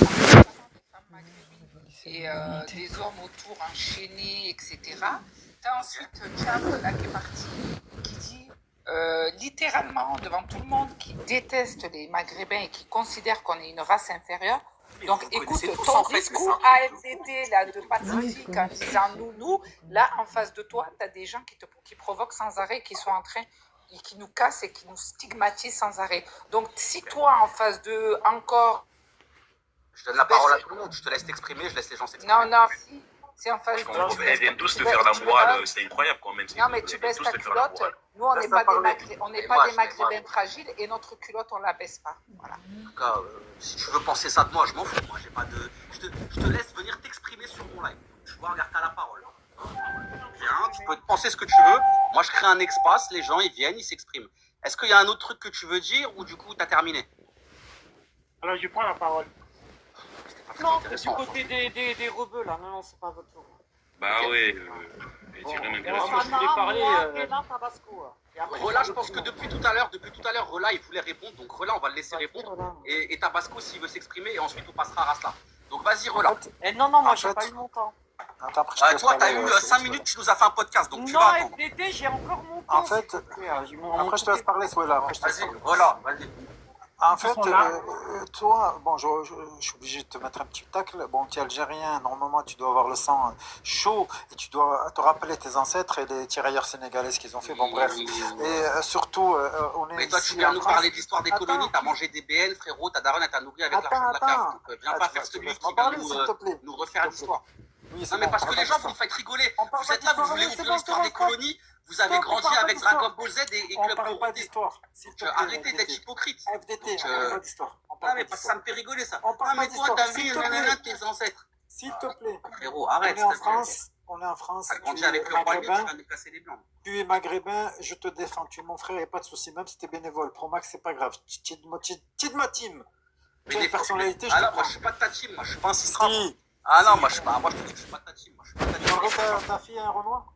notamment les femmes maghrébines et des hommes autour enchaînés, etc. T'as ensuite Cham, là, qui est parti, qui dit littéralement devant tout le monde qu'il déteste les Maghrébins et qui considère qu'on est une race inférieure. Donc écoute, ton discours AFDD là, de pathétique en disant nous, là en face de toi, tu as des gens qui provoquent sans arrêt, qui sont en train, et qui nous cassent et qui nous stigmatisent sans arrêt. Donc si toi en face d'eux encore... Je donne la parole à tout le monde, je te laisse t'exprimer, je laisse les gens s'exprimer. Non, si en face d'eux... Elles viennent tous te faire la morale, c'est incroyable quand même. Non mais tu baisses ta culotte, nous on n'est pas des Maghrébins fragiles et notre culotte on la baisse pas. Voilà. En tout cas, si tu veux penser ça de moi, je m'en fous. Moi, j'ai pas de... je te laisse venir t'exprimer sur mon live. Tu vois, regarde, t'as la parole. Viens, tu peux penser ce que tu veux. Moi, je crée un espace, les gens, ils viennent, ils s'expriment. Est-ce qu'il y a un autre truc que tu veux dire ou du coup, t'as terminé? Alors, je prends la parole. Non, du côté des rebeux, là. Non, c'est pas votre tour. Bah oui, c'est rien d'intéressant. Je voulais parler... Rela, je pense que depuis tout à l'heure, Rela, il voulait répondre. Donc Rela, on va le laisser répondre. Et Tabasco, s'il veut s'exprimer, et ensuite on passera à Rasla. Donc vas-y, Rela. Non, moi, j'ai pas eu mon temps. Toi, t'as eu 5 minutes, tu nous as fait un podcast, donc tu vas attendre. Non, FDD, j'ai encore mon temps. En fait, après je te laisse parler, Souela. Vas-y, Rela, vas-y. En fait, toi, bon, je suis obligé de te mettre un petit tacle. Bon, tu es algérien, normalement tu dois avoir le sang chaud et tu dois te rappeler tes ancêtres et les tirailleurs sénégalais, ce qu'ils ont fait. Bon, bref. Et surtout, on est. Mais toi, tu viens nous parler de l'histoire des colonies, t'as mangé des BN, frérot, ta daronne, elle t'a nourri avec l'argent de la CAF. Donc viens pas faire celui qui va nous refaire l'histoire. Oui, non, mais parce que les gens, vous me faites rigoler. Vous êtes là, vous voulez ouvrir l'histoire des colonies. Vous avez grandi avec Dragon Ball Z et Club Pro. Pas d'histoire. Arrêtez d'être hypocrite. FDT, on parle pas d'histoire. Ah, mais parce que ça me fait rigoler ça. Ah, mais toi, t'as vu tes ancêtres. S'il te plaît. Frérot, arrête. On est en France. T'as grandi avec le roi Lion, tu viens de casser les blancs. Tu es maghrébin, je te défends. Tu es mon frère, il n'y a pas de souci. Même si tu es bénévole. Pro Max, c'est pas grave. Tu es de ma team. Tu as une personnalité, alors, moi, je suis pas de ta team. Moi, je suis pas un Sistra. Ah non, moi, je te dis que je suis pas de ta team. Moi, je suis pas de ta team. Ta fille a un Renoir?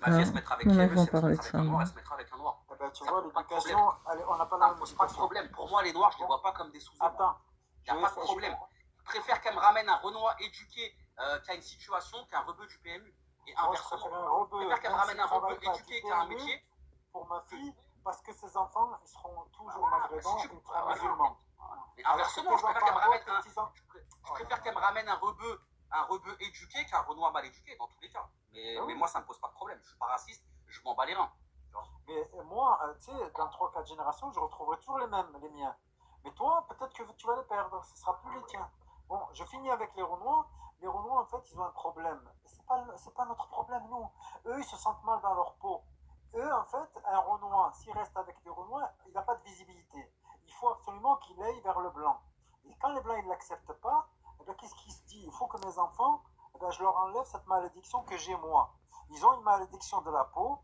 Ma fille, elle se mettra avec qui? Elle se mettra avec un noir. Eh ben, tu vois, l'éducation, on n'a pas la même pose pas de problème. Pour moi, les noirs, je les vois pas comme des sous-hommes. Attends. Il n'y a pas de problème. Je préfère qu'elle me ramène un Renoir éduqué qui a une situation qu'un rebeu du PMU. Et inversement. Je préfère qu'elle me ramène un rebeu éduqué qui a un métier. Pour ma fille, parce que ses enfants, ils seront toujours maghrébins et musulmans. Et inversement, je préfère qu'elle me ramène un rebeu éduqué qu'un Renoir mal éduqué, dans tous les cas. Mais moi, ça ne me pose pas de problème. Je ne suis pas raciste, je m'en bats les reins. Mais moi, tu sais, dans 3-4 générations, je retrouverai toujours les mêmes, les miens. Mais toi, peut-être que tu vas les perdre, ce ne sera plus les tiens. Bon, je finis avec les Renois. Les Renois, en fait, ils ont un problème. C'est pas notre problème, nous. Eux, ils se sentent mal dans leur peau. Eux, en fait, un Renois, s'il reste avec les Renois, il n'a pas de visibilité. Il faut absolument qu'il aille vers le blanc. Et quand les blancs, ils ne l'acceptent pas, eh bien, qu'est-ce qu'il se dit? Il faut que mes enfants, eh bien, je leur enlève cette malédiction que j'ai moi. Ils ont une malédiction de la peau,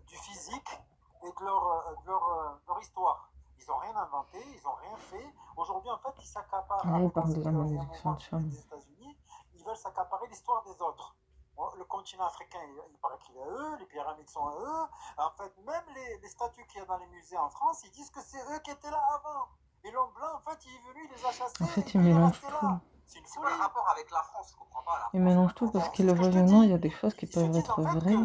du physique et de leur histoire. Ils n'ont rien inventé, ils n'ont rien fait. Aujourd'hui, en fait, ils s'accaparent. On parle de la malédiction de Cham. Les États-Unis, ils veulent s'accaparer l'histoire des autres. Bon, le continent africain, il paraît qu'il est à eux, les pyramides sont à eux. En fait, même les statues qu'il y a dans les musées en France, ils disent que c'est eux qui étaient là avant. Et l'homme blanc, en fait, il est venu, il les a chassés. En fait, ils mélangent tout. C'est quoi le rapport avec la France? Je comprends pas. Ils mélangent tout parce qu'ils le veulent ou non, il y a des choses qui peuvent être vraies.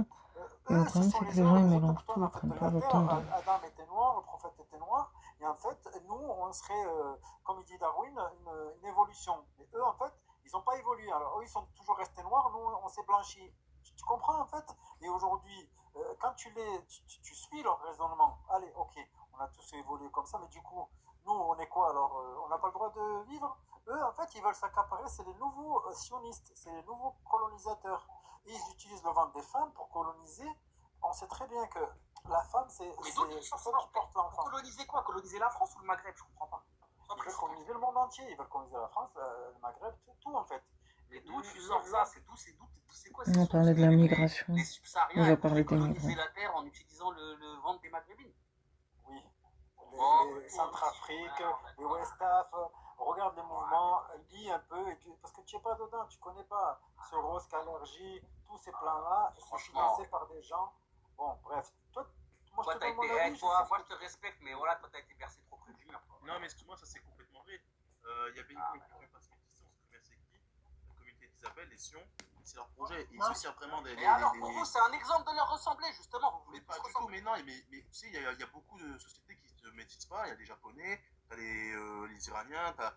Mais le problème, c'est que les gens, ils mélangent tout, ils prennent pas le temps de... Adam était noir, le prophète était noir. Et en fait, nous, on serait, comme il dit Darwin, une évolution. Et eux, en fait, ils n'ont pas évolué. Alors, eux, ils sont toujours restés noirs, nous, on s'est blanchis. Tu comprends, en fait? Et aujourd'hui, quand tu suis leur raisonnement. Allez, ok, on a tous évolué comme ça, mais du coup, nous, on est quoi alors? On n'a pas le droit de vivre? Eux, en fait, ils veulent s'accaparer, c'est les nouveaux sionistes, c'est les nouveaux colonisateurs. Et ils utilisent le ventre des femmes pour coloniser. On sait très bien que la femme, c'est ça qui porte l'enfant. Coloniser quoi? Coloniser la France ou le Maghreb? Je comprends pas. Ils veulent coloniser le monde entier. Ils veulent coloniser la France, le Maghreb, tout en fait. Mais d'où tu sors ça? C'est quoi? On parlait de la migration. Les subsahariens, on va parler ils coloniser la terre en utilisant le ventre des Maghrébines. Oui. Les Centrafrique, les West Af. Regarde les mouvements, lis un peu, parce que tu n'es pas dedans, tu ne connais pas ce Rose Allergie, tous ces plans-là, c'est financé par des gens. Bon, bref, moi je te moi je te respecte, mais voilà, toi tu as été bercé trop près du mur. Non, mais excuse-moi, ça c'est complètement vrai. Il y avait une communauté parce que Sion, c'est qui la communauté d'Isabelle et Sion, c'est leur projet. Et ceux, c'est vraiment des. Mais alors, pour vous, c'est un exemple de leur ressembler, justement. Vous voulez Mais pas du tout, mais non, mais tu sais, il y a beaucoup de sociétés qui ne se métissent pas. Il y a les Japonais, t'as les Iraniens, t'as.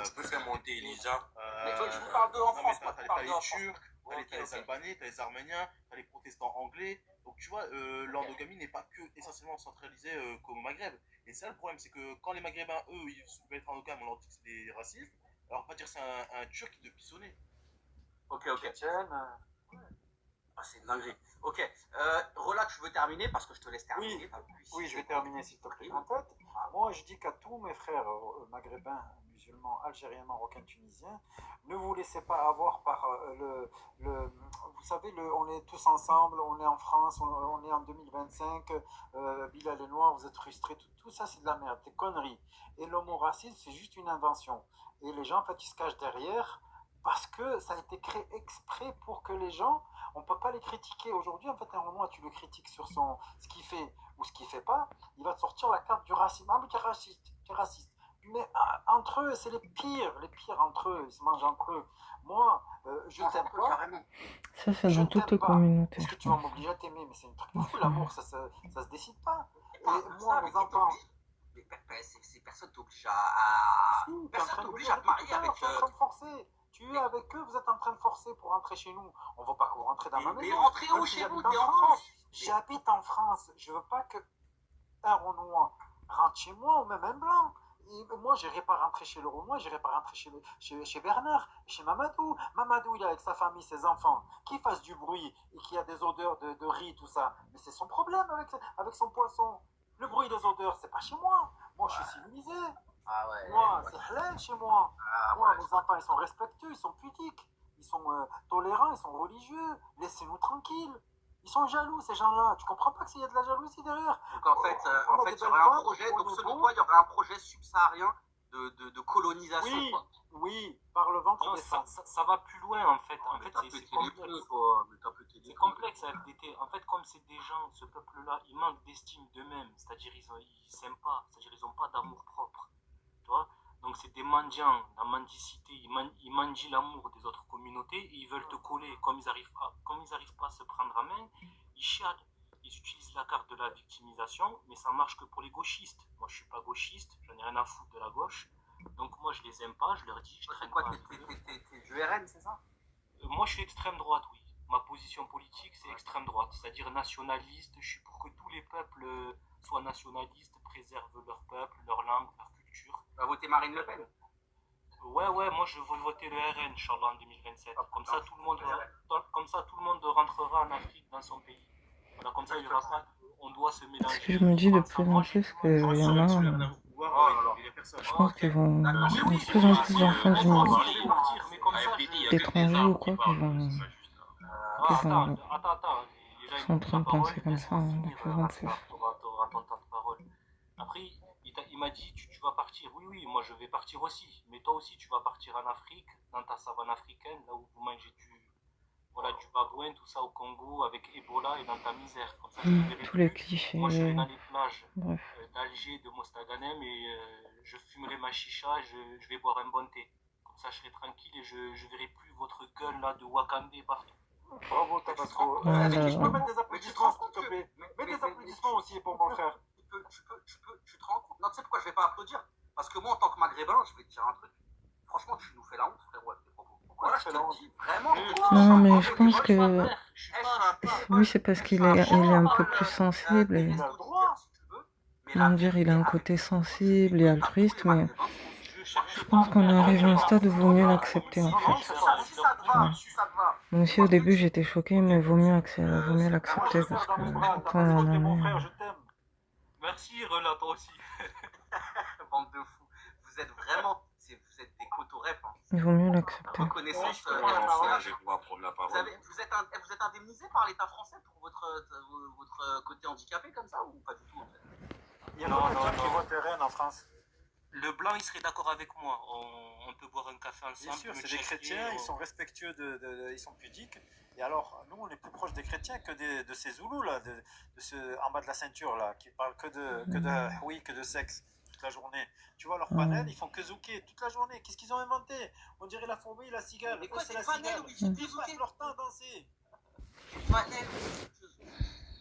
Tu peux faire monter Elisa. Mais toi, je vous parle d'eux en France, moi, je vous t'as parle d'eux les en France. Turcs, t'as les Albanais, t'as les Arméniens, t'as les protestants anglais. Donc tu vois, l'endogamie n'est pas que essentiellement centralisée comme au Maghreb. Et ça, le problème, c'est que quand les Maghrébins, eux, ils veulent être endogames, on leur dit que c'est des racistes. Alors, on va dire que c'est un Turc qui te pissonnait. Ok. Chrétienne. Ah, c'est une dinguerie. Ok. Rola, tu veux terminer parce que je te laisse terminer. Oui, je vais terminer s'il te plaît. En fait, moi je dis qu'à tous mes frères maghrébins, musulmans, algériens, marocains, tunisiens, ne vous laissez pas avoir par vous savez, on est tous ensemble, on est en France, on est en 2025, Bilal est noir, vous êtes frustrés, tout ça c'est de la merde, des conneries. Et l'homoracisme c'est juste une invention. Et les gens en fait ils se cachent derrière parce que ça a été créé exprès pour que les gens, on ne peut pas les critiquer. Aujourd'hui, en fait, un moment, tu le critiques sur ce qu'il fait ou ce qu'il ne fait pas, il va te sortir la carte du racisme. Ah, mais tu es raciste. Mais entre eux, c'est les pires entre eux, ils se mangent entre eux. Moi, je t'aime pas. Ça, c'est dans toutes les communautés. Est-ce que tu vas m'obliger à t'aimer? Mais c'est un truc fou, l'amour, ça se décide pas. Et moi, mes enfants... Ces personnes t'obligent à... Si, Personne t'oblige à te marier avec... Tu es en train de forcer. Tu es avec eux, vous êtes en train de forcer pour rentrer chez nous. On ne va pas que vous rentrez dans ma maison. Mais rentrez où chez vous? T'es en France. J'habite en France. Je veux pas que un Renoir rentre chez moi ou même un Blanc. Et moi, je n'irai pas rentrer chez le Renoir, je n'irai pas rentrer chez Bernard, chez Mamadou. Mamadou, il est avec sa famille, ses enfants. Qu'il fasse du bruit et qu'il y a des odeurs de riz, tout ça. Mais c'est son problème avec son poisson. Le bruit des odeurs, c'est pas chez moi. Moi, je suis civilisé. Ah ouais. Moi, c'est halal chez moi. Moi, mes enfants, ils sont respectueux, ils sont pudiques, ils sont tolérants, ils sont religieux. Laissez-nous tranquilles. Ils sont jaloux, ces gens-là. Tu comprends pas qu'il y a de la jalousie derrière? Donc en fait, il y aurait un projet, donc selon toi, il y aurait un projet subsaharien de colonisation. Oui, quoi. oui, par le ventre Non, des femmes. ça va plus loin en fait. En fait, c'est complexe. C'est complexe avec DT. En fait, comme c'est des gens, ce peuple-là, ils manquent d'estime d'eux-mêmes. C'est-à-dire, ils s'aiment pas. C'est-à-dire, ils n'ont pas d'amour propre. Tu vois? Donc, c'est des mendiants, la mendicité. Ils mendient l'amour des autres communautés et ils veulent te coller. Comme ils n'arrivent pas à se prendre en main, ils chialent. Ils utilisent la carte de la victimisation, mais ça marche que pour les gauchistes. Moi, je suis pas gauchiste, j'en ai rien à foutre de la gauche. Donc moi, je les aime pas, je leur dis, je traîne quoi, pas. T'es du RN, c'est ça? Moi, je suis extrême droite, oui. Ma position politique, c'est extrême droite, c'est-à-dire nationaliste. Je suis pour que tous les peuples soient nationalistes, préservent leur peuple, leur langue, leur culture. Tu vas voter Marine Le Pen? Ouais, moi je veux voter le RN, Inch'Allah, en 2027. Comme ça, tout le monde rentrera en Afrique dans son pays. Voilà, comme ça, il y aura pas. On doit se mélanger. Parce que je me dis de plus en plus qu'il y en a. Je pense qu'ils vont. Il y a de plus en plus d'enfants d'étrangers ou quoi qui vont. Attends. Ils sont en train de penser comme ça, de plus en plus. T'auras ton temps de parole. Après, il m'a dit tu vas partir. Oui, moi je vais partir aussi. Mais toi aussi, tu vas partir en Afrique, dans ta savane africaine, là où vous mangez du babouin, tout ça au Congo, avec Ebola et dans ta misère. Comme ça, tous les clichés. Moi, je vais dans les plages d'Alger, de Mostaganem et je fumerai ma chicha, je vais boire un bon thé. Comme ça, je serai tranquille et je verrai plus votre gueule là de Wakandé partout. Bravo, Tabasco. Je peux mettre des applaudissements, s'il te plaît. Mets des applaudissements aussi pour mon frère. Tu te rends compte? Non, tu sais pourquoi je vais pas applaudir? Parce que moi, en tant que maghrébin, je vais te dire un truc. Franchement, tu nous fais la honte, frérot, avec tes propos. Voilà, je te le dis, vraiment. Non, mais je pense que. Oui, c'est parce qu'il est un peu plus sensible. Et... Comment dire, il a un côté sensible et altruiste, mais je pense qu'on arrive à un stade où il vaut mieux l'accepter, en fait. Ouais. Moi aussi, au début, j'étais choquée, mais vaut mieux l'accepter parce que quand on en est... Merci, Rela, toi aussi. Bande de fous. Vous êtes vraiment... Vous êtes des cotorep. Hein. Il vaut mieux l'accepter. Reconnaissance. Vous êtes indemnisé par l'État français pour votre côté handicapé comme ça ou pas du tout en fait? Il y a pas de gens qui votent RN en France. Le blanc, il serait d'accord avec moi. On peut boire un café ensemble. Bien sûr, c'est des chrétiens, ils sont respectueux, ils sont pudiques. Et alors, nous, on est plus proche des chrétiens que de ces Zoulous, là, en bas de la ceinture, là, qui parlent que de sexe. toute la journée. Tu vois, leur panel, ils font que zouker toute la journée. Qu'est-ce qu'ils ont inventé? On dirait la fourmi, la cigale. Mais quoi, C'est des la panels cigale. où ils font que Ils passent zouker? leur temps à danser. Des panels.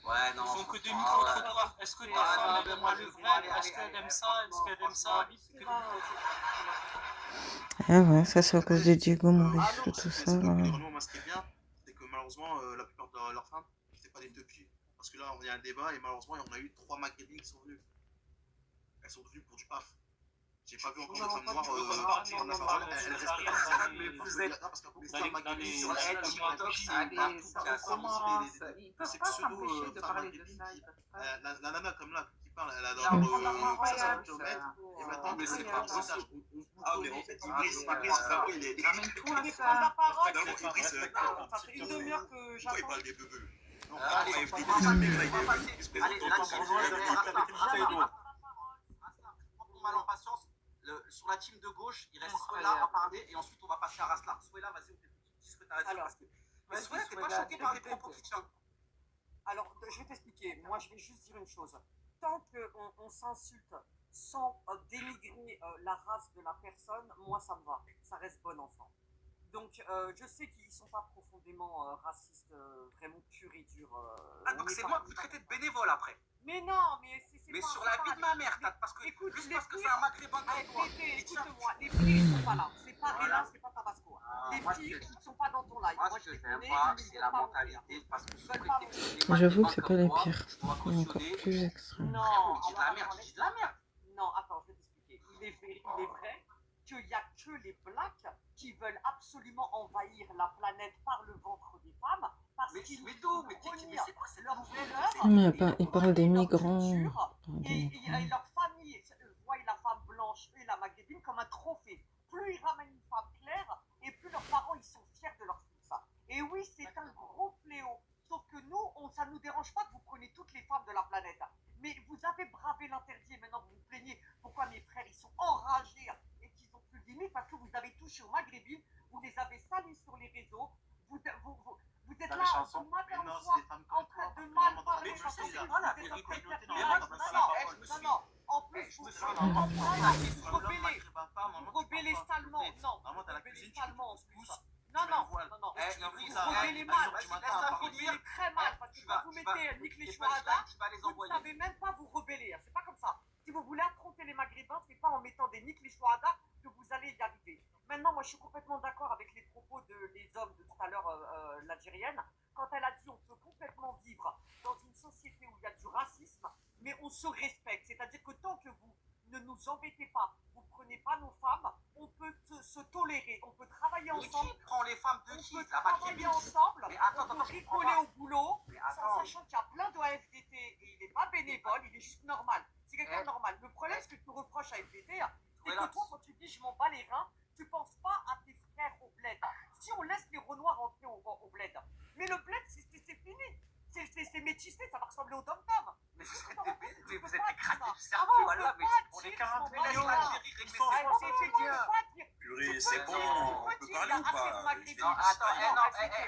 Ouais, non. Ils font que des franchement, micro-trottoirs. Est-ce que ta Ah, femme, non, elle mais aime moi, le je- vrai? allez, Est-ce allez, qu'elle aime allez, ça? Est-ce qu'elle aime ça? Ah ouais, ça c'est à cause de Diego Maurice, tout Mais ça. c'est pas que les Là. Renault, moi, ce qui est bien, c'est que malheureusement, la plupart de leurs femmes, c'est pas des teufs. Parce que là, on a un débat et malheureusement, on a eu 3 maghrébines qui sont venues. Elles sont venues pour du paf. J'ai pas vu encore de femmes noires prendre la parole. Elles respectent la parole, mais vous êtes. Parce qu'un peu maghrébine sur la chaîne, TikTok, ça allait, ça recommence. Ils peuvent pas s'empêcher de parler de ça. Ils peuvent pas. la nana comme là qui parle, elle a Là, dans on prend la parole, 500 km et maintenant mais c'est c'est pas pas possible. Ah, mais en fait, il est. Ramène-toi Mais ça. prendre la parole, Fabrice, ça fait une demi-heure que pourquoi il j'attends. parle des bebeux? Allez, Allez, on va passer. Allez, la team, mal en patience. Sur la team de gauche, il reste Souela à parler et ensuite on va passer à Raslar. Souela, vas-y, on t'écoute. Dis ce que t'as à dire. Alors, Parce que... Mais Souela, t'es pas choqué par les propos qui tiennent. Alors, je vais t'expliquer. Moi, je vais juste dire une chose. Tant qu'on s'insulte sans dénigrer la race de la personne, moi, ça me va. Ça reste bon enfant. Donc, je sais qu'ils ne sont pas profondément racistes, vraiment purs et durs. Ah, donc c'est moi que vous traitez de bénévole après. Mais non, mais c'est Mais pas... sur la vie de ma mère, parce que Écoute, juste les parce que prix- c'est un maghrébin comme toi. Écoute-moi, les prix, ils sont pas là. C'est pas Réla, c'est pas Tabasco. Les moi, prix, ce ils sont pas dans ton live. Moi, Moi, ce je que les j'aime connais, pas, ils c'est veulent la pas mentalité. Parce que Ils veulent pas J'avoue que c'est pas les moi, pires. je dois C'est encore cautionner. plus extrême. Non, On dit de la alors, merde, attends, je dis de la merde. Non, attends, je vais t'expliquer. Il est vrai qu'il n'y a que les blacks qui veulent absolument envahir la planète par le ventre des femmes parce Mais qu'ils d'où? Mais renient c'est quoi cette leur nouvelle? valeur, Mais il ils parle des renient leur migrants. culture, Pardon. et leur famille voit la femme blanche et la maghrébine comme un trophée. Plus ils ramènent une femme claire, et plus leurs parents ils sont fiers de leur fils. Et oui, c'est un gros fléau. Sauf que nous, ça ne nous dérange pas que vous preniez toutes les femmes de la planète. Mais vous avez bravé l'interdit et maintenant vous vous plaignez pourquoi mes frères ils sont enragés et qu'ils ont plus de limites parce que vous avez touché aux maghrébines, vous les avez salis sur les réseaux, vous êtes Dans là les chansons. madame Mais non, soir, c'est des femmes en comme train toi. de mal Mais parler tu parce sais, que il y a vous pas la êtes en vérité. train de faire Mais mal. moi, Non, je me suis- non, en plus vous vous rebellez salement, non, Maman, vous t'as la rebellez cuisine, tu salement en te plus. pousses. Non, non, voiles. non, non, Eh, vous Ibris, rebellez eh, mal, vas-y, vous laisse-la rebellez finir. très mal parce que Tu quand vas- vous tu vas- mettez Nick les tu Chouarada, vas les vous ne envoyer. savez même pas vous rebeller, c'est pas comme ça. Si vous voulez affronter les Maghrébins, c'est pas en mettant des Nick les Chouarada que vous allez y arriver. Maintenant, moi je suis complètement d'accord avec les propos des hommes de tout à l'heure, l'Algérienne, quand elle a dit on peut complètement vivre dans une société où il y a du racisme, mais on se respecte. C'est-à-dire que tant que vous ne nous embêtez pas, vous prenez pas nos femmes, on peut se tolérer, on peut travailler Mais ensemble. qui prend les femmes de On qui? peut La travailler maghrébine. ensemble, Mais attends, on peut attends, je comprends rigoler pas. au boulot, Mais sans attends. sachant qu'il y a plein de FDT et il n'est pas bénévole, il est juste normal. C'est quelqu'un de Eh. normal. Le problème, ce que tu reproches à FDT, c'est Voilà. que toi, quand tu dis je m'en bats les reins, tu penses pas à tes frères au bled. Si on laisse les Renoirs rentrer au bled, mais le bled, c'est fini. C'est métissé, ça va ressembler au dom-tom. Mais vous êtes des écrasés du cerveau, voilà. Mais on on est est 40 40 millions. l'Algérie régler ses problèmes. Purée, c'est bon, on peut parler ou pas? Non, attends,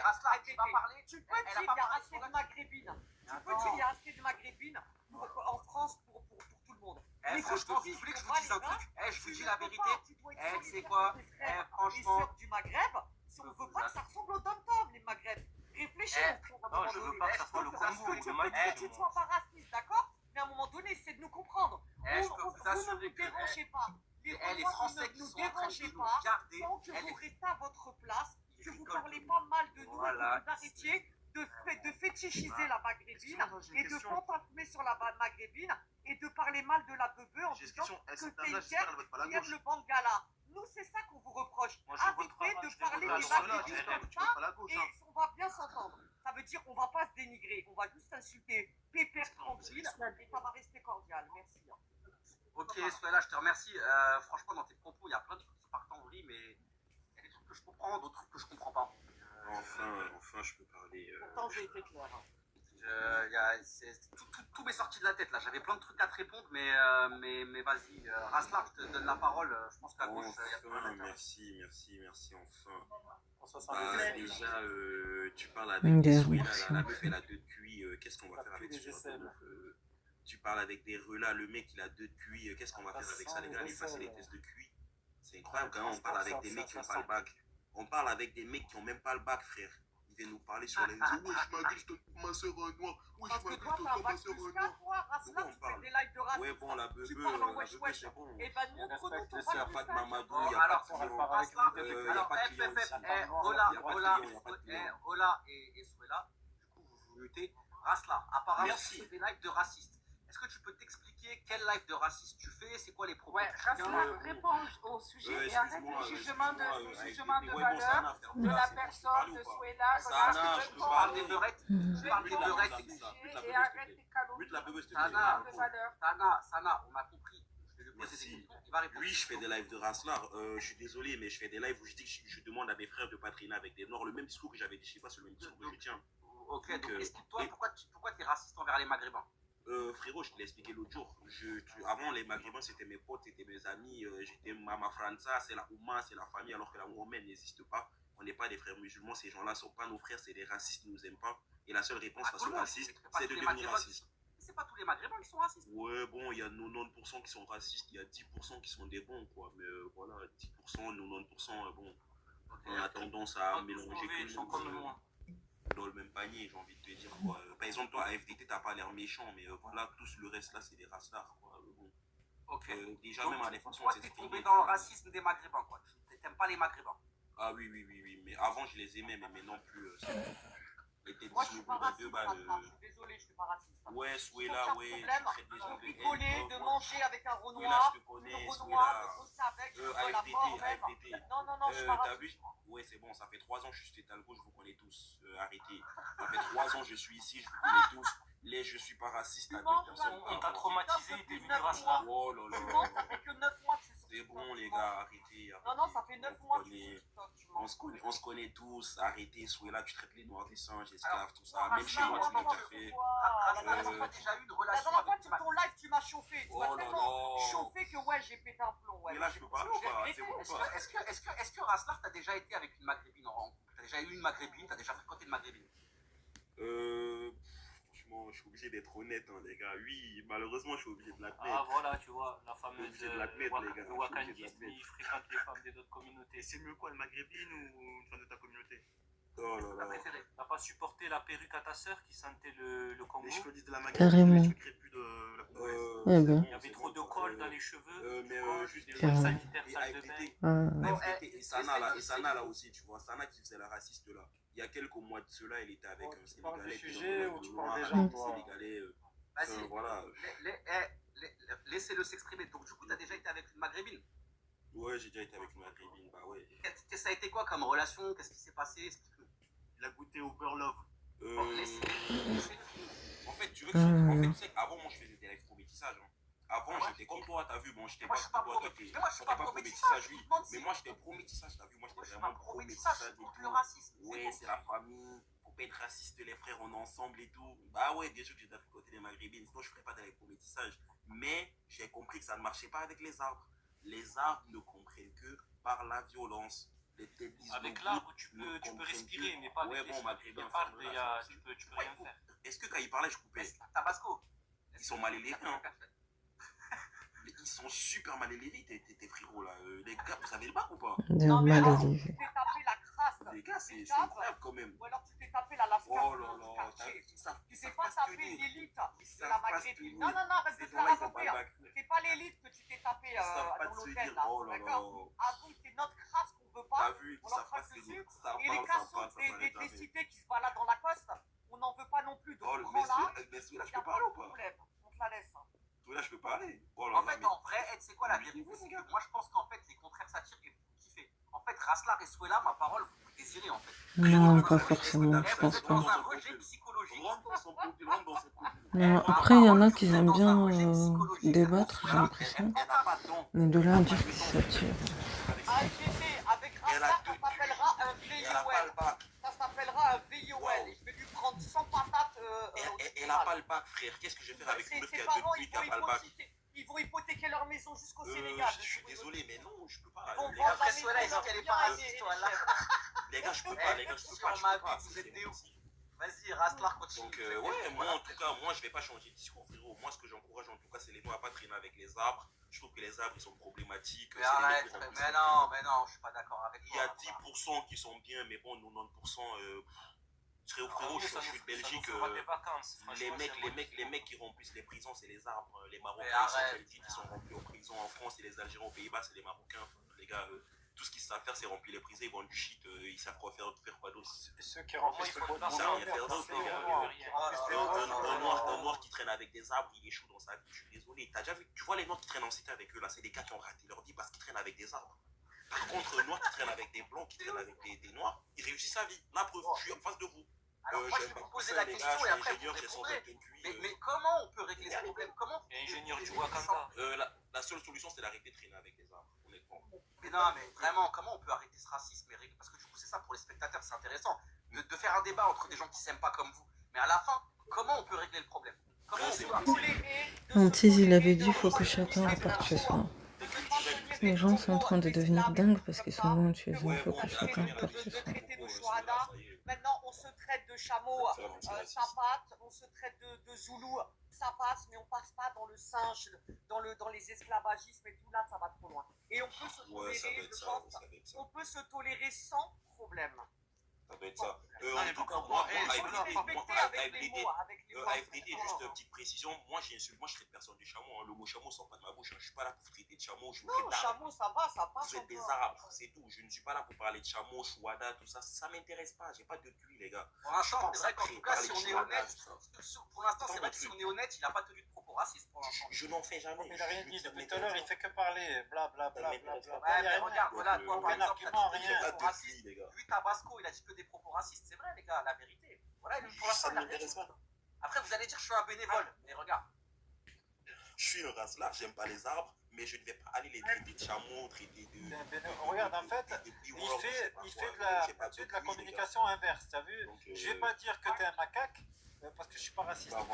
Rasla, tu vas parler. Tu peux Elle dire a qu'il pas y a parlé assez sur de la- maghrébines. Tu peux dire qu'il y a assez de maghrébines en France pour tout le monde. Eh, Mais franchement, quand tu vous voulez que je dis vous dise un qu'on va truc? les Eh, je vous tu dis ne la peux vérité. pas, tu dois être Eh, tu sais solidaire quoi? avec tes frères Eh, franchement. et sœurs du Maghreb, si on ne veut pas que ça ressemble au dom-tom, les Maghreb. Réfléchis, Eh, mon frère, à un non, moment je veux donné. pas que ça soit le Que Congo, tu- le que Mali, tu ne moi. sois pas raciste, d'accord? Mais à un moment donné, c'est de nous comprendre. Eh, je peux Vous vous ne assurer nous que dérangez pas. Les les Renois, Français vous qui ne nous sont en train dérangez de nous pas. regarder, Tant que elle vous est- restez à votre place, Ils que vous ne rigolent parlez tous. pas mal de nous Voilà. et que vous arrêtiez de fétichiser la maghrébine Excuse-moi, j'ai une et de question. fantasmer sur la maghrébine et de parler mal de la beubeu en J'ai une disant question. que Cette t'es dame-là, j'espère qu'elle vote pas la qui aime gauche. le bangala. Nous, c'est ça qu'on vous reproche. Moi, je Arrêtez voterai pas, de je parler voterai des pas. maghrébines J'espère que comme tu votes ça pas la gauche. et on va bien s'entendre. Ça veut dire qu'on va pas se dénigrer, on va juste s'insulter pépère tranquille et ça va rester cordial. Merci. Ok, Souela, je te remercie. Franchement, dans tes propos, il y a plein de trucs qui partent en vrille, mais il y a des trucs que je comprends, d'autres trucs que je comprends pas. Enfin, je peux parler. Pourtant, j'ai été clair. Tout m'est sorti de la tête là. J'avais plein de trucs à te répondre, mais vas-y, Raslar, je te donne la parole. Je pense qu'à gauche, il y a plein Enfin, d'intérêt. merci, enfin. On se sent Bah, les déjà, tu parles Des avec Souela, rousses. la meuf, elle a deux QI. Qu'est-ce qu'on va faire avec des ce genre de aisselles. meuf Tu parles avec des relats, le mec il a 2 QI, qu'est-ce qu'on va faire avec ça les gars? Aller passer les tests de QI. C'est incroyable quand même, on parle avec des mecs qui n'ont pas le bac. On parle avec des mecs qui n'ont même pas le bac, frère. Ils viennent nous parler sur les réseaux. Ouais, je m'agresse ma soeur noire. Ouais, Parce je que toi, m'agresse t'as un ma bac soeur plus noire. 4, toi, Rasla, on tu fais parle? des lives de racisme. Ouais, bon, la Tu bebe, parles en wesh wesh. c'est bon. Eh ben, montre-nous ton bac plus Pas de 4. Mamadou, Bon, il n'y a pas alors, de client. Rasla, Il n'y a alors, pas de client ici. Rola et Suela, du coup, vous vous mutez. Rasla, apparemment, Merci. tu fais des lives de racistes. Est-ce que tu peux t'expliquer quel live de raciste tu fais? C'est quoi les propos? Ouais, Rasla, réponds au sujet et arrête le jugement de valeur de la personne, de Suela, Tu parles des beurettes. Tu parles des réponds au beurettes. sujet et arrête tes calomnies la bebe, de valeur. Sana, on a compris. Je vais lui poser des questions. Il va répondre. Oui, je fais des lives de Raslar. Je suis désolé, mais je fais des lives où je dis que je demande à mes frères de pas traîner avec des noirs. Le même discours que j'avais dit, je sais pas, c'est le même discours que je tiens. Ok, donc explique-toi pourquoi tu es raciste envers les Maghrébins. Frérot, je te l'ai expliqué l'autre jour. Avant, les Maghrébins, c'était mes potes, c'était mes amis. J'étais Mama Franza, c'est la Ouma, c'est la famille, alors que la Ouamène n'existe pas. On n'est pas des frères musulmans, ces gens-là ne sont pas nos frères, c'est des racistes, ils ne nous aiment pas. Et la seule réponse face aux racistes, c'est de devenir raciste. C'est pas tous les Maghrébins qui sont racistes. Ouais, bon, il y a 90% qui sont racistes, il y a 10% qui sont des bons, quoi. Mais voilà, 10%, 90%, bon, on a tendance à mélanger dans le même panier, j'ai envie de te dire, quoi. Par exemple, toi, à FDT, t'as pas l'air méchant, mais voilà, tout le reste là, c'est des racistards, quoi. Bon. Ok. Déjà, donc, même à la façon toi, de t'es s'exprimer. tombé dans le racisme des Maghrébins, quoi. Tu n'aimes pas les Maghrébins. Ah oui, mais avant, je les aimais, mais maintenant plus. Moi, je suis pas raciste, je suis désolé, je suis pas raciste. Ouais, Suela, Aucun ouais, tu problème traites des gens de de rigoler, de manger avec un Suela, Renoir, je te connais, une Renoir, Suela. de bosser avec, de la AFDT, mort même. AFDT. Non, je suis pas T'as vu? raciste. Ouais, c'est bon, ça fait 3 ans que je suis Talgo, je vous connais tous. Arrêtez. Ça fait 3 ans que je suis ici, je vous connais tous. Je suis pas raciste avec personne. On t'a traumatisé, t'es venu Rasla. Oh là là. Non, ça fait que 9 mois que je suis sur C'est TikTok, bon, tu les vois. gars, arrêtez. Non, ça fait 9 mois que je suis sur TikTok, tu vois. On se connaît tous, arrêtez, Suela, tu traites les noirs des singes, esclaves, Alors, tout ça. Même chez moi, tu l'as déjà fait. Rasla, est-ce que tu as déjà eu une La relation dernière fois, avec sur ton live, tu m'as chauffé. Tu m'as Oh là tellement là. chauffé que ouais, j'ai pété un plomb. Ouais. Mais là, je peux pas, ou pas? C'est bon, ou pas? Est-ce que Raslar, t'as déjà été avec une Maghrébine en couple? T'as déjà eu une Maghrébine? T'as déjà fréquenté une Maghrébine? Franchement, je suis obligé d'être honnête, hein, les gars. Oui, malheureusement, je suis obligé de l'admettre. Ah voilà, tu vois, la fameuse obligé de l'admettre, les gars. le wakandisme, il fréquente les femmes des autres communautés. Et c'est mieux quoi, une maghrébine ou une femme de ta communauté? Oh là Ta là. préférée? T'as pas supporté la perruque à ta sœur qui sentait le Congo? Les cheveux disent de la Carrément. maghrébine, les cheveux créent plus de la congolaise. Eh ben. Il y avait trop de colle dans les cheveux, Mais juste des Carrément. gels sanitaires, salle de bain. Ah, FDT et Sana là aussi, tu vois, Sana qui faisait la raciste là. Il y a quelques mois de cela, il était avec un Tu parles Sénégalais. du sujet ou tu parles des avec gens, un toi? Sénégalais. Vas-y, Voilà. laissez-le s'exprimer. Donc, du coup, t'as déjà été avec une Maghrébine? Ouais, j'ai déjà été avec une Maghrébine, bah ouais. Ça a été quoi comme relation? Qu'est-ce qui s'est passé? Explique-nous. Il a goûté au beurre love. En fait, tu veux que en fait, tu sais, avant, moi, je faisais des lives pro métissage. Hein. Avant, j'étais comme toi, t'as vu, bon, j'étais pas pro métissage. Moi, je suis pas pro métissage, oui. Mais moi, j'étais pro métissage, t'as vu, moi, j'étais vraiment pro métissage et contre le tout. racisme. Ouais, c'est la famille. Faut pas être raciste, les frères, on est ensemble et tout. Bah ouais, bien sûr que j'ai fréquenté les Maghrébines, sinon je ferais pas de live pro métissage. Mais j'ai compris que ça ne marchait pas avec les arbres. Les arbres ne comprennent que par la violence. Avec l'arbre, tu peux respirer, mais pas avec les cheveux. Tu peux rien faire. Est-ce que quand il parlait, je coupais? Tabasco. Ils sont mal élevés, hein. Ils sont super mal élevés, tes frérots là. Les gars, vous avez le bac ou pas? de Non, mais mal alors, tu élevé. t'es tapé la crasse. Les gars, c'est des cadres, incroyable quand même. Ou alors tu t'es tapé la lascar Oh du là nom du là, quartier. ils savent Tu t'es pas tapé l'élite Ils de savent la pas se Maghrébine. tenir. Non, arrête de Ces te la gens-là, ils ont pas le raconter. bac. C'est pas l'élite que tu t'es tapé Ils savent pas dans de se l'hôtel dire. là. Oh là là. D'accord? Ah donc c'est notre crasse qu'on veut T'as pas. vu, On ils leur savent pas crache se dessus. tenir. Ça Et les parle, cassons ça des s'arrête jamais. cités qui se baladent dans la coste, on n'en veut pas non plus. Donc Oh, le prends-la. monsieur, là, je Y a peux parler ou pas? problème. On te la laisse. Là, je peux parler. Oh là En là, fait, mais- en vrai, c'est quoi la vérité? C'est que moi, je pense qu'en fait, les contraires s'attirent et vous kiffez. En fait, Raslar et Suela, ma parole, vous désirez en fait. Non, pas forcément, je pense Vous êtes dans pas. un rejet psychologique. Rentre dans son profil, rentre dans son profil. Non, après, il y en a qui aiment bien débattre, j'ai l'impression. Elle n'a pas de dons. Mais de là à dire qu'ils s'attirent. AGT, avec Raslar, ça s'appellera un Elle a pas VIOL. le bac. Ça s'appellera un VIOL. Et je vais lui prendre 100 patates. Elle a pas le bac, frère. Qu'est-ce que je vais faire avec une meuf qui Ses a parents, 2 qui a pas le bac? ils vont hypothéquer leur maison jusqu'au Sénégal. Je suis désolé, mais non, je peux pas. Ils vont Les vendre gars, la Après, Suela, maison, est-ce qu'elle est leur pas bien raciste, et toi, les là? chèvres. les gars, je peux pas, les gars, je peux Sur pas. ma vie, vous êtes des ouf. Vas-y, Raslar, continue. Donc, ouais, moi, en tout cas, moi, je vais pas changer de discours, frérot. Moi, ce que j'encourage, en tout cas, c'est les noirs à pas traîner avec les arbres. Je trouve que les arbres, ils sont problématiques. Mais arrête, mais non, je suis pas d'accord avec toi. Il y a 10% qui sont bien, mais bon, 90%, frérot, je suis de Belgique. Les mecs qui remplissent les prisons, c'est les arbres. Les Marocains, ils sont remplis aux prisons en France, et les Algériens aux Pays-Bas, c'est les Marocains. Enfin, les gars, tout ce qu'ils savent faire, c'est remplir les prisons, ils vendent du shit, ils savent quoi faire quoi d'autre. Ceux qui remplissent le Ça boîte sert à rien faire d'autre, les gars. Un noir qui traîne avec des arbres, il échoue dans sa vie, je suis désolé. T'as déjà vu, tu vois les noirs qui traînent en cité avec eux, là, c'est des gars qui ont raté leur vie parce qu'ils traînent avec des arbres. Par contre, un noir qui traîne avec des blancs, qui traîne avec des noirs, il réussit sa vie. La preuve, je suis en face de vous. Alors moi, je vais vous poser la question et après vous répondrez. Mais comment on peut régler ce problème? Comment Ingénieur du Wakanda. La seule solution, c'est d'arrêter de traîner avec des arbres, honnêtement. Mais non, mais vraiment, comment on peut arrêter ce racisme? Parce que du coup, c'est ça pour les spectateurs, c'est intéressant. De faire un débat entre des gens qui s'aiment pas comme vous. Mais à la fin, comment on peut régler le problème? Comment on peut tolérer? Antis, il avait dit faut que chacun reparte chez soi. Les gens sont en train de devenir dingues parce qu'ils sont loin de chez eux. Il faut que chacun reparte chez soi. Maintenant, on se traite de chameau, ça passe, on se traite de zoulou, ça passe, mais on passe pas dans le singe, dans les esclavagismes et tout, là, ça va trop loin. Et on peut se tolérer, je pense, on peut se tolérer sans problème. Ça doit être ça. En tout cas, moi, AFDD, juste une petite précision. Moi, je traite personne de chameau. Le mot chameau sort pas de ma bouche. Je suis pas là pour traiter de chameau. Non, chameau, ça va, ça passe. Vous êtes des arabes, c'est tout. Je ne suis pas là pour parler de chameau, chouada, tout ça. Ça m'intéresse pas. J'ai pas de QI, les gars. Pour l'instant, c'est vrai qu'en tout cas, si on est honnête, pour l'instant, c'est vrai que si on est honnête, il a pas tenu de propos racistes pour l'instant. Je n'en fais jamais. Il a rien dit depuis tout à l'heure, il fait que parler, blablabla. Ouais, mais regarde, voilà, toi, par exemple, tu as dit des propos racistes. Lui, Tabasco, il a dit que des propos racistes. C'est vrai, les gars, la vérité. Voilà, lui, pour l'instant, il a rien dit. Après, vous allez dire je suis un bénévole, mais regarde. Je suis un race-là, j'aime pas les arbres, mais je ne vais pas aller les traiter de chameaux, traiter de... Regarde, en fait, il fait de la communication inverse, t'as vu? Je vais pas dire que t'es un macaque, parce que je suis pas raciste. Non,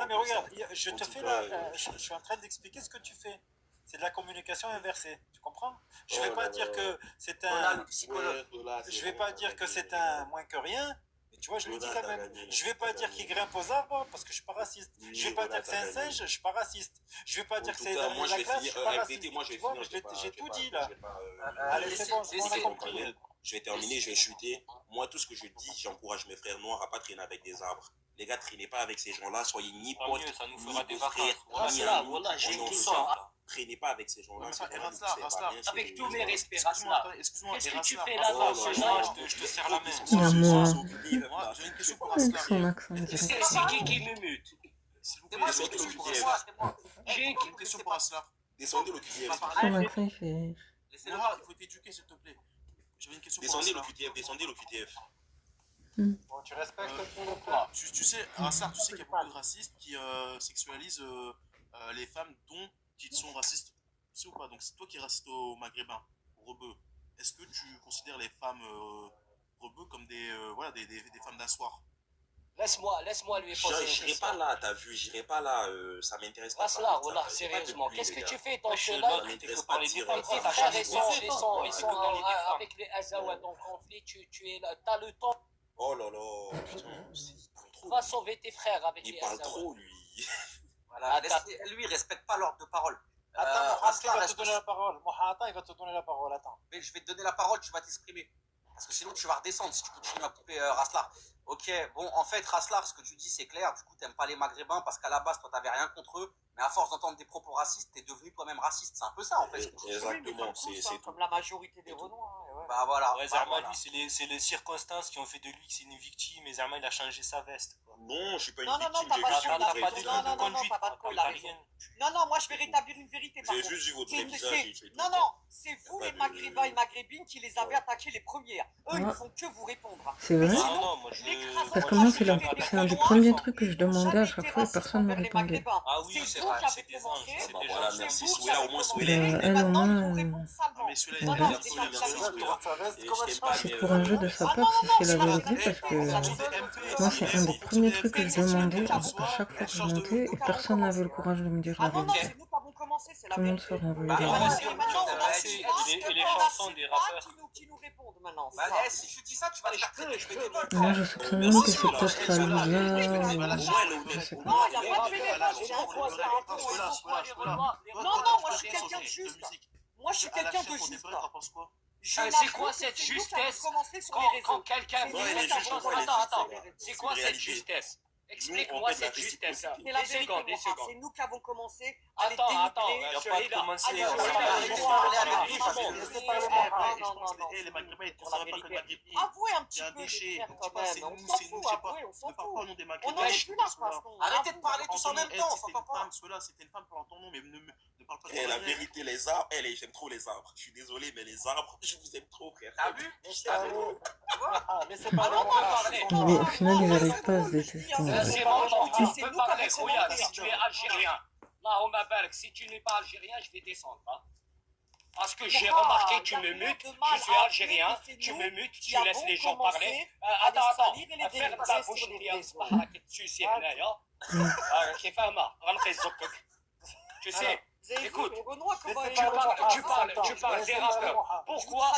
mais regarde, je te fais là, je suis en train d'expliquer ce que tu fais. C'est de la communication inversée, tu comprends? Je vais pas dire que c'est un... Je vais pas dire que c'est un moins que rien. Tu vois, je le dis quand même. Je vais pas dire qu'il grimpe aux arbres parce que je suis pas raciste. Je vais pas dire que c'est un singe, je suis pas raciste. Je vais pas dire que c'est dans la classe, je suis pas raciste. J'ai tout dit là. Allez, c'est bon, on a compris. Je vais terminer, je vais chuter. Moi, tout ce que je dis, j'encourage mes frères noirs à pas traîner avec des arbres. Les gars, traînez pas avec ces gens-là, soyez ni potes, ni beaux-frères, ni amis. J'ai Non, tout ça. traînez pas avec ces gens-là. Avec tous mes respects, Raslar. Qu'est-ce que tu fais là Oh dans là ce là. genre? Je te serre la main. Il y a moi. Moi, j'ai une question pour Avec Raslar. son accent direct. C'est qui me mute? S'il vous plaît, Descendez le QTF. J'ai une question pour Raslar. Descendez le QTF. Son accent, il fait... Laissez-le, il faut t'éduquer, s'il te plaît. J'avais une question pour Descendez le Raslar. QTF, descendez le QTF. Bon, tu respectes le plan. Tu sais, Raslar, tu sais qu'il y a beaucoup de racistes qui sexualisent les femmes dont qui sont racistes. Tu sais ou pas? Donc c'est toi qui es raciste aux maghrébins, aux rebeux. Est-ce que tu considères les femmes rebeux comme des femmes d'un soir? Laisse-moi lui poser une J'irai question. pas là, t'as vu, j'irai pas là, ça m'intéresse pas. Raslar, voilà, sérieusement, qu'est-ce que tu fais dans ce là? Tes frères, ils sont avec les Azawa dans le conflit, tu es là, t'as le temps. Oh là là, putain, il parle trop. Va sauver tes frères avec les Il parle Azawa. trop, lui. Voilà, lui, il respecte pas l'ordre de parole. Attends, Raslar, il va te donner la parole. Mohata, il va te donner la parole, attends. Mais je vais te donner la parole, tu vas t'exprimer. Parce que sinon, tu vas redescendre si tu continues à couper Raslar. Ok, bon, en fait, Raslar, ce que tu dis, c'est clair. Du coup, t'aimes pas les Maghrébins parce qu'à la base, toi, t'avais rien contre eux. Mais à force d'entendre des propos racistes, t'es devenu toi-même raciste. C'est un peu ça, en fait. Exactement, c'est Comme la majorité des Renois. Bah voilà. Ouais, Zerma, lui, c'est les circonstances qui ont fait de lui que c'est une victime. Et Zerma, il a changé sa veste. Non, je suis pas une Non, victime, t'as j'ai pas juste su. vu T'as pas dit Non, de conduite. t'as pas de T'as raison. rien. Non, moi je vais rétablir une vérité par J'ai contre. juste vu votre C'est- visage. c'est- j'ai fait tout. Non, c'est vous Y a les pas de- Maghrébins et Maghrébines qui les avez attaqués les premiers. Eux, ils ne font que vous répondre. C'est vrai? Ah non, moi je. Parce que moi, c'est un des premiers trucs que je demandais à chaque fois et personne ne me répondait. Ah oui, c'est vrai, c'est des anges. Ah C'est bah des voilà, gens. merci, vous qui Souela, avez au moins commencé. Souela. Ben, elle, au Maintenant, moins, ils vous répondent salement. Ah, mais celui-là, il Non, a non, l'air c'est de comme ça. c'est courageux de sa part si c'est la vérité parce que moi, c'est un des premiers trucs que je demandais à chaque fois que je montais et personne n'avait le courage de me dire la Ah non, vérité. c'est nous qui avons commencé, c'est la Tout le monde vérité. se renvoyait Bah, des maintenant, balles. c'est maintenant, on a et les chansons des rappeurs. qui nous répondent. maintenant. Bah, si je dis ça, tu vas te faire traiter de bénévole. Moi, je soupçonne même que c'est peut-être Fallujah. Non, il n'y a pas de bénévole, c'est un Non, moi je suis quelqu'un de juste. Moi je suis quelqu'un de juste. C'est quoi cette justesse quand quelqu'un fait quelque chose? Attends, c'est quoi cette justesse? Explique-moi cette justesse. C'est la vérité, c'est nous qui avons commencé à les Attends, dénigrer. je vais là. Avouez un petit peu, frère, quand même. On s'en fout, avouez, on s'en fout. On en est plus là, façon. Arrêtez de parler tous en même temps. C'était une femme pendant ton nom, mais ne parle pas de la vérité, les arbres, j'aime trop les arbres. Je suis désolé, mais les arbres, je vous aime trop, frère. T'as vu? Mais au final, ils n'arrivent pas à se détester. C'est mon temps, tu peux parler, Rouya, si tu es algérien. Allahumma barak, si tu n'es pas algérien, je vais descendre. Parce que j'ai remarqué, tu me mutes, je suis algérien, tu me mutes, tu laisses les gens parler. Attends, ferme ta bouche, tu sais, tu sais, écoute, tu parles des rappeurs. Pourquoi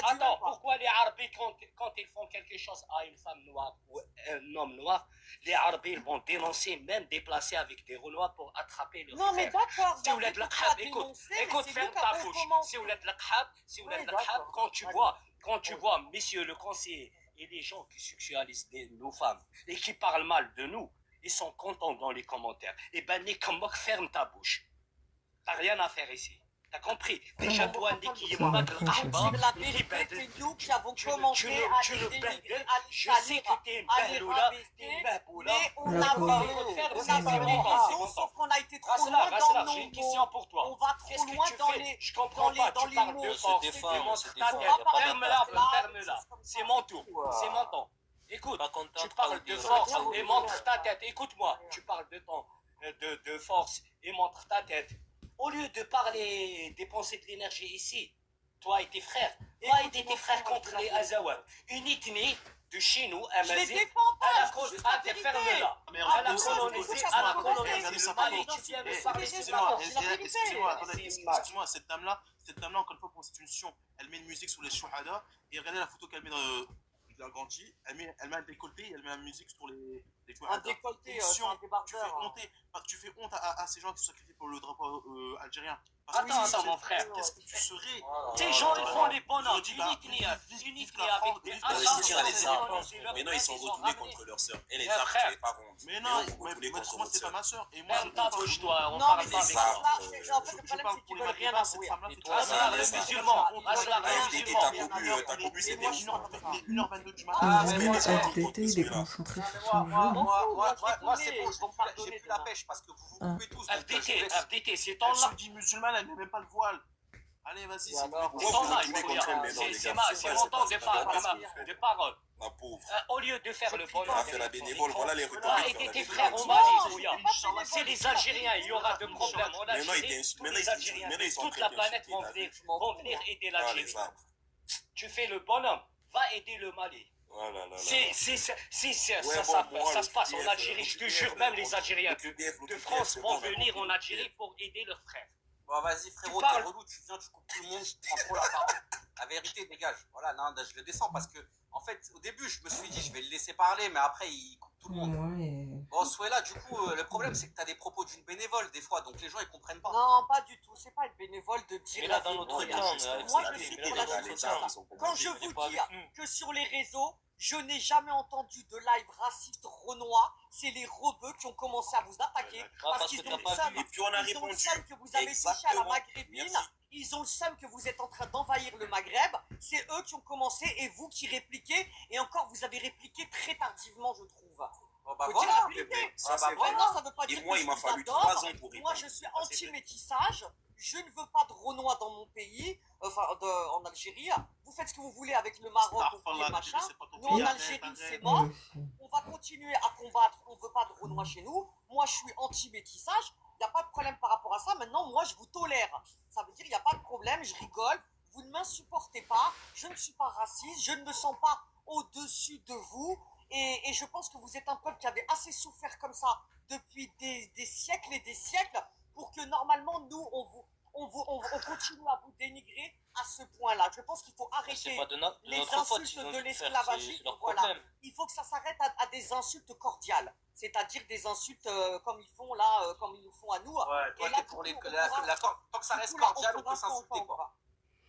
les Arabes, quand ils font quelque chose à une femme noire ou un homme noir, les Arabes ils vont dénoncer, même déplacer avec des Renois pour attraper leur frère. Non, mais d'accord, c'est Ouled Lakhab, écoute, ferme ta bouche. C'est Ouled Lakhab, quand tu vois, messieurs le conseiller, et les gens qui sexualisent nos femmes et qui parlent mal de nous, ils sont contents dans les commentaires. Eh ben, Nikamok, ferme ta bouche. T'as rien à faire ici. T'as compris? Déjà, toi, Niki, la vérité, c'est nous qui avons commencé à les dénigrer, à les salir, à les rabaisser, mais on a vu les raisons, sauf qu'on a été trop loin dans nos mots. On va trop loin dans les mots. Ferme-la. C'est mon tour. C'est mon temps. Écoute, tu parles de force et montre ta tête. Écoute-moi, tu parles de force et montre ta tête. Au lieu de parler, dépenser de l'énergie ici, toi et tes frères, contre les Azawad, une ethnie de chez nous, Je les défends pas, ferme-la. Elle a colonisé le Mali, tu viens de parler de ça. Excusez-moi, cette dame-là, encore une fois, pour institution, elle met une musique sur les Shuhada, et regardez la photo qu'elle met dans la grandie, elle met un décolleté, elle met la musique sur les un décolleté, c'est un débardeur. Tu fais honte à ces gens qui sont sacrifiés pour le drapeau algérien. Attends, mon frère. Qu'est-ce que tu serais? Ces gens, ils font les bonhommes. Une ethnie avec des mais non, ils sont retournés contre leur sœur. Et les arbres, tu les pas rond. Mais non, moi, c'est pas ma sœur. Et moi, bouge-toi, on non, parle mais pas c'est avec ça. En fait, le problème, c'est qu'ils veulent rien avouer. Le musulman. T'as combu, c'est des 1h22 du Ah, matin. mais FDT, il est concentré sur son jeu. Moi, c'est bon, j'ai plus la pêche parce que vous coupez tous. FDT, c'est ton Elle se dit musulmane, elle met même pas le voile. Allez, vas-y, c'est mon temps de parole. Ma pauvre. Au lieu de faire le bon, on a fait la bénévole, voilà les retours. Et tes frères au Mali, c'est les Algériens, il y aura de problèmes en Algérie. Les Algériens, toute la planète vont venir aider l'Algérie. Tu fais le bonhomme, va aider le Mali. Ça se passe en Algérie, je te jure, même les Algériens de France vont venir en Algérie pour aider leurs frères. Bon, vas-y, frérot, t'es relou, tu viens, tu coupes tout le monde, tu prends trop la parole. La vérité, dégage. Voilà, non, je le descends parce que, en fait, au début, je me suis dit, je vais le laisser parler, mais après, il coupe tout le monde. Bon, Souela, du coup, le problème, c'est que t'as des propos d'une bénévole, des fois, donc les gens, ils comprennent pas. Non, pas du tout. C'est pas une bénévole de dire. Mais là, dans notre temps, moi, je suis pour la justice. Quand je vous dis que sur les réseaux, je n'ai jamais entendu de live raciste renois. C'est les rebeux qui ont commencé à vous attaquer. Parce qu'ils ont le seum que vous avez touché à la maghrébine. Ils ont le seum que vous êtes en train d'envahir le Maghreb. C'est eux qui ont commencé et vous qui répliquez. Et encore, vous avez répliqué très tardivement, je trouve. Bon, bah Faut voilà. dire la vérité. Ça, c'est vrai. Non, ça veut pas dire Et moi, que il m'a je fallu vous adore. 3 ans pour Moi, je suis anti-métissage. Je ne veux pas de Renois dans mon pays, en Algérie. Vous faites ce que vous voulez avec le Maroc ou le machin. Nous, en Algérie, c'est mort. On va continuer à combattre. On ne veut pas de Renois chez nous. Moi, je suis anti-métissage. Il n'y a pas de problème par rapport à ça. Maintenant, moi, je vous tolère. Ça veut dire qu'il n'y a pas de problème. Je rigole. Vous ne m'insupportez pas. Je ne suis pas raciste. Je ne me sens pas au-dessus de vous. Et je pense que vous êtes un peuple qui avait assez souffert comme ça depuis des siècles et des siècles pour que normalement, nous, on continue à vous dénigrer à ce point-là. Je pense qu'il faut arrêter. arrêter pas de les notre faute, insultes ils ont de dû faire, l'esclavagisme. c'est leur Voilà. problème. Il faut que ça s'arrête à des insultes cordiales. C'est-à-dire des insultes comme ils font là, comme ils nous font à nous. Ouais, toi, Et là, t'es pour du les. coup, on pourra- Tant que ça du reste coup, là, cordial, on peut pourra s'insulter, quoi. s'entendre.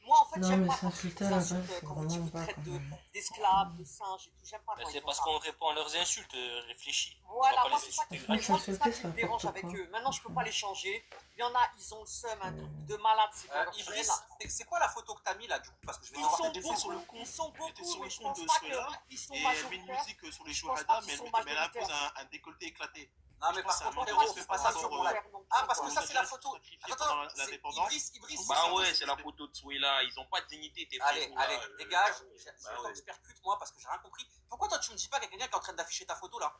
Moi, en fait, Non, j'aime mais pas quand ils s'insulter à nous la base, insultent, c'est comment ils vraiment vous pas traitent quand même. d'esclaves, de singes et tout. J'aime pas quand ils C'est font parce ça. qu'on répond à leurs insultes, réfléchis. Voilà, On va moi pas c'est les ça insulter qui Franchement, moi, c'est ça s'insulter, qui c'est me dérange n'importe avec quoi. eux. Maintenant, je peux pas les changer. Il y en a, ils ont le seum, un truc de malade, c'est dans leur Ibris, gène. c'est quoi la photo que t'as mis là, du coup? Parce que je vais Ils devoir sont te laisser sur le beaucoup, coup. ils sont J'étais beaucoup, sur mais le je compte pense de pas ceux-là, qu'ils sont et elle met une majoritaires. musique sur les Je pense pas chouhadas, qu'ils mais sont elle impose majoritaires. un décolleté éclaté. Non, Je mais pense par que c'est un contre, modèle frérot, qui fais se pas passe ça sur encore, mon live. Ah, parce que pour ça, le c'est la direct photo. sacrifié Attends, pendant l'indépendance. Ibris, Bah ouais, c'est la photo de Souela. Ils ont pas de dignité, tes Allez, frérots, là, allez, dégage. J'ai bah le temps ouais. que je percute, moi, parce que j'ai rien compris. Pourquoi toi, tu me dis pas qu'il y a quelqu'un qui est en train d'afficher ta photo là?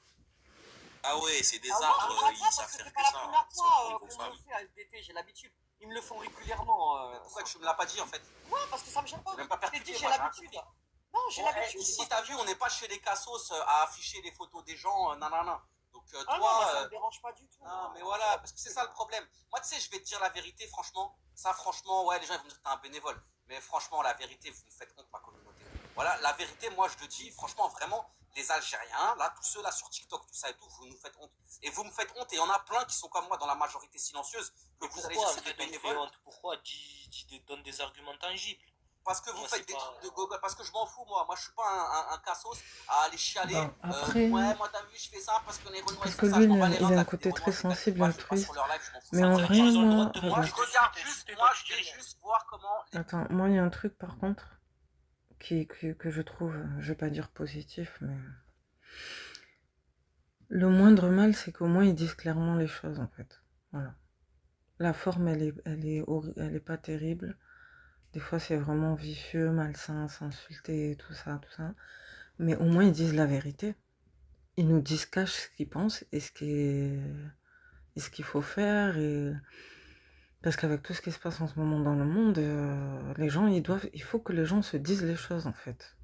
Ah ouais, c'est des Ah ouais, arbres, je comprends ils pas, savent parce que faire c'est que pas la ça. première Ils s'en fois prennent qu'on qu'aux me femmes. le fait à FDT, j'ai l'habitude. Ils me le font régulièrement. Pourquoi tu me l'as pas dit en fait? Ouais, parce que ça me gêne pas. J'ai même pas Je t'ai dit, percuté, j'ai moi, j'ai l'habitude. rien Non, j'ai Bon, l'habitude. ici, t'as vu, on n'est pas chez les cassos à afficher les photos des gens, nanana. Donc, Ah non, toi. moi, ça me dérange pas du tout. Non, mais voilà, parce que c'est ça le problème. Moi, tu sais, je vais te dire la vérité, franchement. Ça, franchement, ouais, les gens ils vont me dire que t'es un bénévole. Mais franchement, la vérité, vous me faites honte, ma communauté. Voilà, la vérité, moi, je le dis, franchement, vraiment, les Algériens, là, tous ceux là sur TikTok, tout ça et tout, vous nous faites honte. Et vous me faites honte, et il y en a plein qui sont comme moi dans la majorité silencieuse, que vous allez dire Pourquoi c'est des on te fait bénévoles. honte? Pourquoi? Donne des arguments tangibles. Parce que vous Moi, faites c'est des pas- trucs de Google, parce que je m'en fous, moi. Moi, je suis pas un cassos à aller chialer. Bon, après- Ouais, moi, t'as vu, je fais ça parce que les Renois, Parce ils que font ça, lui, je m'en bats il les a reins, un là, côté les Renois, très c'est quatre sensible, fois, je vais pas altruiste. sur leur live, je m'en fous, Mais ça en me vrai, ils ont le droit moi, de te Moi, regarde. je regarde juste, moi, je vais juste voir comment. Attends, moi, il y a un truc par contre que je trouve, je vais pas dire positif, mais le moindre mal, c'est qu'au moins ils disent clairement les choses en fait. Voilà. La forme, elle est pas terrible. Des fois, c'est vraiment vicieux, malsain, s'insulter, tout ça, tout ça. Mais au moins, ils disent la vérité. Ils nous disent cash ce qu'ils pensent et ce qu'il faut faire. Parce qu'avec tout ce qui se passe en ce moment dans le monde, les gens, il faut que les gens se disent les choses en fait.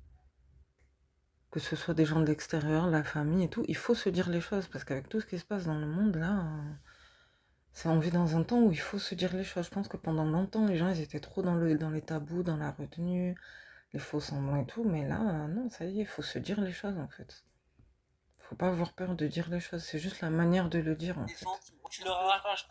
Que ce soit des gens de l'extérieur, la famille et tout, il faut se dire les choses. Parce qu'avec tout ce qui se passe dans le monde, là, on vit dans un temps où il faut se dire les choses. Je pense que pendant longtemps, les gens, ils étaient trop dans les tabous, dans la retenue, les faux semblants et tout. Mais là, non, ça y est, il faut se dire les choses en fait. Faut pas avoir peur de dire les choses. C'est juste la manière de le dire en Les fait. gens qui me Tu leur arraches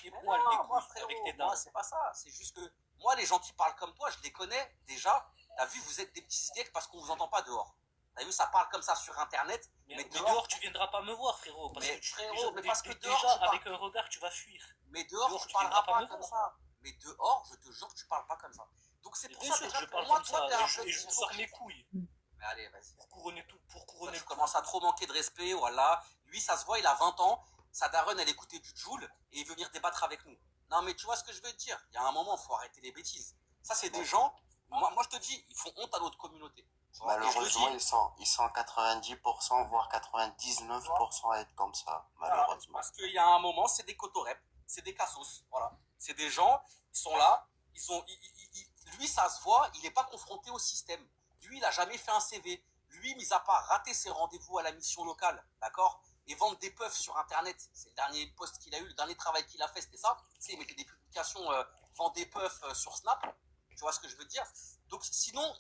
les Mais poils, non, les moi, couilles, frérot, avec tes dents. moi, c'est pas ça. C'est juste que moi, les gens qui parlent comme toi, je les connais déjà. T'as vu, vous êtes des petits idiots parce qu'on vous entend pas dehors. T'as vu, ça parle comme ça sur internet. Mais dehors, tu viendras pas me voir, frérot. Parce Mais que frérot, mais parce que dehors, déjà, tu parles- avec un regard, tu vas fuir. Mais dehors, Dehors, tu tu parleras viendras pas pas me comme voir. ça. Mais dehors, je te jure que tu parles pas comme ça. Donc c'est Et pour bien ça sûr, déjà je pour parle moi, comme toi, ça. t'es un Et peu je vous sors mes couilles. Mais allez, vas-y. Pour couronner tout. Pour couronner Tu tout. commences à trop manquer de respect, voilà. Lui, ça se voit, il a 20 ans. Sa daronne, elle écoutait du Joule et il veut venir débattre avec nous. Non, mais tu vois ce que je veux te dire. Il y a un moment, il faut arrêter les bêtises. Ça, c'est des gens, moi je te dis, ils font honte à notre communauté. Tu vois, et je le Malheureusement, dis. ils sont 90%, voire 99% à être comme ça, Voilà, malheureusement. parce qu'il y a un moment, c'est des cotorep, c'est des cassos. Voilà. C'est des gens, ils sont là, lui, ça se voit, il n'est pas confronté au système. Lui, il n'a jamais fait un CV. Lui, mis à part rater ses rendez-vous à la mission locale, d'accord, et vendre des puffs sur Internet, c'est le dernier post qu'il a eu, le dernier travail qu'il a fait, c'était ça. Tu sais, il mettait des publications, vend des puffs sur Snap. Tu vois ce que je veux dire? Donc, sinon,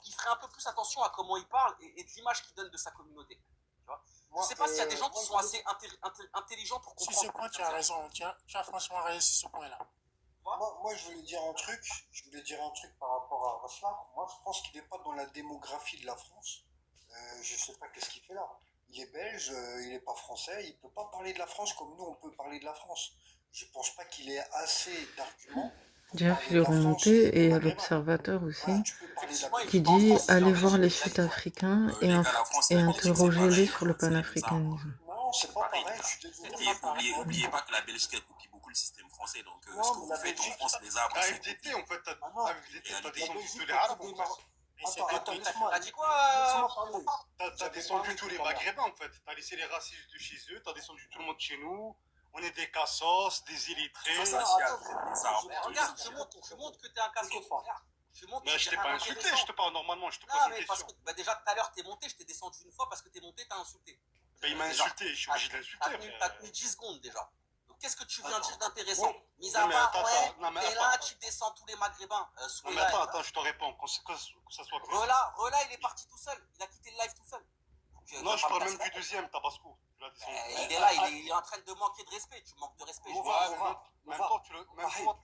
il ferait un peu plus attention à comment il parle et de l'image qu'il donne de sa communauté. Tu vois? Je ne sais pas s'il y a des gens qui sont assez intelligents pour comprendre. Sur ce point, tu as raison. Tu as franchement raison sur ce point-là. Moi, je voulais dire un truc. Je voulais dire un truc par rapport à Raflar. Moi, je pense qu'il n'est pas dans la démographie de la France. Je ne sais pas qu'est-ce qu'il fait là. Il est belge, il n'est pas français. Il ne peut pas parler de la France comme nous, on peut parler de la France. Je ne pense pas qu'il ait assez d'arguments. Jeff, il est remonté et il y a l'observateur aussi qui dit allez voir les Sud-Africains et interrogez-les sur le panafricanisme. Non, c'est pas pareil. Je suis désolé. Oubliez pas que la Belgique copie beaucoup le système français, donc ce que vous faites en France, les arbres, c'est AFDT, en fait, t'as descendu tous les Arabes, arabes, en fait. Attends, laisse-moi. T'as dit quoi? T'as descendu tous les maghrébins, en fait. T'as laissé les racistes de chez eux, t'as descendu tout le monde chez nous. On est des cassos, des illettrés. Regarde, je montre que t'es un cassos. Mais je t'ai pas insulté, je te parle normalement, je te pose Non, une mais parce question. que déjà tout à l'heure, t'es monté, je t'ai descendu une fois parce que t'es monté, t'as insulté. Ben, il m'a insulté, je suis obligé de l'insulter. T'as tenu 10 secondes déjà. Donc qu'est-ce que tu viens de dire d'intéressant? Mis Non, à mais part, attends, ouais, attends, non, mais et attends, là, attends. tu descends tous les maghrébins. Non, mais attends, je te réponds, que ça soit clair. Rela, il est parti tout seul. Il a quitté le live tout seul. Donc, Non, je parle même du deuxième, Tabasco. Tu l'as descendu. Il est là, il est en train de manquer de respect. Tu manques de respect. Même toi, tu le.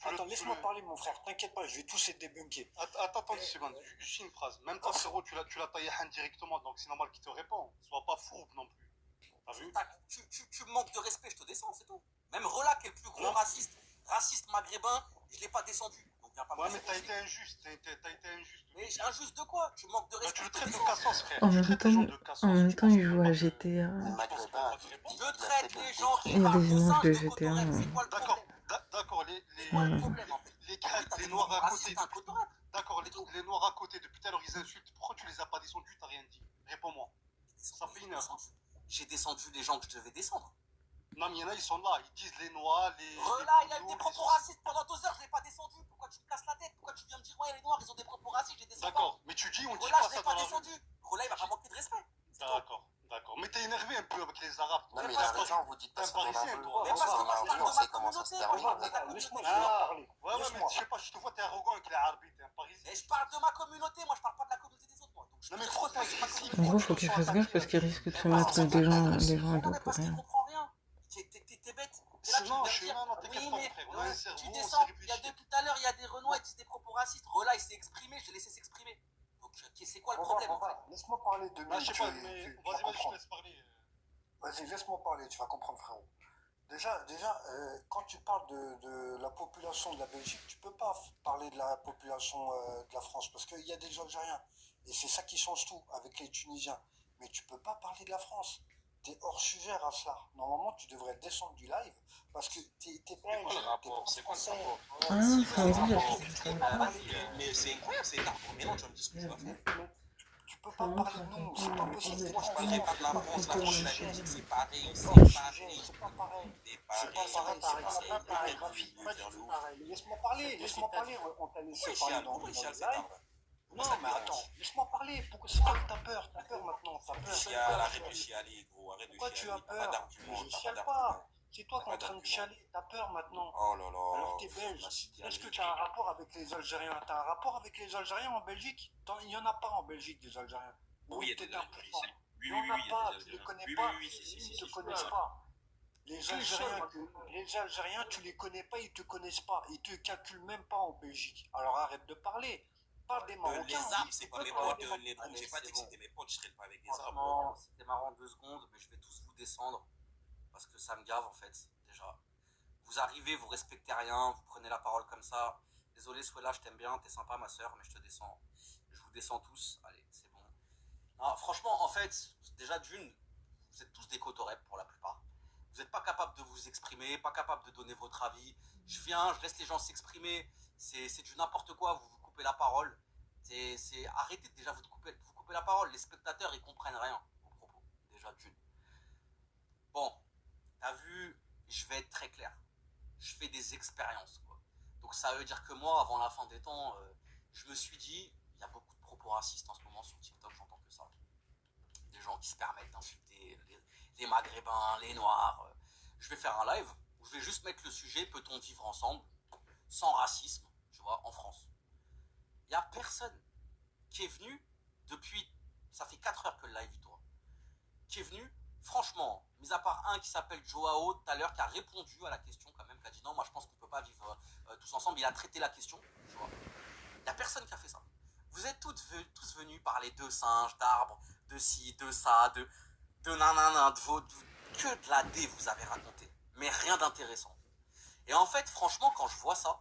Attends, laisse-moi parler, mon frère. T'inquiète pas, je vais tous les débunker. Attends une seconde, juste une phrase. Même toi, frérot, tu l'as taillé indirectement, donc c'est normal qu'il te répond. Sois pas fourbe non plus. T'as vu? Tu manques de respect, je te descends, c'est tout. Même Rela, qui est le plus gros raciste maghrébin, je l'ai pas descendu. Donc viens pas Ouais, mais t'as été injuste. T'as été injuste. Mais injuste de quoi? Tu manques de respect. Tu le traites de cassos, frère. En même temps, il joue à GTA. Je traite les gens qui Il y a parlent des de images singes de de GTA. Cotorep. C'est quoi le problème? D'accord, Voilà. les noirs à côté. D'accord, les noirs à côté, depuis tout à l'heure, ils insultent. Pourquoi tu les as pas descendus? T'as rien dit. Réponds-moi. Ça fait une heure. J'ai descendu les gens que je devais descendre. Non, mais il y en a, ils sont là. Ils disent les noirs, les. Rela, il a eu des propos racistes pendant 2 heures, je l'ai pas descendu. Pourquoi tu me casses la tête? Pourquoi tu viens me dire, ouais, les noirs, ils ont des propos racistes, j'ai descendu? D'accord, mais tu dis, on dit Rela, pas je ça l'ai dans pas la descendu. Rela, il va pas manquer de respect. D'accord. Mais t'es énervé un peu avec les Arabes. Non, mais il a raison, vous dites pas ça dans la Parisien, rue. toi. Mais parce que moi, je parle de ma communauté. Laisse-moi parler. Ouais, mais je sais pas, je te vois, t'es arrogant avec les Arabes, t'es un Parisien. Et je parle de ma communauté, moi, je parle pas de la communauté des autres, moi. Donc, non, mais pourquoi t'es agressif? En gros, faut qu'il fasse gaffe parce qu'il risque de se mettre des gens à dos pour rien. comprends rien. T'es bête. Non, t'inquiète pas, frère. On a un cerveau, Tu on descends, sait il y a réfléchir. tout à l'heure, il y a des Renois, ils disent des propos racistes. Rela, il s'est exprimé, je l'ai laissé s'exprimer. Donc, c'est quoi le problème, en fait? Laisse-moi parler de Je sais pas, mais vas-y, je te laisse parler. Vas-y, laisse-moi parler, tu vas comprendre, frérot. Déjà, quand tu parles de la population de la Belgique, tu peux pas parler de la population de la France, parce qu'il y a des Algériens. Et c'est ça qui change tout avec les Tunisiens. Mais tu peux pas parler de la France. T'es hors sujet, Raslar. Normalement, tu devrais descendre du live, parce que t'es belge. C'est quoi le rapport? Mais c'est incroyable, c'est énorme. Mais non, tu vas me dire ce que tu vas faire. Tu peux pas parler de nous, c'est pas possible. Moi, je parlerai pas de la France, la France, la Belgique, c'est pareil, c'est C'est pas pareil. C'est pas pareil, Rafi. Laisse-moi parler. On t'a laissé parler dans le live. Non, mais attends, laisse-moi parler. Pourquoi c'est quoi que t'as peur? T'as peur maintenant. T'as peur. Arrête de chialer, gros. Arrête de chialer. Pourquoi tu as T'as pas peur? d'argument. Je chiale pas. C'est toi qui es en train de chialer. T'as peur maintenant. Oh là là. Alors t'es belge. Est-ce que t'as un rapport avec les Algériens? T'as un rapport avec les Algériens en Belgique? Il n'y en a pas en Belgique des Algériens. Oui, il y a des Algériens. Il n'y en a pas, tu les connais pas. Ils ne te connaissent pas. Les Algériens, tu les connais pas, ils te connaissent pas. Ils te calculent même pas en Belgique. Alors arrête de parler. Parle des Marocains. Les Arabes, c'est pas mes potes. J'ai pas dit que c'était mes potes, je serais pas avec les Arabes. Non, c'était marrant 2 secondes, mais je vais tous vous descendre. Parce que ça me gave, en fait, déjà. Vous arrivez, vous respectez rien, vous prenez la parole comme ça. Désolé, Souela, je t'aime bien, t'es sympa, ma soeur, mais je te descends. Je vous descends tous. Allez, c'est bon. Non, franchement, en fait, déjà d'une, vous êtes tous des cotorep pour la plupart. Vous n'êtes pas capable de vous exprimer, pas capable de donner votre avis. Je laisse les gens s'exprimer. C'est du n'importe quoi, vous coupez la parole. Arrêtez déjà, vous coupez la parole. Les spectateurs, ils comprennent rien aux propos. Déjà d'une. Bon, t'as vu, je vais être très clair. Je fais des expériences, quoi. Donc ça veut dire que moi, avant la fin des temps, je me suis dit, il y a beaucoup de propos racistes en ce moment sur TikTok, j'entends que ça. Des gens qui se permettent d'insulter les Maghrébins, les Noirs. Je vais faire un live où je vais juste mettre le sujet, peut-on vivre ensemble, sans racisme, tu vois, en France. Il n'y a personne qui est venu depuis, ça fait 4 heures que le live il tourne, qui est venu, franchement, mis à part un qui s'appelle Joao tout à l'heure, qui a répondu à la question quand même, qui a dit non, moi je pense qu'on ne peut pas vivre tous ensemble, il a traité la question, tu vois. Il n'y a personne qui a fait ça. Vous êtes tous venus parler de singes, d'arbres, de ci, de ça, de nanana, que de la D vous avez raconté, mais rien d'intéressant. Et en fait, franchement, quand je vois ça,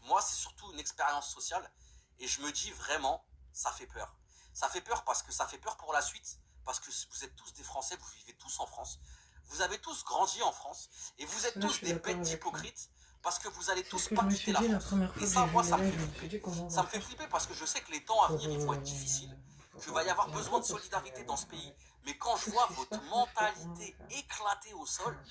moi c'est surtout une expérience sociale, et je me dis vraiment, ça fait peur. Ça fait peur parce que ça fait peur pour la suite, parce que vous êtes tous des Français, vous vivez tous en France, vous avez tous grandi en France, et vous êtes tous des bêtes hypocrites, parce que vous allez tous pas quitter la France. Et ça, moi, ça me fait flipper. Ça me fait flipper parce que je sais que les temps à venir, ils vont être difficiles, qu'il va y avoir besoin de solidarité dans ce pays. Mais quand je vois votre mentalité éclatée au sol,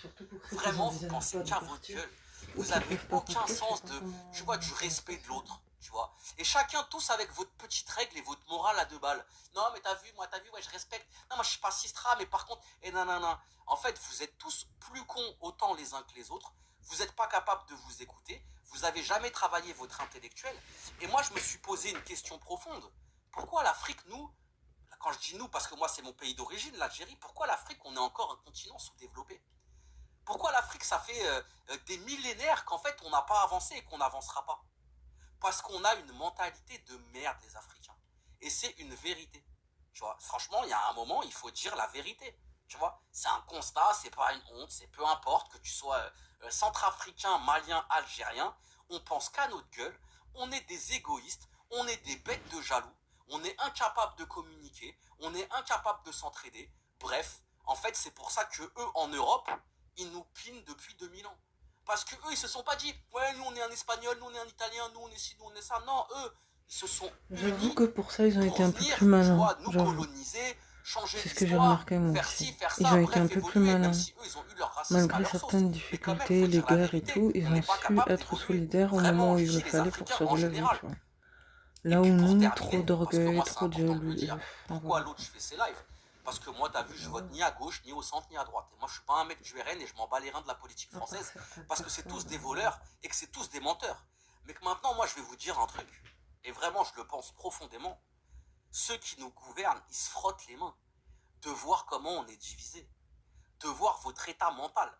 vraiment, vous pensez qu'à votre gueule. Vous n'avez aucun sens du respect de l'autre. tu vois. Et chacun, tous avec votre petite règle et votre morale à 2 balles. Non, mais t'as vu, ouais, je respecte. Non, moi, je suis pas sistra, mais par contre, et nanana. En fait, vous êtes tous plus cons autant les uns que les autres. Vous n'êtes pas capable de vous écouter. Vous n'avez jamais travaillé votre intellectuel. Et moi, je me suis posé une question profonde. Pourquoi l'Afrique, nous, quand je dis nous, parce que moi, c'est mon pays d'origine, l'Algérie, pourquoi l'Afrique, on est encore un continent sous-développé? Pourquoi l'Afrique, ça fait des millénaires qu'en fait, on n'a pas avancé et qu'on n'avancera pas? Parce qu'on a une mentalité de merde, les Africains. Et c'est une vérité. Tu vois, franchement, il y a un moment, il faut dire la vérité. Tu vois, c'est un constat, c'est pas une honte, c'est peu importe que tu sois centrafricain, malien, algérien, on pense qu'à notre gueule, on est des égoïstes, on est des bêtes de jaloux, on est incapable de communiquer, on est incapable de s'entraider. Bref, en fait, c'est pour ça que eux, en Europe, ils nous pinent depuis 2000 ans. Parce que eux, ils se sont pas dit, ouais, nous on est un espagnol, nous on est un italien, nous on est ci, nous on est ça. Non, eux, ils se sont J'avoue que pour ça, ils ont été un peu venir, plus malins. tu vois, nous J'avoue. coloniser, changer C'est ce que j'ai l'histoire, remarqué moi faire aussi. ci, faire Ils ça, ont été bref, un peu plus évoluer, malins. même si eux, ils ont eu leur racisme à Malgré leur sauce. certaines Mais quand même, difficultés, faut les dire la guerres et vérité, tout, ils on ont n'est pas su capable être d'évoluer. solidaires au Vraiment, moment où je il le dis les fallait pour Africains se en relever, général. tu vois. Et Là où puis pour nous, terminer, trop parce que d'orgueil, moi, c'est trop de important de le jaloux. dire, pourquoi l'autre je fais ses lives? Parce que moi, t'as vu, je vote ni à gauche, ni au centre, ni à droite. Et moi, je suis pas un mec du RN et je m'en bats les reins de la politique française parce que c'est tous des voleurs et que c'est tous des menteurs. Mais que maintenant, moi, je vais vous dire un truc. Et vraiment, je le pense profondément. Ceux qui nous gouvernent, ils se frottent les mains de voir comment on est divisé, de voir votre état mental.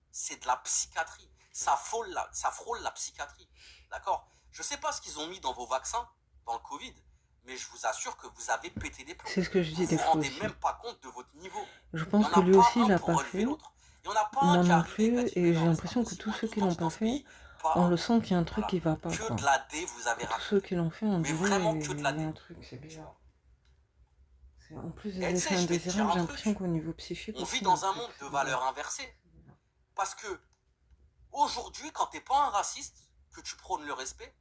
C'est de la psychiatrie. Ça frôle la psychiatrie. D'accord? Je sais pas ce qu'ils ont mis dans vos vaccins, dans le Covid, mais je vous assure que vous avez pété des plombs. C'est ce que je dis Vous des vous fois rendez aussi. même pas compte de votre niveau. Je Il pense n'y en que a lui pas aussi, il un l'a pour pas relever fait. l'autre. Il n'y en a pas Moi un qui est non arrivé qui a plus. dit Et mais j'ai non, c'est pas l'impression que possible, tous on est ceux tout qui l'ont parti dans pas ce fait, pays. Pas on un. le sent qu'il y a un truc Voilà. qui va pas, Que quoi. de la D, vous avez Tous raconté. ceux qui l'ont fait, on Mais dirait vraiment que de il la y a un D. truc, c'est Tu bizarre. vois. En plus Et des tu effets sais, je vais te dire indésirables, j'ai un l'impression truc. qu'au niveau psychique On aussi, vit il y a un dans un truc, monde de c'est valeurs bizarre. inversées. Parce que aujourd'hui, quand t'es pas un raciste, que tu prônes le respect,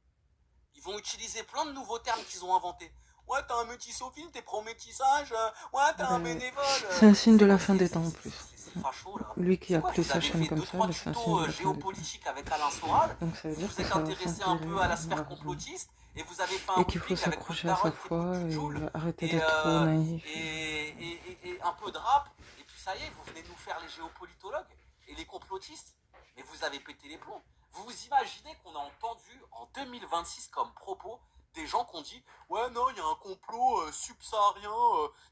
ils vont utiliser plein de nouveaux termes qu'ils ont inventés. Ouais, t'es un métissophile, t'es pro-métissage, ouais, t'es un bénévole. C'est un signe de la fin des temps en plus. C'est facho là. Lui qui C'est a quoi, appelé vous sa avez chaîne fait comme 2-3 ça, bah, c'est un signe tutos de la fin des temps. géopolitiques avec Alain Soral, Donc ça veut vous dire vous que êtes ça va intéressé un s'empirer, peu à la sphère malheureusement. complotiste, et vous avez fait un Et qu'il faut bouclic avec votre s'accrocher à sa daronne qui foi écoute du et Joule, arrêter et, d'être trop naïf. et un peu de rap, et puis ça y est, vous venez nous faire les géopolitologues et les complotistes, mais vous avez pété les plombs. Vous vous imaginez qu'on a entendu en 2026 comme propos des gens qui ont dit ouais non, il y a un complot subsaharien,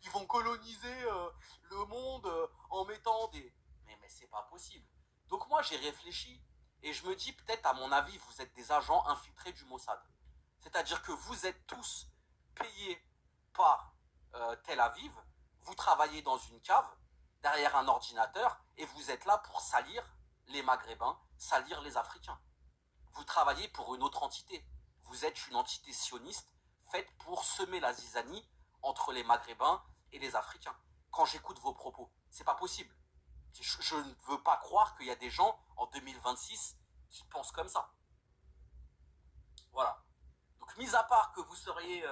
ils vont coloniser le monde en mettant des... Mais c'est pas possible. Donc moi j'ai réfléchi et je me dis peut-être à mon avis vous êtes des agents infiltrés du Mossad. C'est-à-dire que vous êtes tous payés par Tel Aviv, vous travaillez dans une cave, derrière un ordinateur, et vous êtes là pour salir les Maghrébins, salir les Africains. Vous travaillez pour une autre entité. Vous êtes une entité sioniste faite pour semer la zizanie entre les Maghrébins et les Africains. Quand j'écoute vos propos, c'est pas possible. Je ne veux pas croire qu'il y a des gens en 2026 qui pensent comme ça. Voilà. Donc, mis à part que vous seriez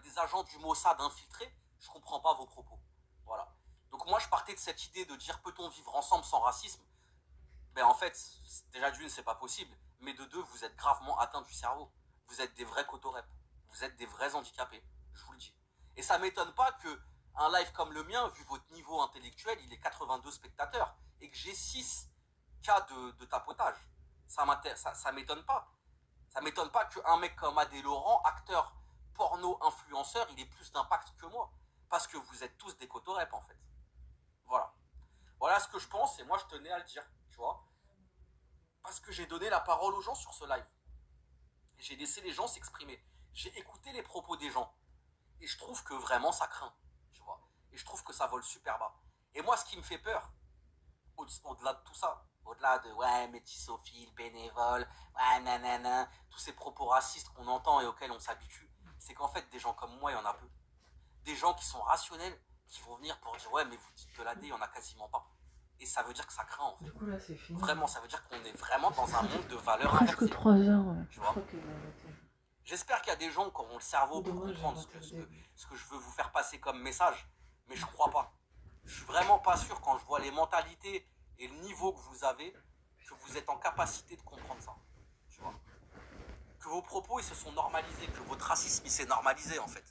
des agents du Mossad infiltrés, je comprends pas vos propos. Voilà. Donc moi, je partais de cette idée de dire peut-on vivre ensemble sans racisme? Ben en fait, déjà d'une, c'est pas possible. Mais de deux, vous êtes gravement atteints du cerveau. Vous êtes des vrais cotorep. Vous êtes des vrais handicapés. Je vous le dis. Et ça m'étonne pas que un live comme le mien, vu votre niveau intellectuel, il est 82 spectateurs et que j'ai 6 cas de tapotage. Ça m'étonne pas. Ça m'étonne pas qu'un mec comme Adé Laurent, acteur porno influenceur, il ait plus d'impact que moi. Parce que vous êtes tous des cotorep en fait. Voilà. Voilà ce que je pense et moi je tenais à le dire. Tu vois. Parce que j'ai donné la parole aux gens sur ce live. Et j'ai laissé les gens s'exprimer. J'ai écouté les propos des gens. Et je trouve que vraiment ça craint. Tu vois. Et je trouve que ça vole super bas. Et moi, ce qui me fait peur, au-delà de tout ça, au-delà de ouais, métissophile, bénévole, ouais, nanana, tous ces propos racistes qu'on entend et auxquels on s'habitue, c'est qu'en fait, des gens comme moi, il y en a peu. Des gens qui sont rationnels, qui vont venir pour dire ouais, mais vous dites de la D, il n'y en a quasiment pas. Et ça veut dire que ça craint en fait. Du coup, là, c'est fini. Vraiment, ça veut dire qu'on est vraiment dans un monde de valeurs Presque inversées. 3 heures, ouais. Tu vois. J'espère qu'il y a des gens qui auront le cerveau pour comprendre ce que je veux vous faire passer comme message, mais je crois pas. Je suis vraiment pas sûr quand je vois les mentalités et le niveau que vous avez, que vous êtes en capacité de comprendre ça. Tu vois. Que que vos propos, ils se sont normalisés, que votre racisme, il s'est normalisé, en fait.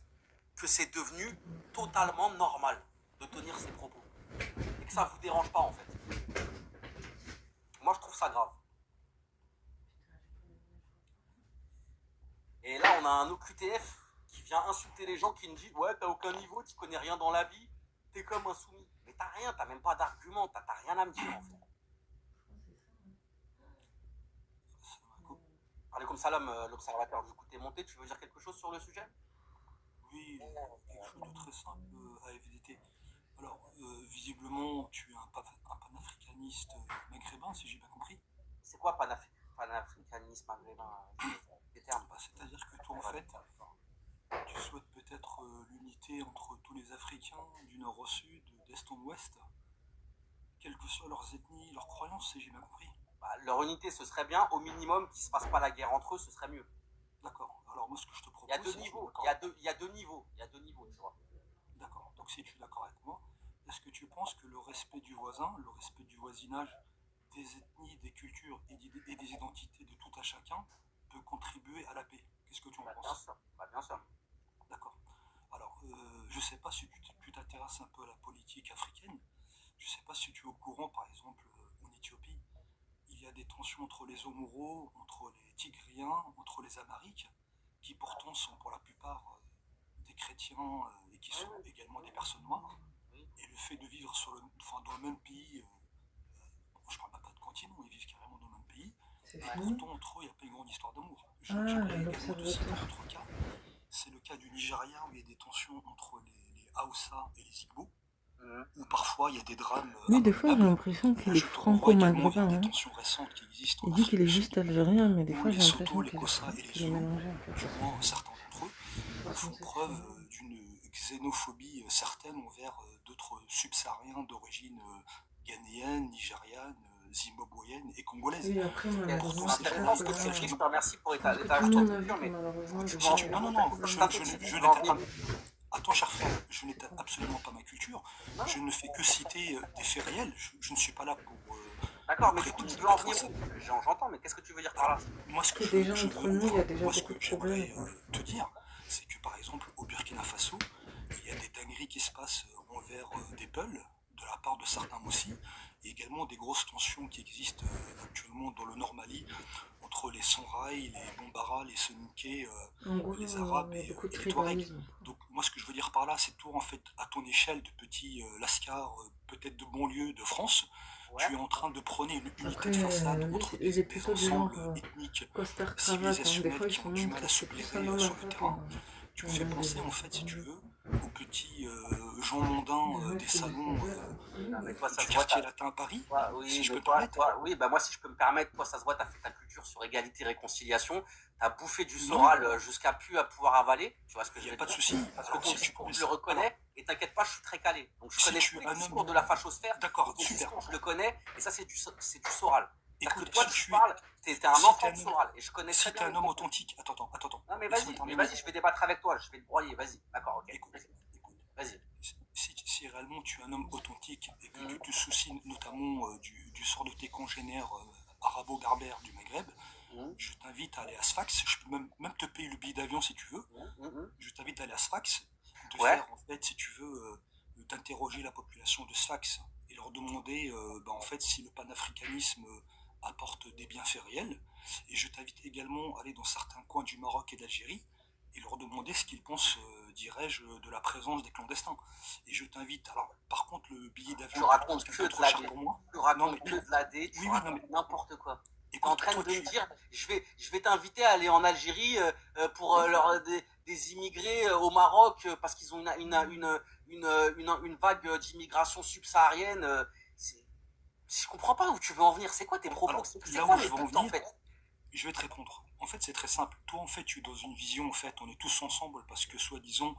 Que c'est devenu totalement normal de tenir ces propos. Et que ça vous dérange pas, en fait. Moi, je trouve ça grave. Et là, on a un OQTF qui vient insulter les gens, qui nous dit « Ouais, t'as aucun niveau, tu connais rien dans la vie, t'es comme un soumis. » Mais t'as rien, t'as même pas d'argument, t'as rien à me dire, en fait. Alaykoum salam, l'observateur. Du coup, t'es monté, tu veux dire quelque chose sur le sujet? Oui, quelque chose de très simple à FDT. Alors, visiblement, tu es un panafricaniste maghrébin, si j'ai bien compris. C'est quoi panafricanisme maghrébin? Des termes. C'est-à-dire que toi, en fait, tu souhaites peut-être l'unité entre tous les Africains, du nord au sud, d'est en ouest, quelles que soient leurs ethnies, leurs croyances, si j'ai bien compris. Leur unité, ce serait bien. Au minimum, qu'ils ne se fassent pas la guerre entre eux, ce serait mieux. D'accord. Alors, moi, ce que je te propose... Il y a deux niveaux. Il y a deux niveaux. Il y a deux niveaux, tu vois. D'accord. Donc, si tu es d'accord avec moi, est-ce que tu penses que le respect du voisin, le respect du voisinage, des ethnies, des cultures et des identités de tout à chacun peut contribuer à la paix? Qu'est-ce que tu en penses? Bien sûr. Bien sûr. D'accord. Alors, je ne sais pas si tu t'intéresses un peu à la politique africaine. Je ne sais pas si tu es au courant, par exemple, en Éthiopie, il y a des tensions entre les Omoro, entre les Tigriens, entre les Amhariques, qui pourtant sont pour la plupart des chrétiens et qui sont également des personnes noires. Et le fait de vivre dans le même pays, je ne parle pas de continent, ils vivent carrément dans le même pays, pourtant entre eux, il n'y a pas une grande histoire d'amour. J'aimerais également te citer un autre cas. C'est le cas du Nigeria où il y a des tensions entre les Haoussa et les Igbo, où parfois il y a des drames. Lui, des fois, j'ai l'impression qu'il est franco-maghrébin. Hein. Il dit qu'il est juste algérien, mais des fois, j'ai l'impression qu'il est mélangé. Du moins, certains d'entre eux font preuve d'une xénophobie certaine envers d'autres subsahariens d'origine ghanéenne, nigériane, zimbabwéenne et congolaise. Oui, après, malheureusement, c'est intéressant ce que tu dis, je te remercie pour l'état de ton culture, mais... Non, attends, cher frère, je n'étais absolument pas ma culture. Je ne fais que citer des faits réels. Je ne suis pas là pour... D'accord, mais tu veux en venir où? J'entends, mais qu'est-ce que tu veux dire par là? Moi, ce que j'aimerais te dire, c'est que par exemple, au Burkina Faso, il y a des dingueries qui se passent envers des Peuls, de la part de certains Mossi, et également des grosses tensions qui existent actuellement dans le Nord Mali, entre les Songhai, les Bambara, les Soninké, les Arabes et les Touaregs. Donc moi ce que je veux dire par là, c'est toi en fait, à ton échelle de petit lascar, peut-être de banlieue de France, tu es en train de prôner une unité de façade entre des ensembles ethniques, civilisationnels qui ont du mal à se blairer sur le terrain. Tu me fais penser en fait, si tu veux, aux petits gens mondains des salons du quartier latin à Paris, si je peux me permettre. Oui, bah moi si je peux me permettre, toi ça se voit, t'as fait ta culture sur égalité et réconciliation, t'as bouffé du Soral jusqu'à plus à pouvoir avaler, tu vois ce que je veux dire? Pas de souci. Parce que ton discours, je le reconnais, et t'inquiète pas, je suis très calé. Donc je connais tous les discours de la fachosphère, d'accord, ton discours, je le connais, et ça c'est du Soral. Écoute, toi tu parles, t'es un enfant de Soral, et je connais très bien. Si t'es un homme authentique, attends. Non mais vas-y, je vais débattre avec toi, je vais te broyer, vas-y, d'accord, ok. Écoute. Vas-y. Si réellement tu es un homme authentique et que tu te soucies notamment du sort de tes congénères arabo-berbères du Maghreb, je t'invite à aller à Sfax. Je peux même te payer le billet d'avion si tu veux. Je t'invite à aller à Sfax, de faire en fait, si tu veux, d'interroger la population de Sfax et leur demander en fait si le panafricanisme apporte des bienfaits réels. Et je t'invite également à aller dans certains coins du Maroc et d'Algérie et leur demander ce qu'ils pensent, dirais-je, de la présence des clandestins. Et je t'invite, alors par contre le billet d'avion... Tu racontes que de la D, tu racontes que de la D, tu racontes n'importe quoi. Tu es en train de me dire, je vais t'inviter à aller en Algérie pour des immigrés au Maroc parce qu'ils ont une vague d'immigration subsaharienne. Je comprends pas où tu veux en venir. C'est quoi tes propos? C'est quoi les buts en fait? Je vais te répondre. En fait, c'est très simple. Toi, en fait, tu es dans une vision, en fait, on est tous ensemble parce que, soi-disant,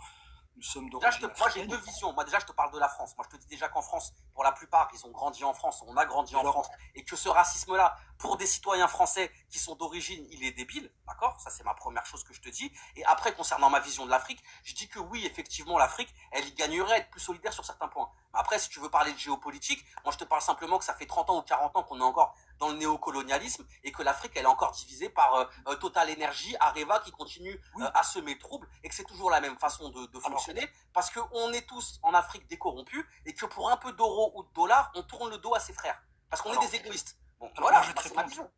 nous sommes Déjà, d'origine moi j'ai africaine. deux visions. Moi déjà je te parle de la France. Moi je te dis déjà qu'en France, pour la plupart, ils ont grandi en France, on a grandi en France, et que ce racisme-là, pour des citoyens français qui sont d'origine, il est débile, d'accord? Ça c'est ma première chose que je te dis. Et après, concernant ma vision de l'Afrique, je dis que oui, effectivement, l'Afrique, elle y gagnerait à être plus solidaire sur certains points. Mais après, si tu veux parler de géopolitique, moi je te parle simplement que ça fait 30 ans ou 40 ans qu'on est encore dans le néocolonialisme et que l'Afrique, elle est encore divisée par Total Energy, Areva qui continue à semer le trouble et que c'est toujours la même façon de fonctionner parce qu'on est tous en Afrique des corrompus et que pour un peu d'euros ou de dollars, on tourne le dos à ses frères parce qu'on est des égoïstes. Bon, Alors, voilà, moi, je vais te c'est ma répondre. vision.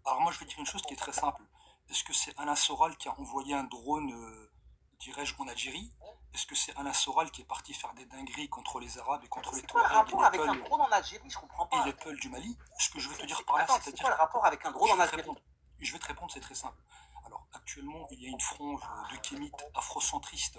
Alors moi, je vais dire une chose qui est très simple. Est-ce que c'est Alain Soral qui a envoyé un drone, dirais-je, en Algérie? Est-ce que c'est Alain Soral qui est parti faire des dingueries contre les Arabes et contre les C'est quoi le Touaregs rapport avec un drone en Algérie? Je comprends et pas. les Peuls du Mali? Ce que je veux te dire par là, Attends, c'est c'est-à-dire... quoi le rapport avec un drone en Algérie? Je vais te répondre, c'est très simple. Alors, actuellement, il y a une frange de kémites afrocentristes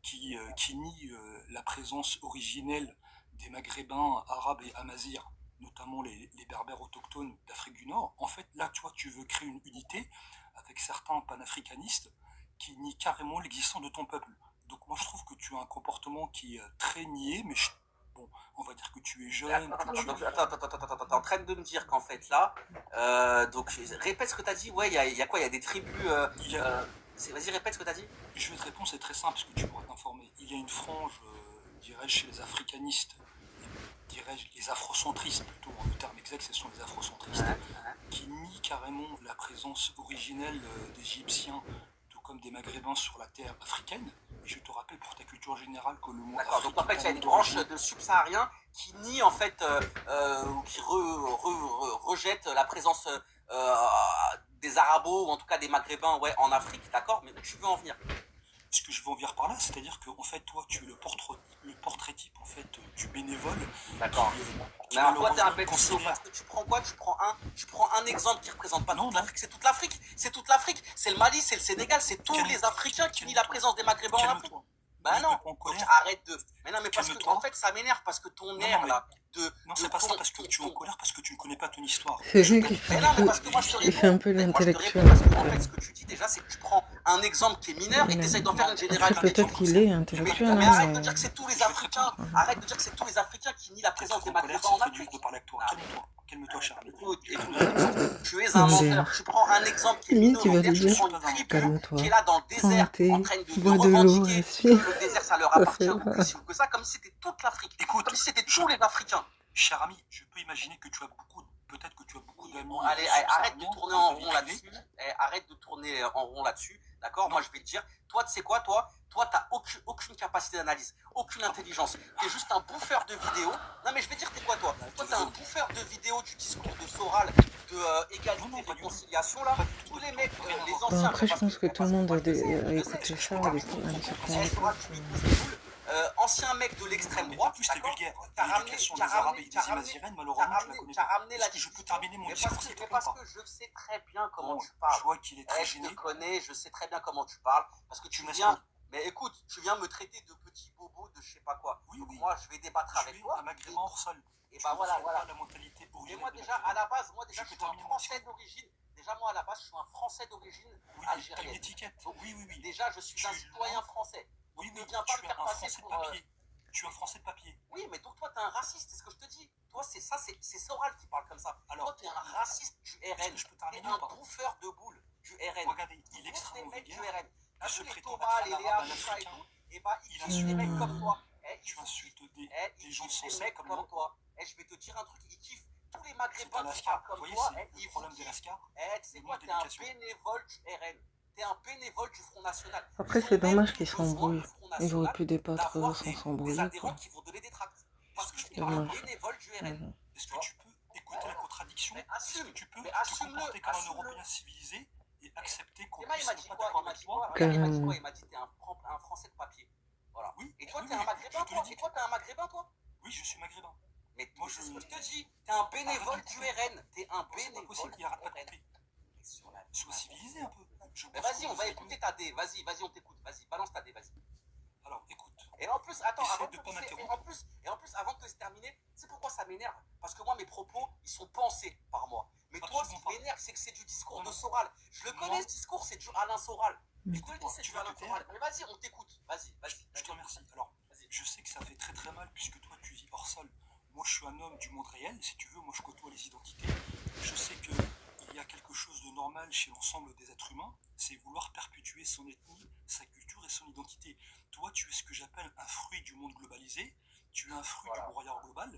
qui nie la présence originelle des Maghrébins, Arabes et Amazirs, notamment les Berbères autochtones d'Afrique du Nord. En fait, là, tu vois, tu veux créer une unité avec certains panafricanistes qui nient carrément l'existence de ton peuple. Donc moi, je trouve que tu as un comportement qui est très niais, mais bon, on va dire que tu es jeune. Attends, t'es en train de me dire qu'en fait là, donc répète ce que t'as dit. Ouais, il y a quoi? Il y a des tribus. Vas-y, répète ce que t'as dit. Je vais te répondre, c'est très simple, parce que tu pourras t'informer. Il y a une frange, dirais-je, chez les africanistes, dirais-je, les afrocentristes plutôt, le terme exact, ce sont les afrocentristes, qui nient carrément la présence originelle des Égyptiens, tout comme des Maghrébins sur la terre africaine. Et je te rappelle pour ta culture générale que le mot D'accord, donc en fait il y a une branche de subsahariens qui nie en fait, ou qui rejette la présence des arabos, ou en tout cas des maghrébins, ouais, en Afrique, d'accord? Mais où tu veux en venir? Ce que je veux en venir par là, c'est-à-dire que en fait, toi, tu es le portrait type en fait du bénévole. D'accord. Mais alors toi, t'es un bête parce que tu prends quoi? Tu prends un exemple qui représente pas toute l'Afrique. C'est toute l'Afrique. C'est toute l'Afrique. C'est le Mali, c'est le Sénégal, c'est tous les Africains qui nient la présence des Maghrébins en Afrique. Bah non. Donc arrête de. Mais non, mais parce que en fait, ça m'énerve parce que ton air là de. Non, c'est pas ça parce que tu es en colère parce que tu ne connais pas ton histoire. C'est vrai qu'il fait un peu l'intellectuel. Parce que en fait, ce que tu dis déjà, c'est que tu prends un exemple qui est mineur et tu essayes d'en faire une généralité. Peut-être qu'il est intellectuel. Mais arrête de dire que c'est tous les Africains. Arrête de dire que c'est tous les Africains qui nient la présence des Maghrébins en Afrique. Calme-toi, Charles. Tu es un menteur. Tu prends un exemple qui est minoritaire. Tu prends une tribu qui est là dans le désert en train de revendiquer que le désert ça leur appartient ou que ça, comme si c'était toute l'Afrique. Écoute, comme si c'était tous les Africains. Cher ami, je peux imaginer que tu as beaucoup, peut-être que tu as beaucoup d'amis. Allez, arrête de tourner en rond là-dessus. Arrête de tourner en rond là-dessus. D'accord? Moi, je vais te dire, toi, tu sais quoi, toi, t'as aucune capacité d'analyse, aucune intelligence. T'es juste un bouffeur de vidéos. Non, mais je vais dire, t'es quoi, toi? Toi, t'es un bouffeur de vidéos du discours de Soral, de égalité, réconciliation, là. Tous les mecs, les anciens. Bon, après, je pense que tout le monde a écouté ça à une certaine époque. Ancien mec de l'extrême droite, plus c'était vulgaire. L'éducation des Arabes et des Imazirènes, malheureusement, je la connais pas. Est-ce que je peux terminer mon discours s'il te plaît? Parce que je sais très bien comment tu parles. Je vois qu'il est très gêné. Je te connais, je sais très bien comment tu parles. Parce que tu viens. Mais écoute, tu viens me traiter de petit bobo de je sais pas quoi. Oui, oui. Moi, je vais débattre avec toi. Un maghrébin hors sol. Et bah voilà. La mentalité et moi, déjà, à la base, je suis un Français d'origine. Déjà, moi, à la base, je suis un Français d'origine algérienne. Une étiquette. Oui. Déjà, je suis un citoyen français. Oui, ne viens pas me faire passer pour. Tu es un Français de papier. Oui, mais donc toi, t'es un raciste, c'est ce que je te dis. Toi, c'est Soral qui parle comme ça. Alors, toi, t'es un raciste du RN. T'es un bouffeur de boules du RN. Regardez, il est extrêmement vulgaire. Tous les Thomas, les Léa, tout ça et tout. Et bah, il kiffe des mecs comme toi. Tu insultes des gens des sensés mecs comme toi. Je vais te dire un truc, il kiffe tous les Maghrébins qui parlent comme toi. Le problème de l'ASCAR. Tu sais quoi, t'es un bénévole du RN. T'es un bénévole du Front National. Après, c'est dommage qu'ils s'embrouillent. Ils auraient pu débattre sans s'embrouiller, quoi. Qui vont donner des tracts. Parce que tu es un bénévole du RN. Est-ce que tu peux écouter la contradiction? Est-ce que tu peux te comporter comme un Européen civilisé et accepter qu'on puisse pas d'accord avec toi? Il m'a dit quoi? Il m'a dit t'es un Français de papier. Voilà. Oui. Et toi, t'es un Maghrébin, toi? Et toi, t'es un Maghrébin, toi? Oui, je suis Maghrébin. Mais moi, je te dis, t'es un bénévole du RN. T'es un bénévole. Il arrête pas de couper. Sois civilisé un peu. Mais vas-y, on va écouter ta D. Vas-y, on t'écoute. Vas-y, balance ta D, vas-y. Alors, écoute. Et en plus, attends, avant de avant de se terminer, c'est pourquoi ça m'énerve. Parce que moi, mes propos, ils sont pensés par moi. Mais toi, ce qui m'énerve, c'est que c'est du discours de Soral. Je le connais, ce discours, c'est du Alain Soral. Écoute, tu vas te taire. Mais vas-y, on t'écoute. Vas-y. Je te remercie. Alors, je sais que ça fait très très mal puisque toi tu vis hors sol. Moi je suis un homme du monde réel, si tu veux, moi je côtoie les identités. Je sais qu'il y a quelque chose de normal chez l'ensemble des êtres humains, c'est vouloir perpétuer son ethnie, sa culture et son identité. Toi tu es ce que j'appelle un fruit du monde globalisé, tu es un fruit du broyeur global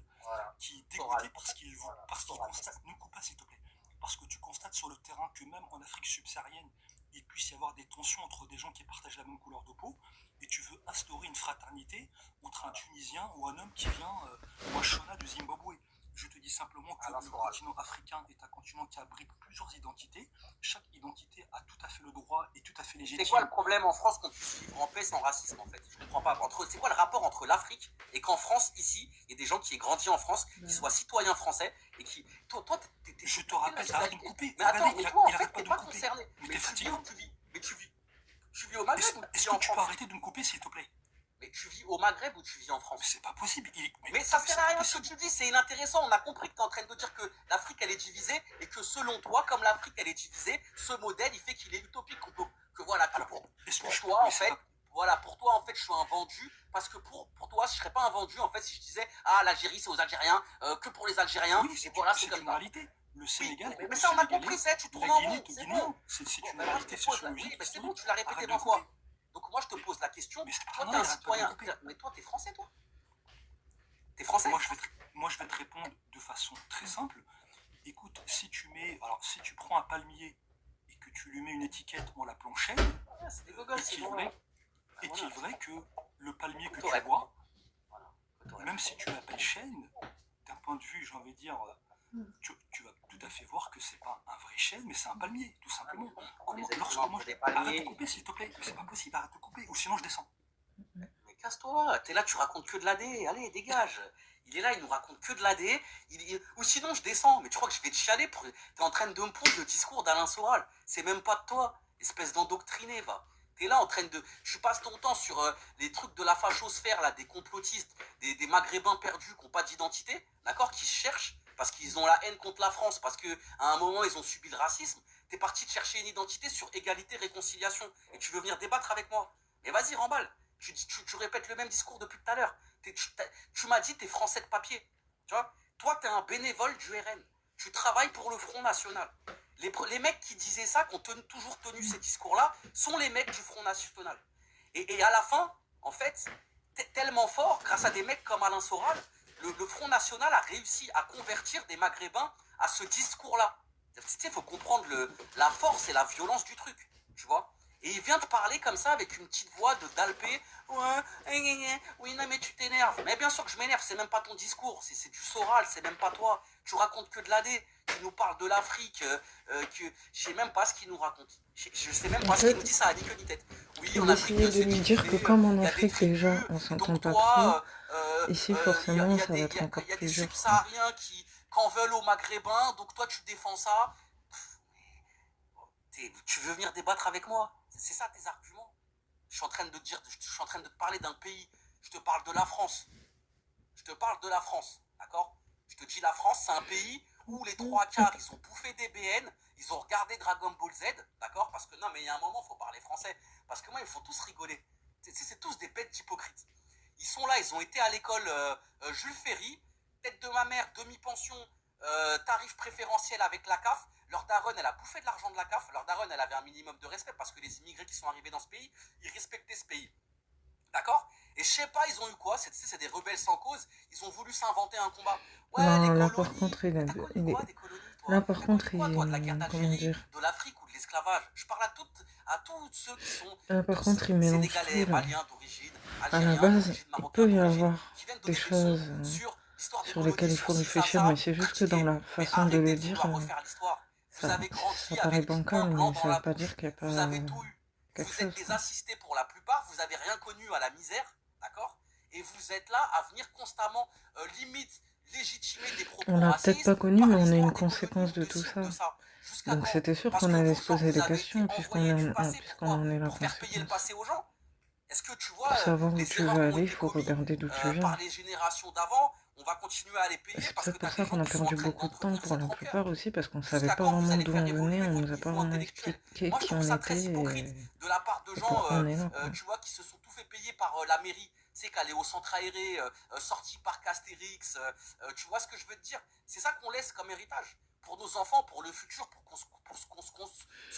qui est dégoûté parce qu'il constate, ne coupe pas s'il te plaît, parce que tu constates sur le terrain que même en Afrique subsaharienne, il puisse y avoir des tensions entre des gens qui partagent la même couleur de peau, et tu veux instaurer une fraternité entre un Tunisien ou un homme qui vient ou un Shona du Zimbabwe. Je te dis simplement que le continent africain est un continent qui abrite plusieurs identités. Chaque identité a tout à fait le droit et tout à fait légitime. C'est quoi le problème en France qu'on puisse vivre en paix sans racisme en fait? Je comprends pas. C'est quoi le rapport entre l'Afrique et qu'en France, ici, il y a des gens qui aient grandi en France, qui soient citoyens français et qui... Toi, je te rappelle, t'arrêtes de me couper. Mais attends, mais toi, en fait, t'es pas concerné. Mais t'es fatigué. Tu vis au Maghreb. Est-ce que tu peux arrêter de me couper, s'il te plaît? Mais tu vis au Maghreb ou tu vis en France? C'est pas possible. Mais ça sert à rien ce que tu dis, c'est inintéressant. On a compris que tu es en train de dire que l'Afrique elle est divisée et que selon toi, comme l'Afrique elle est divisée, ce modèle il fait qu'il est utopique. Que voilà, pour toi en fait, voilà, pour toi en fait, je suis un vendu parce que pour toi, je serais pas un vendu en fait si je disais l'Algérie c'est aux Algériens, que pour les Algériens. Oui, et voilà, c'est une comme ça. réalité. Le Sénégal, mais ça on a compris, ça, tu tournes en rond. C'est bon. C'est une réalité sociologique. Oui, mais c'est bon, tu l'as répété 20 fois. Donc moi je te pose la question, toi t'es un citoyen, mais toi t'es français toi? T'es français? Moi je vais te répondre de façon très simple. Écoute, si tu prends un palmier et que tu lui mets une étiquette en l'appelant chêne, est-il vrai que le palmier que tu vois, même si tu l'appelles chêne, d'un point de vue, j'ai envie de dire, tu vas tout à fait voir que c'est pas un vrai chêne, mais c'est un palmier, tout simplement. Arrête de couper, s'il te plaît. C'est pas possible, arrête de couper, ou sinon je descends. Mais casse-toi, t'es là, tu racontes que de l'AD, allez, dégage. Il est là, il nous raconte que de l'AD, ou sinon je descends, mais tu crois que je vais te chialer t'es en train de me pondre le discours d'Alain Soral. C'est même pas de toi, espèce d'endoctriné, va. T'es là en train de... Je passe ton temps sur les trucs de la fachosphère, là, des complotistes, des maghrébins perdus qui n'ont pas d'identité, d'accord, qui se cherchent parce qu'ils ont la haine contre la France, parce qu'à un moment, ils ont subi le racisme. T'es parti de chercher une identité sur égalité, réconciliation, et tu veux venir débattre avec moi. Mais vas-y, remballe. Tu répètes le même discours depuis tout à l'heure. Tu m'as dit, t'es français de papier. Tu vois? Toi, t'es un bénévole du RN. Tu travailles pour le Front National. Les mecs qui disaient ça, qui ont toujours tenu ces discours-là, sont les mecs du Front National. Et à la fin, en fait, tellement fort, grâce à des mecs comme Alain Soral, le Front National a réussi à convertir des Maghrébins à ce discours-là. Il faut comprendre la force et la violence du truc, tu vois. Et il vient te parler comme ça avec une petite voix d'Alpé. Oui, non, mais tu t'énerves. Mais bien sûr que je m'énerve, c'est même pas ton discours, c'est du Soral, c'est même pas toi. Tu racontes que de l'AD. Tu nous parles de l'Afrique, que je sais même pas ce qu'il nous raconte. Je sais même pas ce qu'il nous dit, ça a ni queue ni tête. Oui, en Afrique, de lui dire que comme en Afrique, les gens, on s'entend pas trop. Ici, forcément, ça va être encore plus dur. Il y a des subsahariens qui en veulent aux Maghrébins, donc toi, tu défends ça. Tu veux venir débattre avec moi? C'est ça tes arguments? Je suis en train de te parler d'un pays. Je te parle de la France. D'accord? Je te dis, la France, c'est un pays où les 3/4, ils ont bouffé des BN, ils ont regardé Dragon Ball Z, d'accord? Parce que non, mais il y a un moment, il faut parler français. Parce que moi, ils font tous rigoler. C'est tous des bêtes d'hypocrites. Ils sont là, ils ont été à l'école Jules Ferry, tête de ma mère, demi-pension, tarif préférentiel avec la CAF. Leur daronne, elle a bouffé de l'argent de la CAF. Leur daronne, elle avait un minimum de respect parce que les immigrés qui sont arrivés dans ce pays, ils respectaient ce pays. D'accord? Et je sais pas, ils ont eu quoi? C'est des rebelles sans cause. Ils ont voulu s'inventer un combat. Ouais, non, les là colonies. par contre, il T'as connu quoi, des colonies, toi? là par T'as contre, connu quoi, toi, de la guerre comment d'Algérie, dire, de l'Afrique ou de l'esclavage? Je parle à tous ceux qui sont là par contre, il mélange sénégalais, tout là. maliens d'origine, À la algériens base, d'origine, il marocains peut y d'origine, avoir qui viennent des donner des leçons choses sur l'histoire des sur lesquelles colonies, il faut sur ci, ça, réfléchir, ça, mais c'est juste que dans critiquer. la Mais façon de le arrêtez de dire, vouloir refaire l'histoire. Vous ça, avez grandi ça paraît avec un bancal, blanc mais dans ça la veut pas bouche. dire qu'il n'y a Vous pas avez tout eu. quelque Vous êtes chose, des quoi. assistés pour la plupart, vous avez rien connu à la misère, d'accord? Et vous êtes là à venir constamment, limite, légitimer des propos On l'a peut-être pas racistes connu, par mais on est l'histoire une des colonies conséquence ou de de tout ci ou ça. de ça. Jusqu'à Donc quand? c'était sûr Parce qu'on que allait vos se gens, poser vous des avez été questions, puisqu'on envoyés du en, passé. puisqu'on Pourquoi? en est la Pour faire payer le conséquence. passé aux gens. Est-ce que tu vois Pour savoir où les tu erreurs veux qui ont aller, il été faut commises regarder d'où tu par viens. les générations d'avant? on va continuer à les payer C'est parce que peut-être pour t'as ça des qu'on gens a qui sont en perdu train beaucoup de temps d'entretenir pour cette la rancœur. plupart aussi, parce qu'on savait Jusqu'à pas quand vous vraiment allez d'où faire on venait, évoluer on votre nous a pas niveau vraiment intellectuel? expliqué Moi, je qui trouve on ça très était hypocrite de la part de et gens, pourquoi on est là, quoi. tu vois, qui se sont tout fait payer par la mairie, tu sais, qu'aller au centre aéré, sorti par Astérix, tu vois ce que je veux te dire? C'est ça qu'on laisse comme héritage pour nos enfants, pour le futur, pour ce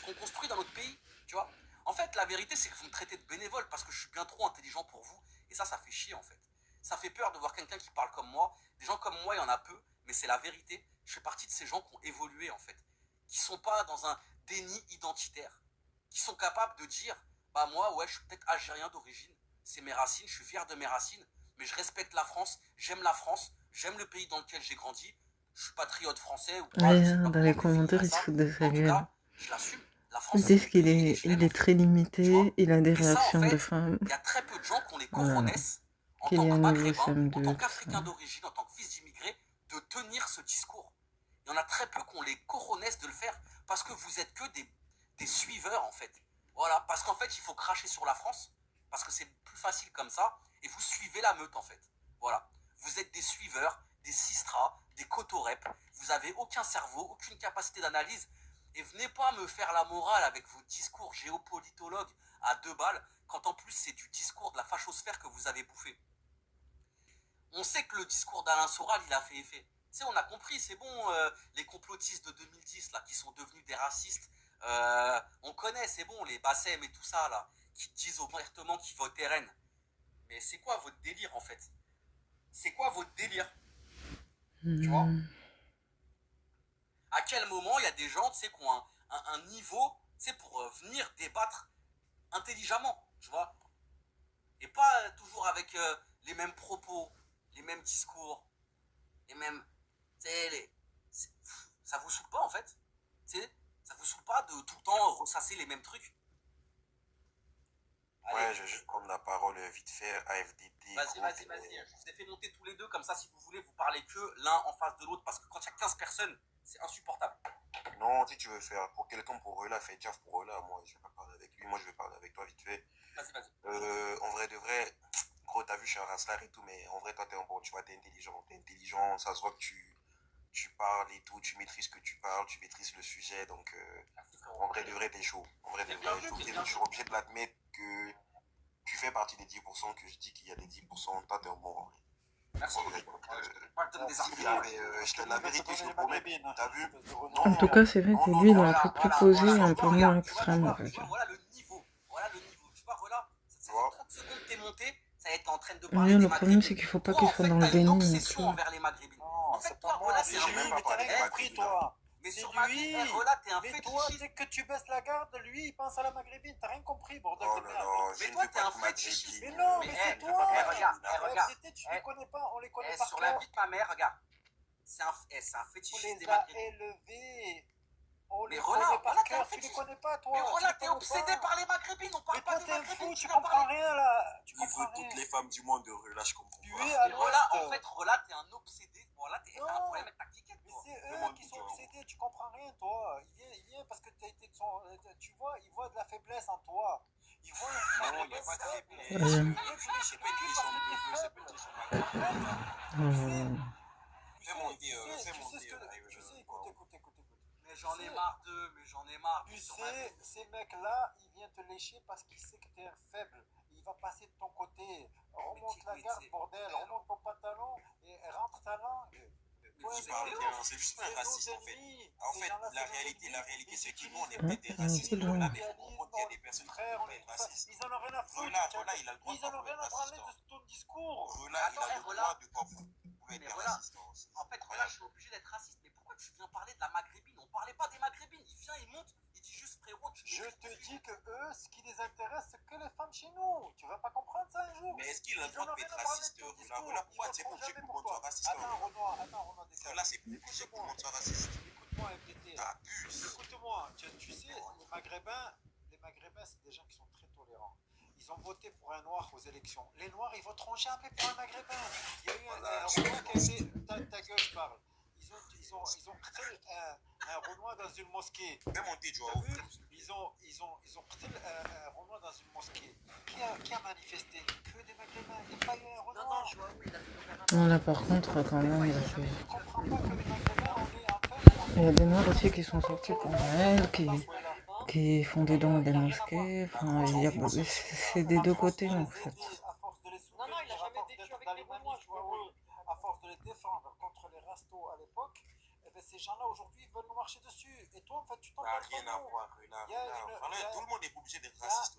qu'on construit dans notre pays, tu vois. En fait, la vérité, c'est que vous me traitez de bénévole parce que je suis bien trop intelligent pour vous, et ça fait chier, en fait. Ça fait peur de voir quelqu'un qui parle comme moi. Des gens comme moi, il y en a peu, mais c'est la vérité. Je fais partie de ces gens qui ont évolué, en fait, qui sont pas dans un déni identitaire, qui sont capables de dire, bah moi, ouais, je suis peut-être algérien d'origine, c'est mes racines, je suis fier de mes racines, mais je respecte la France, j'aime le pays dans lequel j'ai grandi, je suis patriote français ou pas, je sais pas Dans les commentaires, il se fout de sa gueule. je l'assume. La France, Ils c'est disent mon qu'il pays et est, je l'aime, il est très limité, il a des et ça, en réactions de fait, femmes. il y a très peu de gens qui ont les Oh là là. cojones en Qu'il tant y que a un nouveau maghrébin, en CM2, tant tout ça. qu'Africain d'origine, en tant que fils d'immigré, de tenir ce discours. Il y en a très peu qui ont les cojones de le faire parce que vous êtes que des suiveurs, en fait. Voilà, parce qu'en fait, il faut cracher sur la France, parce que c'est plus facile comme ça, et vous suivez la meute, en fait. Voilà. Vous êtes des suiveurs, des sistras, des cotorep, vous avez aucun cerveau, aucune capacité d'analyse, et venez pas me faire la morale avec vos discours géopolitologues à 2 balles, quand en plus c'est du discours de la fachosphère que vous avez bouffé. On sait que le discours d'Alain Soral, il a fait effet. Tu sais, on a compris, c'est bon, les complotistes de 2010, là, qui sont devenus des racistes, on connaît, c'est bon, les Bassem et tout ça, là, qui disent ouvertement qu'ils votent RN. Mais c'est quoi votre délire, en fait? C'est quoi votre délire? Tu vois? À quel moment il y a des gens, tu sais, qui ont un niveau, tu sais, pour venir débattre intelligemment, tu vois? Et pas toujours avec les mêmes propos, les mêmes discours, les mêmes... Tu sais, ça vous saoule pas, en fait? Tu sais, ça vous saoule pas de tout le temps ressasser les mêmes trucs? Allez. Ouais, je vais juste prendre la parole vite fait, AFDD. Vas-y, je vous ai fait monter tous les deux, comme ça, si vous voulez, vous parlez que l'un en face de l'autre, parce que quand il y a 15 personnes, c'est insupportable. Non, si tu veux faire pour quelqu'un, pour Rela, fais gaffe pour Rela. Moi, je vais pas parler avec lui. Moi, je vais parler avec toi vite fait. Vas-y. En vrai de vrai, gros, t'as vu, je suis un raslard et tout, mais en vrai, toi, t'es un bon, tu vois, t'es intelligent. Ça se voit que tu parles et tout, tu maîtrises ce que tu parles, tu maîtrises le sujet. Donc, en vrai de vrai, t'es chaud. En vrai de vrai, je suis obligé de l'admettre que tu fais partie des 10%, que je dis qu'il y a des 10%. Toi, t'es un bon, en vrai. Merci. La vérité, je te promets, t'as vu? En tout cas, c'est vrai que lui, il est un peu plus posé et un peu moins extrême, on va dire. Voilà le niveau. Tu vois, voilà, ça fait 30 secondes que t'es monté, ça va être en train de Lui, parler le des problème, Maghrébins. c'est qu'il faut pas Toi, qu'il en soit fait, dans t'as le une déni non obsession plus. envers les Maghrébins. En fait, toi, voilà, c'est un mais t'as rien compris, toi. Mais C'est sur ma vie, lui. voilà, t'es un Mais toi, fétichiste. dès que tu baisses la garde, lui, il pense à la maghrébine. T'as rien compris, bordel Oh de là merde. là, je Mais ne toi, veux t'es pas un de fétichiste. Mais maghrébine. non, mais c'est toi. regarde. Tu les connais pas, on les connaît par Sur cœur. la vie de ma mère, regarde. C'est un On fétichiste des les a Maghrébins. élevés. On Mais les Roland, connaît par voilà, t'es un cœur. Tu les fétichiste. connais pas, toi. Mais Tu Roland, les t'es connais obsédé pas. par les Maghrébins, on parle Mais pas toi, des t'es un Maghrébins, fou, tu tu vas comprends parler. rien, là. Tu Il comprends veut rien. toutes les femmes du monde de Rela, je comprends Tu pas. es à Mais Roland, en l'ouest. fait, Roland, t'es un obsédé. Voilà, t'as un Non. problème avec ta cliquette, Mais toi. c'est eux qui sont obsédés, tu comprends rien, toi. Il vient parce que t'as été de son. Tu vois, il voit de la faiblesse en toi. Il voit. Non, il n'y a pas de faiblesse. Ouais. C'est pas une question de neveu, c'est pas une question de maghrébin. Fais monter, Tu sais, écoute. Mais j'en ai marre d'eux, Tu sais, ces mecs-là, ils viennent te lécher parce qu'ils savent que t'es un faible. Il va passer de ton côté. Remonte la garde, bordel. Remonte ton pantalon et rentre ta langue. C'est juste un raciste, en fait. En fait, la réalité, c'est que nous, on est Ouais, peut-être des racistes. c'est Là, vrai. mais faut comprendre qu'il y a des personnes qui ne peuvent pas être racistes. Ils en ont rien à foutre. Rela, il a le droit de Ils en ont pas rien pouvoir à être branler raciste. de ton discours. Rela, il a le droit de pas pouvoir être raciste. En fait, Roland, je suis obligé d'être raciste. Mais pourquoi tu viens parler de la Maghrébine? On parlait pas des Maghrébines. Il vient, il monte, il dit juste frérot, Je te dis que eux, ce qui les intéresse, c'est que les femmes chez nous. Tu vas pas comprendre ça un jour. Mais est-ce qu'il a le droit d'être raciste, Rela? Pourquoi c'est pas obligé que tout le monde soit raciste? Attends, Renoir, Rela, c'est pas obligé que tout le monde soit raciste. écoute-moi, FDT. T'abuses. Écoute-moi, tu sais, les Maghrébins, c'est des gens qui sont très tolérants. Ils ont voté pour un noir aux élections. Les noirs, ils voteront jamais pour un Maghrébin. Il y a eu un Renoir qui a été. Ta gueule, je parle. Ils ont pris un Renoir dans une mosquée. Fais monter, tu vois. Ils ont pris un Renoir dans une mosquée. Qui a manifesté? Que des Maghrébins. Il n'y a pas eu un Renoir. Non, là, par contre, quand même, il y a des Noirs aussi qui sont sortis contre elle, qui font des dons à des mosquées. Enfin, c'est des deux côtés, en fait. Non, non, il a jamais vécu avec les Renois, je vois. À force de les défendre contre les restos à l'époque, eh ben, ces gens-là aujourd'hui veulent nous marcher dessus. Et toi, en fait, tu t'en Rien à voir, Voilà, tout le monde n'est pas obligé d'être raciste.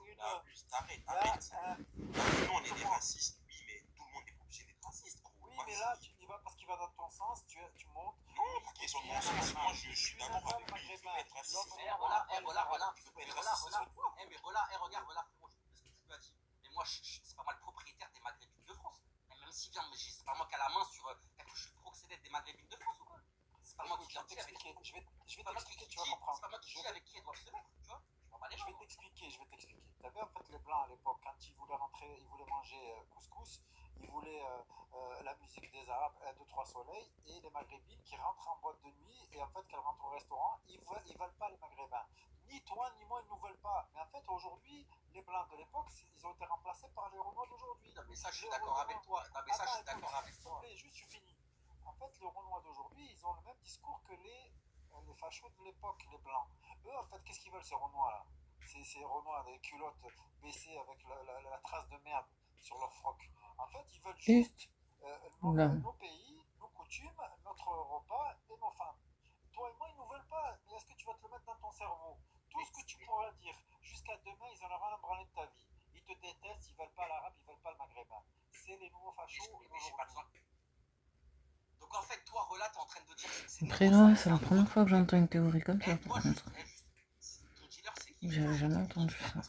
Arrête. Nous, on est des racistes, oui, mais tout le monde n'est pas obligé d'être raciste. Oui, mais là, tu y vas parce qu'il va dans ton sens, tu montes. Non, pour qu'ils sont dans mon sens, moi, je suis d'accord avec lui. Il faut pas être raciste. Voilà. Mais regarde, voilà, frérot, ce que tu lui as dit. Mais moi, c'est pas moi le propriétaire des Maghrébines de France. Même si c'est pas moi qui a la main sur. Je suis proxénète des Maghrébines de France ou quoi? C'est pas moi qui viens t'expliquer. Je vais t'expliquer, tu vas comprendre. C'est pas moi qui dis avec qui elles doivent se mettre, tu vois? Je vais t'expliquer. Tu avais en fait les Blancs à l'époque, quand ils voulaient rentrer, ils voulaient manger couscous, ils voulaient la musique des Arabes, 2-3 soleils, et les Maghrébines qui rentrent en boîte de nuit, et en fait, qu'elles rentrent au restaurant, ils veulent pas les Maghrébins. Ni toi, ni moi, ils nous veulent pas. Mais en fait, aujourd'hui, les Blancs de l'époque, ils ont été remplacés par les Renois d'aujourd'hui. Non, mais ça, je suis d'accord avec toi. S'il te plaît, juste, je finis. En fait, les Renois d'aujourd'hui, ils ont le même discours que les fachos de l'époque, les Blancs. Eux, en fait, qu'est-ce qu'ils veulent, ces Renois-là? Ces Renois avec culottes baissées avec la trace de merde sur leur froc. En fait, ils veulent juste nos pays, nos coutumes, notre repas et nos femmes. Toi et moi, ils ne nous veulent pas. Mais est-ce que tu vas te le mettre dans ton cerveau? Tout ce que tu pourras dire jusqu'à demain, ils en auront un branlé de ta vie. Ils te détestent, ils veulent pas l'arabe, ils veulent pas le maghrébin. C'est les nouveaux fachos. Donc en fait, toi, Rela, t'es en train de dire que c'est. Après, là, c'est la première fois que j'entends une théorie comme ça, par contre. J'avais jamais entendu ça.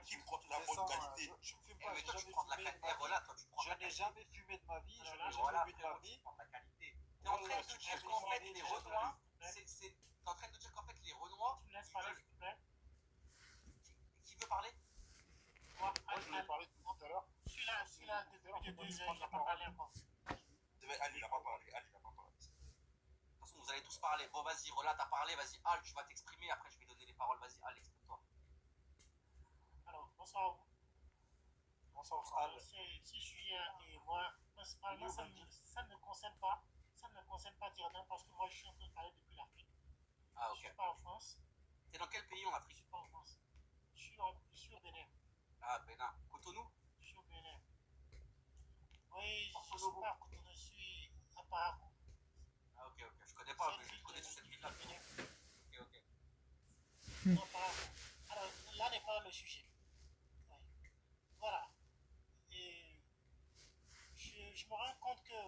Qui prend de la bonne qualité. Je ne fume pas, je n'ai jamais fumé de ma vie, je n'ai jamais bu de ma vie. T'es en train de dire qu'en fait, les Renois, t'es en train de dire qu'en fait, les Renois. Qui veut parler? Moi, je voulais parler tout à l'heure. Celui-là, depuis 2 heures, il n'a pas parlé encore. Ali n'a pas parlé. De toute façon, vous allez tous parler. Bon, vas-y, Rela, t'as parlé, vas-y, Al, tu vas t'exprimer, après je vais donner les paroles, vas-y, Al, exprime-toi. Alors, bonsoir à vous. Bonsoir, Al. Ce sujet, et moi, principalement, ça ne me concerne pas directement parce que moi, je suis en train de parler depuis l'Afrique. Ah, ok. Je ne suis pas en France. T'es dans quel pays en Afrique? Je ne suis pas en France. Je suis au Bénin. Ah, Bénin. Cotonou? Je suis au Bénin. Oui, je ne suis pas à Cotonou, je suis à Parakou. Ah, ok. Je connais pas, mais je connais cette ville-là. Ok. Non, Parakou. Alors, là n'est pas le sujet. Ouais. Voilà. Et je me rends compte que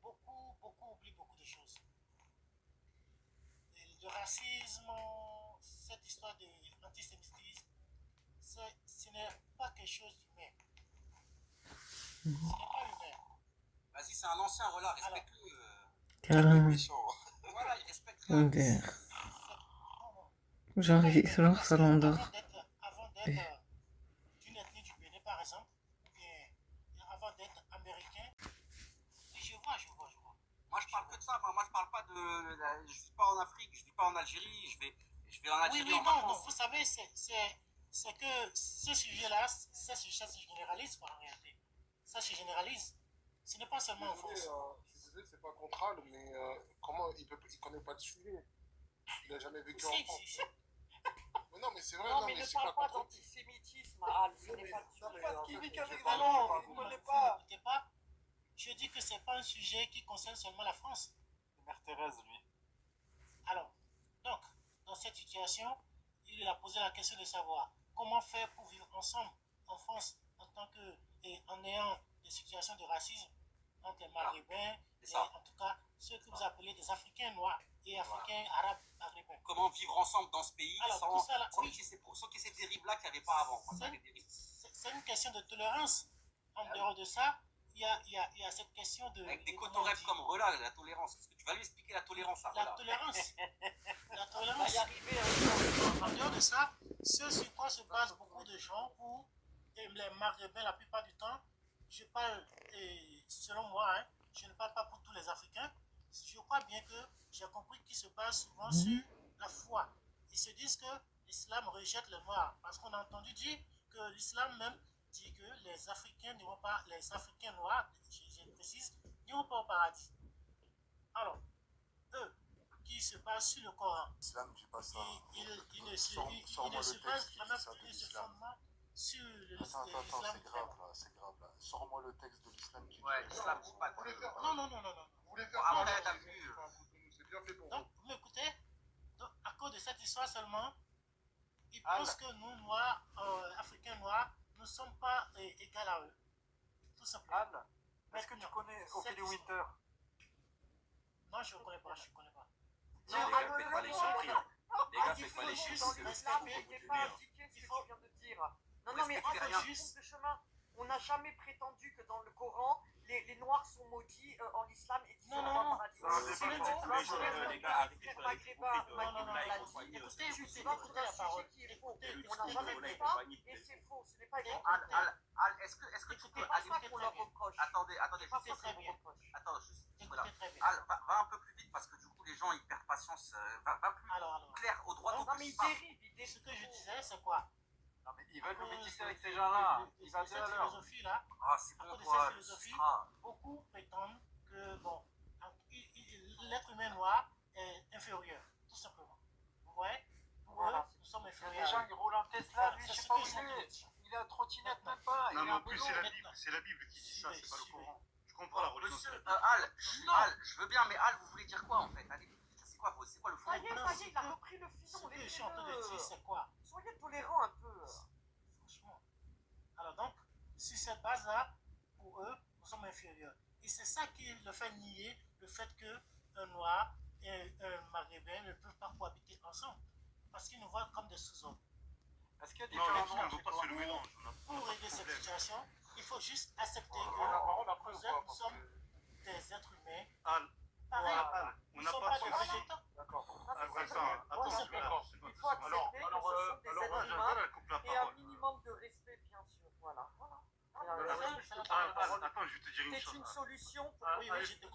beaucoup oublient beaucoup de choses. Et le racisme, cette histoire d'antisémitisme, ce n'est pas quelque chose d'humain. Ce n'est pas humain. Vas-y, c'est un ancien Rela, respecte-le. Carrément. Voilà, il respecte rien. Genre, ça l'endort. Avant d'être d'une ethnie du Bénin, par exemple, ou bien avant d'être américain, je vois. Moi, je parle que de ça. Moi, je parle pas de. Je vis pas en Afrique, je vis pas en Algérie, je vais en Algérie. Oui, non, vous savez, c'est que ce sujet-là, ça se généralise en réalité. Ça se généralise. Ce n'est pas seulement en France. Je suis désolé, c'est pas contre Al, mais comment il connaît pas de sujet? Il a jamais vécu en France. Mais non, mais c'est vrai, non, mais ne parle pas d'antisémitisme, Al. Ce n'est pas parce qu'il vit qu'avec des Non, vous ne l'écoutez pas. Je dis que ce n'est pas un sujet qui concerne seulement la France. C'est Mère Thérèse, lui. Alors, donc, dans cette situation, il a posé la question de savoir comment faire pour vivre ensemble en France en ayant des situations de racisme entre les Maghrébins et en tout cas ceux que vous appelez des Africains noirs et Africains arabes maghrébins. Comment vivre ensemble dans ce pays sans qu'il y ait ces dérives-là qu'il n'y avait pas avant. C'est une question de tolérance. En dehors de ça, il y a cette question de... Avec des cotorèves comme Rela, la tolérance. Parce que tu vas lui expliquer la tolérance à Rela. La tolérance. En dehors de ça, ce sur quoi se basent beaucoup de gens pour les Maghrébins la plupart du temps, je parle, selon moi, je ne parle pas pour tous les Africains, je crois bien que j'ai compris qu'ils se basent souvent sur la foi. Ils se disent que l'islam rejette le noir, parce qu'on a entendu dire que l'islam même dit que les Africains n'iront pas, les Africains noirs, je précise, n'iront pas au paradis. Alors, eux, qui se basent sur le Coran, ils ne se basent vraiment plus sur fondement sur l'islam. C'est grave là. Sors-moi le texte de l'islam qui dit. Ouais, l'islam, c'est pas. Non. Vous voulez faire après, t'as vu. C'est bien fait pour donc, vous m'écoutez? Donc, à cause de cette histoire seulement, ils pensent que nous, noirs, Africains noirs, ne sommes pas égaux à eux. Tout simplement. Anne, est-ce que tu connais Ophélie Winter? Non, je ne connais pas, je ne connais pas. Non, les gars, faites pas les surpris. Les gars, faites pas les surpris. Il pas indiqué ce que tu viens de dire. Non, mais en fait, juste le chemin. On n'a jamais prétendu que dans le Coran, les Noirs sont maudits en islam et qu'ils sont pas paradis. C'est le les gars, arrêtez de faire les hypocrites. Tu vas trouver un sujet qui est faux. On n'a jamais fait ça et c'est faux. Ce n'est pas exact. Al, est-ce que tu peux pas ça qu'on leur reproche. Attendez, pas ça qu'on leur reproche. Attends, juste. Voilà. Al, va un peu plus vite parce que du coup, les gens, ils perdent patience. Va plus clair au droit au but. Non, mais ils dérivent. Ce que je disais, c'est quoi? Non, mais ils veulent nous métisser avec ces gens-là. Ils cette philosophie-là, ah, c'est à bon, cause de toi, cette philosophie, beaucoup prétendent que, bon, l'être humain noir est inférieur, tout simplement. Vous voyez? Pour eux, nous sommes inférieurs. Les gens, ils roulent en Tesla, lui, je sais pas où il est. Il a un trottinette, même pas. Non, mais en plus, c'est la Bible qui dit ça, c'est pas le Coran. Je comprends la religion. Monsieur, Al, je veux bien, mais Al, vous voulez dire quoi en fait? Allez, c'est quoi le fond? Ça y est, il a repris le filon. Ce que je suis en train de dire, c'est quoi? Soyez tolérants un peu. Franchement. Alors donc, sur cette base-là, pour eux, nous sommes inférieurs. Et c'est ça qui le fait nier le fait qu'un noir et un maghrébin ne peuvent pas cohabiter ensemble. Parce qu'ils nous voient comme des sous-hommes. Est-ce qu'il y a différents on ne veut pas faire le mélange. Pour régler cette situation, il faut juste accepter que nous sommes des êtres humains. Pareil. On n'a pas de végétaux. D'accord. Attends, il faut accepter que ce sont des êtres humains et un minimum de respect, bien sûr. Voilà. Attends, je vais te dire une chose. C'est une solution pour cohabiter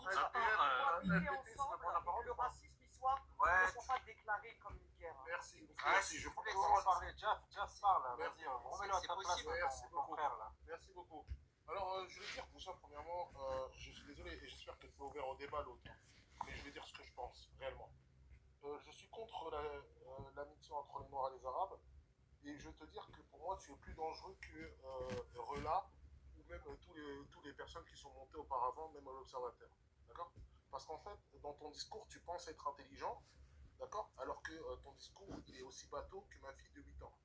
ensemble et le racisme il ne soit pas déclaré comme une guerre. Merci, je voulais en parler. Jeff parle, vas-y, remets-le à ta place. Merci beaucoup. Alors, je vais dire déjà, premièrement, je suis désolé et j'espère que tu es ouvert au débat l'autre. Mais je vais dire ce que je pense, réellement. Je suis contre l'amitié entre les Noirs et les Arabes. Et je vais te dire que pour moi, tu es plus dangereux que Rela ou même tous les personnes qui sont montées auparavant, même à l'Observateur. D'accord? Parce qu'en fait, dans ton discours, tu penses être intelligent, d'accord? Alors que ton discours, il est aussi bateau que ma fille de 8 ans.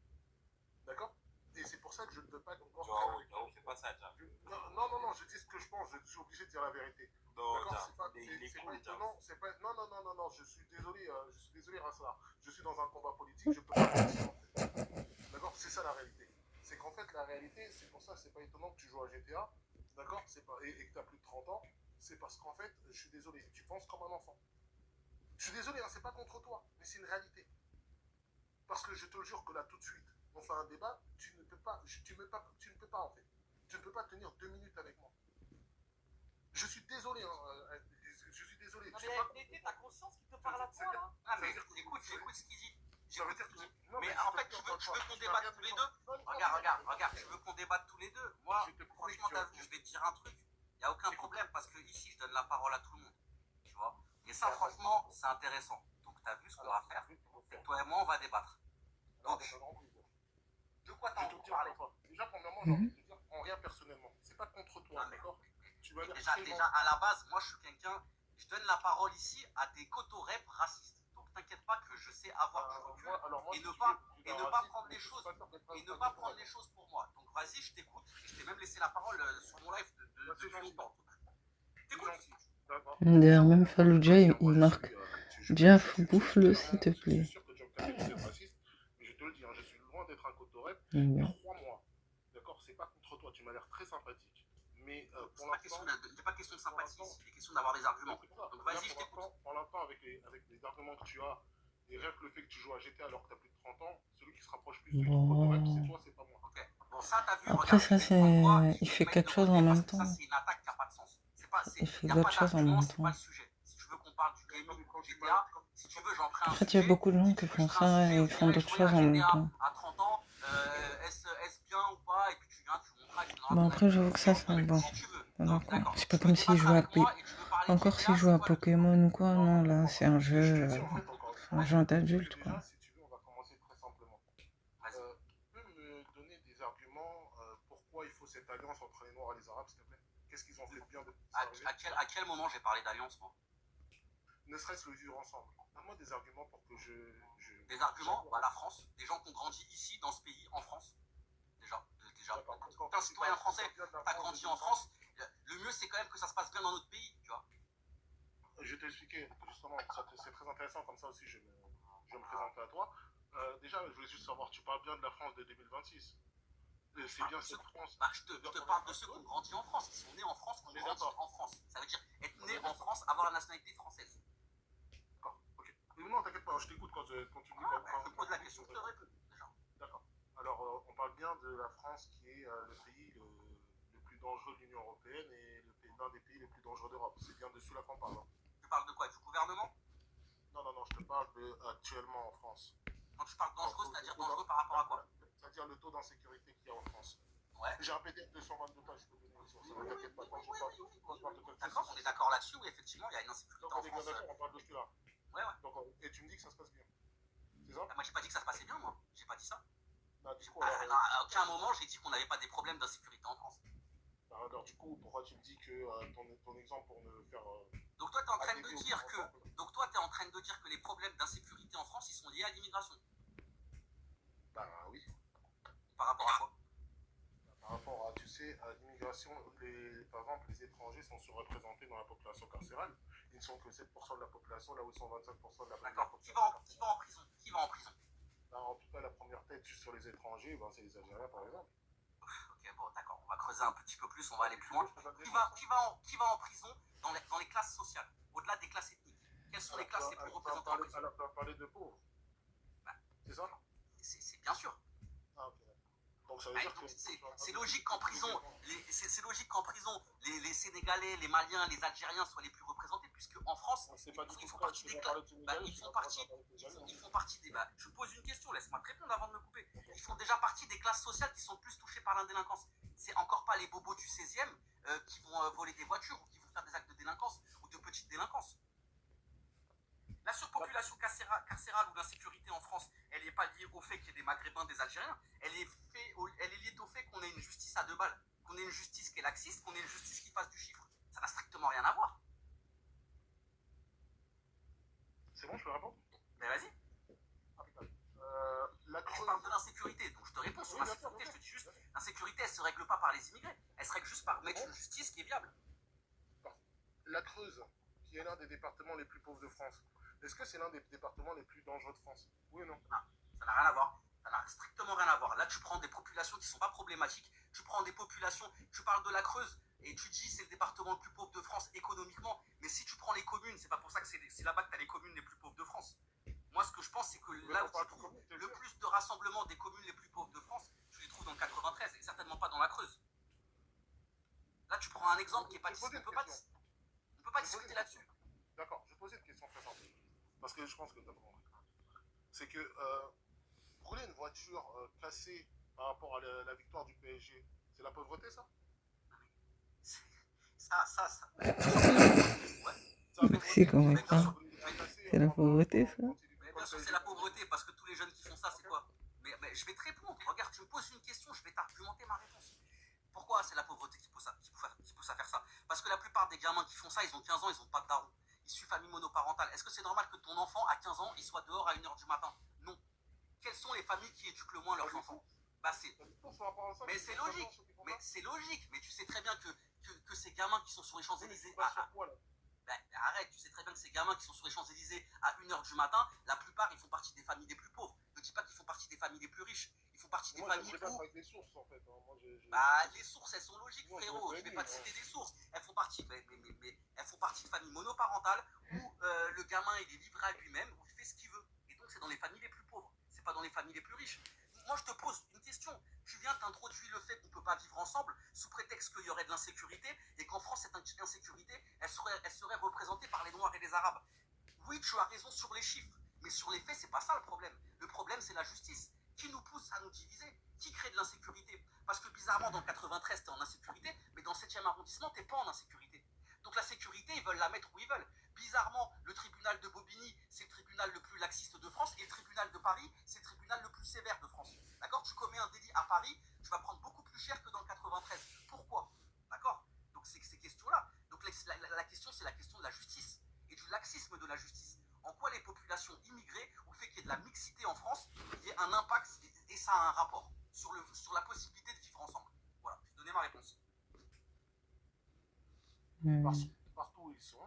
D'accord? Et c'est pour ça que je ne peux pas encore... c'est pas ça, Jeff. Non, je dis ce que je pense, je suis obligé de dire la vérité. Non, c'est pas étonnant, c'est pas... Non, je suis désolé, Rasslar. Je suis dans un combat politique, je peux pas mentir, en fait. D'accord? C'est ça la réalité. C'est qu'en fait, la réalité, c'est pour ça, c'est pas étonnant que tu joues à GTA, d'accord? Et que tu as plus de 30 ans, c'est parce qu'en fait, je suis désolé, tu penses comme un enfant. Je suis désolé, hein, c'est pas contre toi, mais c'est une réalité. Parce que je te le jure que là, tout de suite, on fait un débat, tu ne peux pas en fait. Tu ne peux pas tenir 2 minutes avec moi. Je suis désolé, hein, je suis désolé. Non, mais Nété, t'as conscience qu'il te parle à toi, là? Ah, mais écoute ce qu'il dit. Mais en fait, tu veux qu'on débatte tous les deux? Regarde, tu veux qu'on débatte tous les deux? Moi, franchement, je vais te dire un truc. Il n'y a aucun problème parce que ici, je donne la parole à tout le monde. Tu vois? Et ça, franchement, c'est intéressant. Donc, tu as vu ce qu'on va faire. Et toi et moi, on va débattre. Donc, de quoi t'as envie de parler? Déjà, premièrement, j'ai envie de te dire en rien personnellement. C'est pas contre toi, d'accord? Déjà, à la base, moi, je suis quelqu'un, je donne la parole ici à des cotorep racistes. Donc, t'inquiète pas que je sais avoir du recul et ne pas prendre les choses pour moi. Donc, vas-y, je t'écoute. Je t'ai même laissé la parole sur mon live de longtemps. T'écoutes? D'ailleurs, même Fallujah, il marque. Jeff, bouffe-le, s'il te plaît. Je suis sûr que tu vas me dire raciste, mais je te le dis, je suis loin d'être un cotorep. Crois-moi, d'accord? C'est pas contre toi, tu m'as l'air très sympathique. Mais pour l'instant, il n'y a pas question de sympathie, il est question d'avoir des arguments. Donc vas-y, je t'écoute. Pour l'instant, avec les arguments que tu as, et rien que le fait que tu joues à GTA alors que tu as plus de 30 ans, celui qui se rapproche plus du cotorep, c'est toi, c'est pas moi. Ok. Bon, ça, t'as vu, après, ça, c'est. Il fait quelque chose en même temps. Ça, c'est une attaque qui n'a pas de sens. Il fait d'autres choses en même c'est pas temps. le sujet. Si tu veux qu'on parle du gaming du GTA, si tu veux, j'en ferai un En fait, il y a beaucoup de gens qui font ça et ils font d'autres choses en même temps. À 30 ans, est-ce bien ou pas? Et puis tu Bon, après, j'avoue que ça bon. D'accord. C'est pas comme s'il jouait encore s'il joue à Pokémon ou quoi, non, là, c'est un jeu d'adulte, quoi. Si tu veux, on va commencer très simplement. Tu peux me donner des arguments pourquoi il faut cette alliance entre les Noirs et les Arabes, s'il te plaît? Qu'est-ce qu'ils ont fait de bien depuis À quel moment j'ai parlé d'alliance, moi? Ne serait-ce que le vivre ensemble. Donne-moi des arguments pour que Des arguments? Bah, la France. Des gens qui ont grandi ici, dans ce pays, en France. Déjà. T'es un citoyen français, t'as grandi en France. Le mieux, c'est quand même que ça se passe bien dans notre pays, tu vois. Je vais t'expliquer, justement, c'est très intéressant, comme ça aussi je vais me présenter à toi. Déjà, je voulais juste savoir, tu parles bien de la France de 2026. C'est bien cette France. Bah, je te parle de ceux qui ont grandi en France, qui sont nés en France, qui ont grandi en France. Ça veut dire être né en France, avoir la nationalité française. D'accord, ok. Non, t'inquiète pas, je t'écoute quand tu me dis. Je te pose la question, je te réponds, déjà. D'accord. Alors, on parle bien de la France qui est le pays le plus dangereux de l'Union Européenne et l'un des pays les plus dangereux d'Europe. C'est bien dessus là qu'on parle. Hein. Tu parles de quoi? Du gouvernement? Non, je te parle actuellement en France. Quand tu parles dangereux, c'est-à-dire dangereux par rapport à quoi? C'est-à-dire le taux d'insécurité qu'il y a en France. Ouais. J'ai un PDF 222 pages, je peux donner une source. Ne t'inquiète pas, quand je parle de quelque chose. D'accord, on est d'accord là-dessus, oui, effectivement, il y a une insécurité donc, en France. On parle de celui-là. Ouais. Donc, et tu me dis que ça se passe bien. C'est ça? Moi, j'ai pas dit que ça se passait bien, moi. J'ai pas dit ça. Bah, du coup, non, à aucun moment, j'ai dit qu'on n'avait pas des problèmes d'insécurité en France. Bah, alors, du coup, pourquoi tu me dis que ton exemple pour me faire. Donc, toi, tu es en train de dire que. Donc, toi, tu es en train de dire que les problèmes d'insécurité en France, ils sont liés à l'immigration. Bah, oui. Par rapport à quoi? Par rapport à, tu sais, à l'immigration, par exemple, les étrangers sont surreprésentés dans la population carcérale. Ils ne sont que 7% de la population, là où ils sont 25% de la population. D'accord. Qui va en prison? Qui va en prison? Bah, en tout cas, la première tête sur les étrangers, ben, c'est les Algériens, par exemple. Ok, bon, d'accord. On va creuser un petit peu plus, on va aller plus loin. Qui va en prison dans les classes sociales, au-delà des classes ethniques? Quelles sont les classes les plus représentées en prison? Alors, tu vas parler de pauvres. C'est ça? C'est bien sûr. Ah, ok. Donc, ça veut dire que... C'est logique qu'en prison, les Sénégalais, les Maliens, les Algériens soient les plus représentés, puisque en France, ils font partie des classes. Ils font partie des. Je me pose une question, laisse-moi te répondre avant de me couper. Ils font déjà partie des classes sociales qui sont le plus touchées par la délinquance. C'est encore pas les bobos du 16e qui vont voler des voitures ou qui vont faire des actes de délinquance ou de petite délinquance. La surpopulation carcérale ou l'insécurité en France, elle n'est pas liée au fait qu'il y ait des Maghrébins, des Algériens. Elle est liée au fait qu'on ait une justice à deux balles, qu'on ait une justice qui est laxiste, qu'on ait une justice qui fasse du chiffre. Ça n'a strictement rien à voir. C'est bon, je peux répondre? Mais vas-y. Je parle de l'insécurité, donc je te réponds sur l'insécurité. Je te dis juste, l'insécurité, elle ne se règle pas par les immigrés. Elle se règle juste par mettre une justice qui est viable. La Creuse, qui est l'un des départements les plus pauvres de France, est-ce que c'est l'un des départements les plus dangereux de France? Oui ou non? Non, ça n'a rien à voir. Ça n'a strictement rien à voir. Là, tu prends des populations qui ne sont pas problématiques. Tu prends des populations, tu parles de la Creuse, et tu dis c'est le département le plus pauvre de France économiquement. Mais si tu prends les communes, c'est pas pour ça que c'est là-bas que tu as les communes les plus pauvres de France. Moi, ce que je pense, c'est que là où tu trouves le plus de rassemblement des communes les plus pauvres de France, tu les trouves dans le 93 et certainement pas dans la Creuse. Là, tu prends un exemple qui est pas discuté. On peut pas discuter là-dessus. D'accord, je vais poser une question très simple. Parce que je pense que tu as compris. C'est que rouler une voiture classée par rapport à la victoire du PSG, c'est la pauvreté, ça? Ça. Si, quand même pas. C'est la pauvreté, ça? Bien sûr, c'est la pauvreté, parce que tous les jeunes qui font ça, c'est quoi? Mais je vais te répondre. Regarde, tu me poses une question, je vais t'argumenter ma réponse. Pourquoi c'est la pauvreté qui pousse à faire ça? Parce que la plupart des gamins qui font ça, ils ont 15 ans, ils n'ont pas de daron. Issus famille monoparentale. Est-ce que c'est normal que ton enfant, à 15 ans, il soit dehors à 1h du matin? Non. Quelles sont les familles qui éduquent le moins leurs enfants? Mais c'est logique. Mais tu sais très bien que ces gamins qui sont sur les Champs-Élysées... arrête, tu sais très bien que ces gamins qui sont sur les Champs-Élysées à 1h du matin, la plupart, ils font partie des familles les plus pauvres. Ne dis pas qu'ils font partie des familles les plus riches. Ils font partie des familles où... avec les sources, en fait. Les sources, elles sont logiques, frérot. Je vais pas te citer des sources. Elles font partie, elles font partie de familles monoparentales où le gamin, il est livré à lui-même, où il fait ce qu'il veut. Et donc, c'est dans les familles les plus pauvres. C'est pas dans les familles les plus riches. Moi, je te pose une question. Tu viens t'introduire le fait qu'on ne peut pas vivre ensemble sous prétexte qu'il y aurait de l'insécurité et qu'en France, cette insécurité, elle serait représentée par les Noirs et les Arabes. Oui, tu as raison sur les chiffres, mais sur les faits, c'est pas ça le problème. Le problème, c'est la justice. qui nous pousse à nous diviser, qui crée de l'insécurité. Parce que bizarrement, dans le 93, t'es en insécurité, mais dans le 7e arrondissement, t'es pas en insécurité. Donc la sécurité, ils veulent la mettre où ils veulent. Bizarrement, le tribunal de Bobigny, c'est le tribunal le plus laxiste de France, et le tribunal de Paris, c'est le tribunal le plus sévère de France. D'accord? Tu commets un délit à Paris, tu vas prendre beaucoup plus cher que dans le 93. Pourquoi? D'accord? Donc c'est ces questions-là. Donc la question, c'est la question de la justice et du laxisme de la justice. En quoi les populations immigrées, ou le fait qu'il y ait de la mixité en France, il y ait un impact, et ça a un rapport sur la possibilité de vivre ensemble. Voilà, j'ai donné ma réponse. Partout où ils sont,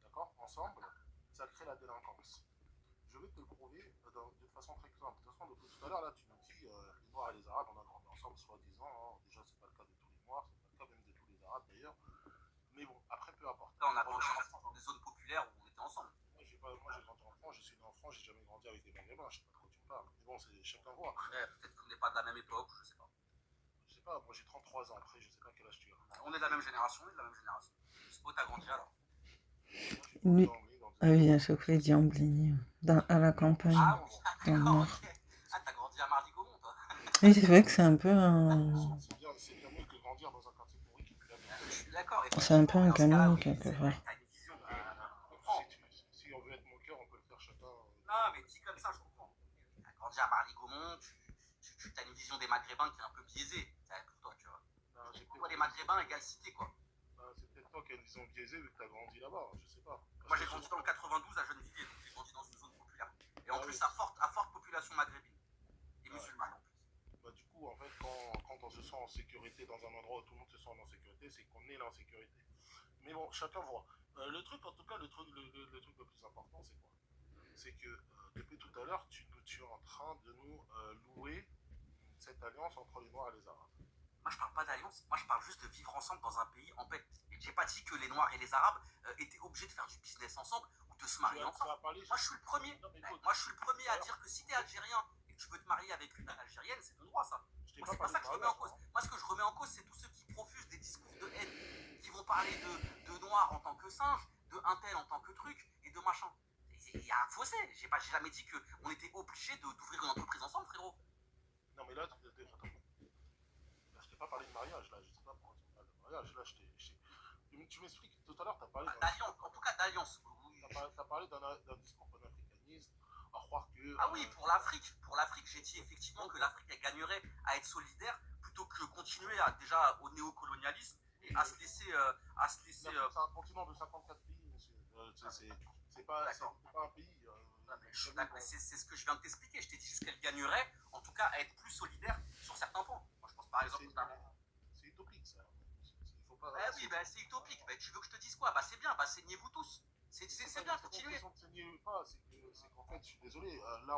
d'accord, ensemble, ça crée la délinquance. Je vais te le prouver de façon très simple. De toute façon, depuis tout à l'heure, là, tu nous dis les Noirs et les Arabes, on a grandi ensemble, soi-disant. Hein. Déjà, c'est pas le cas de tous les Noirs, c'est pas le cas même de tous les Arabes d'ailleurs. Mais bon, après, peu importe. Là, on a grandi ensemble dans des zones populaires où on était ensemble. Moi, j'ai grandi en France, je suis né en France, j'ai jamais grandi avec des Maghrébins, je sais pas de quoi tu me parles. Mais bon, chacun voit. Après, peut-être qu'on n'est pas de la même époque, je sais pas. Je sais pas, moi j'ai 33 ans, après, je sais pas quel âge tu as. On est de la même génération, où t'as grandi alors? Lui, ah oui, à chaque fois il dit Ambligny, à la campagne, Ah oui, dans le nord. ok. Ah, t'as grandi à Marly-Gaumont, toi? Oui, c'est vrai que c'est un peu un... C'est bien mieux que grandir dans un quartier pourri qui pue la merde. Je suis d'accord. C'est un peu un canon, quelque part. Si on veut être moqueur, on peut le faire chacun. Non, mais dit comme ça, je comprends. T'as grandi à Marly-Gaumont, tu as une vision des Maghrébins qui est un peu biaisée. C'est pour toi, tu vois. Pourquoi les Maghrébins égale cité, quoi? C'est peut-être toi qui as une vision biaisée vu que t'as grandi là-bas, je sais pas. Moi, j'ai grandi dans le 92 à Gennevilliers, donc j'ai grandi dans une zone populaire. Et en plus, à forte population maghrébine. Et musulmane, en plus. Bah, du coup, en fait, quand on se sent en sécurité dans un endroit où tout le monde se sent en insécurité, c'est qu'on est l'insécurité. Mais bon, chacun voit. Le truc, en tout cas, le truc le plus important, c'est quoi? C'est que depuis tout à l'heure, tu es en train de nous louer cette alliance entre les Noirs et les Arabes. Moi, je parle pas d'alliance, moi, je parle juste de vivre ensemble dans un pays en paix. Et j'ai pas dit que les Noirs et les Arabes étaient obligés de faire du business ensemble ou de se marier ensemble. Moi, je suis le premier. Moi, je suis le premier à dire que si t'es algérien et que tu veux te marier avec une algérienne, c'est ton droit, ça. Moi, c'est pas ça que je remets en cause. Moi, ce que je remets en cause, c'est tous ceux qui profusent des discours de haine, qui vont parler de Noirs en tant que singe, de un tel en tant que truc et de machin. Il y a un fossé. J'ai jamais dit qu'on était obligés d'ouvrir une entreprise ensemble, frérot. Non, mais là, je t'ai pas parlé de mariage, là, je sais pas pourquoi tu me parles de mariage, là, tu m'expliques, tout à l'heure, t'as parlé d'alliance, en tout cas d'alliance. T'as parlé d'un discours panafricaniste, à croire que... Ah oui, pour l'Afrique, j'ai dit effectivement que l'Afrique, elle gagnerait à être solidaire plutôt que continuer déjà au néocolonialisme et à se laisser... C'est un continent de 54 pays, monsieur. C'est pas un pays... C'est ce que je viens de t'expliquer. Je t'ai dit juste qu'elle gagnerait, en tout cas, à être plus solidaire sur certains points. Moi, je pense par exemple... C'est utopique, ça. Oui, c'est utopique. Tu veux que je te dise quoi? C'est bien, saignez-vous tous. C'est bien, continuez. C'est qu'en fait, je suis désolé, là,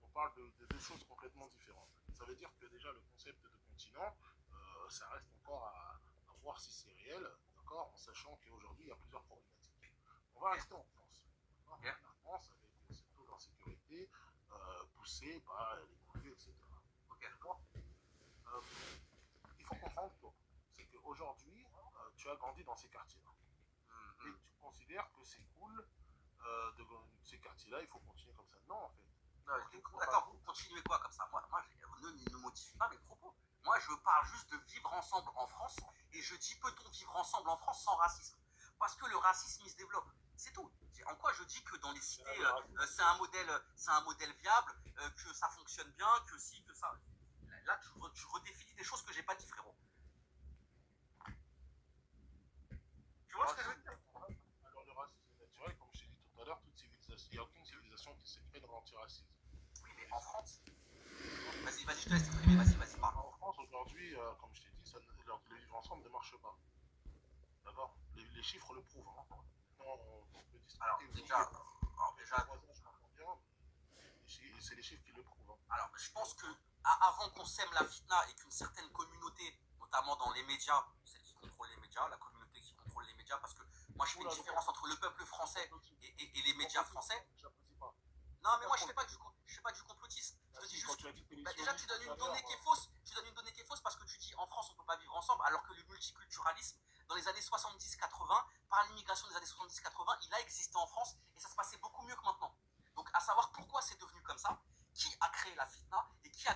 on parle de deux choses complètement différentes. Ça veut dire que déjà, le concept de continent, ça reste encore à voir si c'est réel, d'accord, en sachant qu'aujourd'hui, il y a plusieurs problématiques. On va rester en France. La France, avec ce taux d'insécurité poussé par les banlieues, etc. Il faut comprendre que c'est qu'aujourd'hui, tu as grandi dans ces quartiers-là. Et tu considères que c'est cool de ces quartiers-là, il faut continuer comme ça. Non, en fait. Attends, vous continuez quoi comme ça? Moi ne modifie pas mes propos. Moi, je parle juste de vivre ensemble en France, et je dis peut-on vivre ensemble en France sans racisme? Parce que le racisme, il se développe. C'est tout. En quoi je dis que dans les cités, c'est un modèle viable, que ça fonctionne bien, que si, que ça. Là, tu redéfinis des choses que j'ai pas dit, frérot. Tu vois ce que je veux dire? Alors, le racisme est naturel, comme je t'ai dit tout à l'heure, il n'y a aucune civilisation qui s'est créée de l'antiracisme. Oui, mais en France. Vas-y, je te laisse t'exprimer, vas-y, parle. En France, aujourd'hui, comme je t'ai dit, le vivre ensemble ne marche pas. D'accord? Les chiffres le prouvent. Hein. On peut discuter. Alors, déjà, c'est les chiffres qui le prouvent. Hein. Alors, je pense que avant qu'on sème la fitna et qu'une certaine communauté, notamment dans les médias, celle qui contrôle les médias, la communauté qui contrôle les médias, parce que moi je fais une différence entre le peuple français et les médias français. Non, mais moi je fais pas du complotisme. Je te dis juste que déjà tu donnes une donnée qui est fausse. Tu donnes une donnée qui est fausse parce que tu dis en France on peut pas vivre ensemble, alors que le multiculturalisme dans les années 70-80, par l'immigration des années 70-80, il a existé en France et ça se passait beaucoup mieux que maintenant. Donc à savoir pourquoi c'est devenu comme ça, qui a créé la fitna et qui a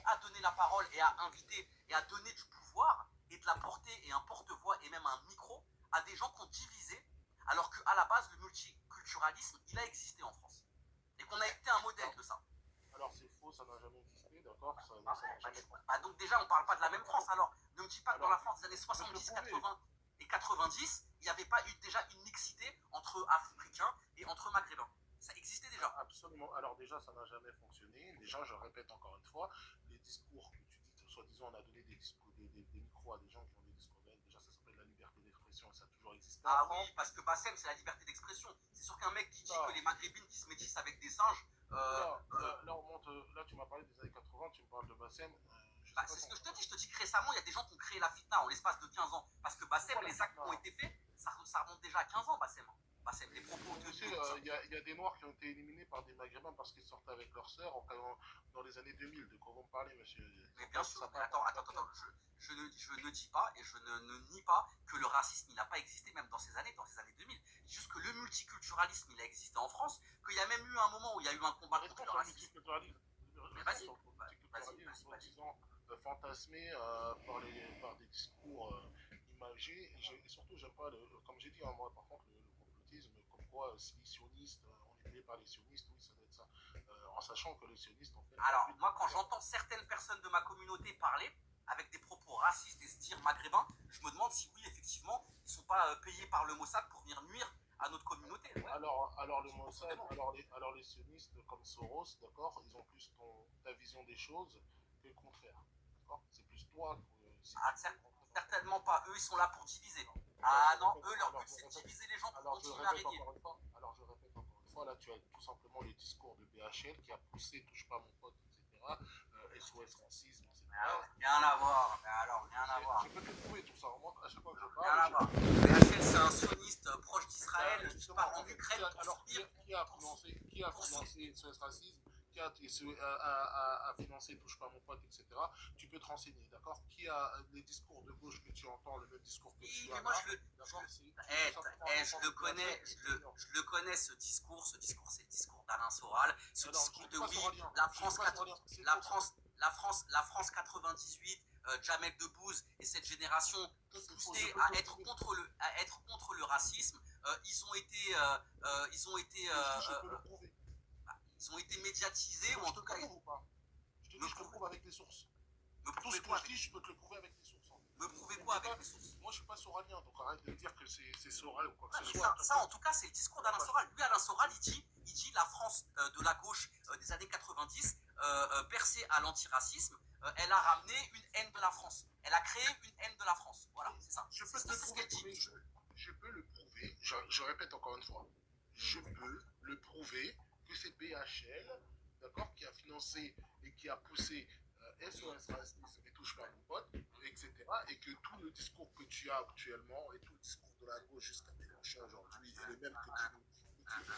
à donner la parole et à inviter et à donner du pouvoir et de la portée et un porte-voix et même un micro à des gens qui ont divisé, alors qu'à la base, le multiculturalisme, il a existé en France. Et qu'on a été un modèle de ça. Alors c'est faux, ça n'a jamais existé, d'accord? Donc déjà, on parle pas de la même France. Alors, ne me dis pas que dans la France des années 70, 80 et 90, il n'y avait pas eu déjà une mixité entre Africains et entre Maghrébins. Ça existait déjà. Absolument. Alors déjà, ça n'a jamais fonctionné. Déjà, je répète encore une fois, les discours que tu dis, soi-disant, on a donné des micros à des gens qui ont des discours de haine. Déjà, ça s'appelle la liberté d'expression, ça a toujours existé. Ah oui, parce que Bassem, c'est la liberté d'expression. C'est sûr qu'un mec qui dit que les maghrébines qui se métissent avec des singes... là, on monte, là, tu m'as parlé des années 80, tu me parles de Bassem. C'est ce que je te dis que récemment, il y a des gens qui ont créé la fitna en l'espace de 15 ans. Parce que Bassem, les actes qui ont été faits, ça remonte déjà à 15 ans, Bassem, les propos tu sais, il y a des Noirs qui ont été éliminés par des Maghrébins parce qu'ils sortaient avec leurs sœurs dans les années 2000. De quoi vous me parlez, monsieur? Mais bien sûr, mais attends, je ne dis pas et je ne nie pas que le racisme, il n'a pas existé même dans ces années 2000. Je dis juste que le multiculturalisme, il a existé en France, qu'il y a même eu un moment où il y a eu un combat contre le racisme. Mais vas-y, soi-disant fantasmé par des discours imagés. Et surtout, j'aime pas, comme j'ai dit, moi, par contre, le complotisme, comme quoi, si les sionistes, on est payé par les sionistes, oui, ça doit être ça. En sachant que les sionistes ont fait... Alors, moi, quand j'entends certaines personnes de ma communauté parler avec des propos racistes et se dire maghrébins, je me demande si oui, effectivement, ils ne sont pas payés par le Mossad pour venir nuire à notre communauté. Ouais. Alors le Mossad, alors les sionistes comme Soros, d'accord, ils ont plus ta vision des choses que le contraire. D'accord, c'est plus toi. Certainement pas. Eux, ils sont là pour diviser. Ah non, eux, leur but, c'est de diviser les gens pour continuer à régner. Alors je répète encore une fois, là, tu as tout simplement les discours de BHL qui a poussé Touche pas mon pote, etc. SOS Racisme, etc. Rien à voir. Mais alors, rien à voir. Je peux te trouver tout ça. Moi, à chaque fois que je parle. Rien à voir. BHL, c'est un sioniste proche d'Israël qui part en Ukraine pour soutenir. Qui a financé SOS Racisme? À financer Touche pas mon pote, etc. Tu peux te renseigner, d'accord? Qui a les discours de gauche que tu entends, le même discours que tu as? Moi, je le connais, ce discours, c'est le discours d'Alain Soral, ce discours de oui, la France 98, Jamel Debbouze et cette génération poussée à être contre le racisme, ils ont été médiatisés, ou en tout cas... Je te dis, je te le prouve avec des sources. Tout ce que je dis, je peux te le prouver avec des sources. Me prouver quoi avec des sources? Moi, je suis pas soralien, donc arrête de dire que c'est Soral ou quoi que ce soit. Ça, en tout cas, c'est le discours d'Alain Soral. Lui, Alain Soral, il dit la France de la gauche des années 90, percée à l'antiracisme, elle a ramené une haine de la France. Elle a créé une haine de la France. Voilà, c'est ça. Je peux le prouver, je répète encore une fois, je peux le prouver que c'est BHL, d'accord, qui a financé et qui a poussé SOS Racisme et Touche pas mon pote, etc. Et que tout le discours que tu as actuellement et tout le discours de la gauche jusqu'à Mélenchon aujourd'hui est le même que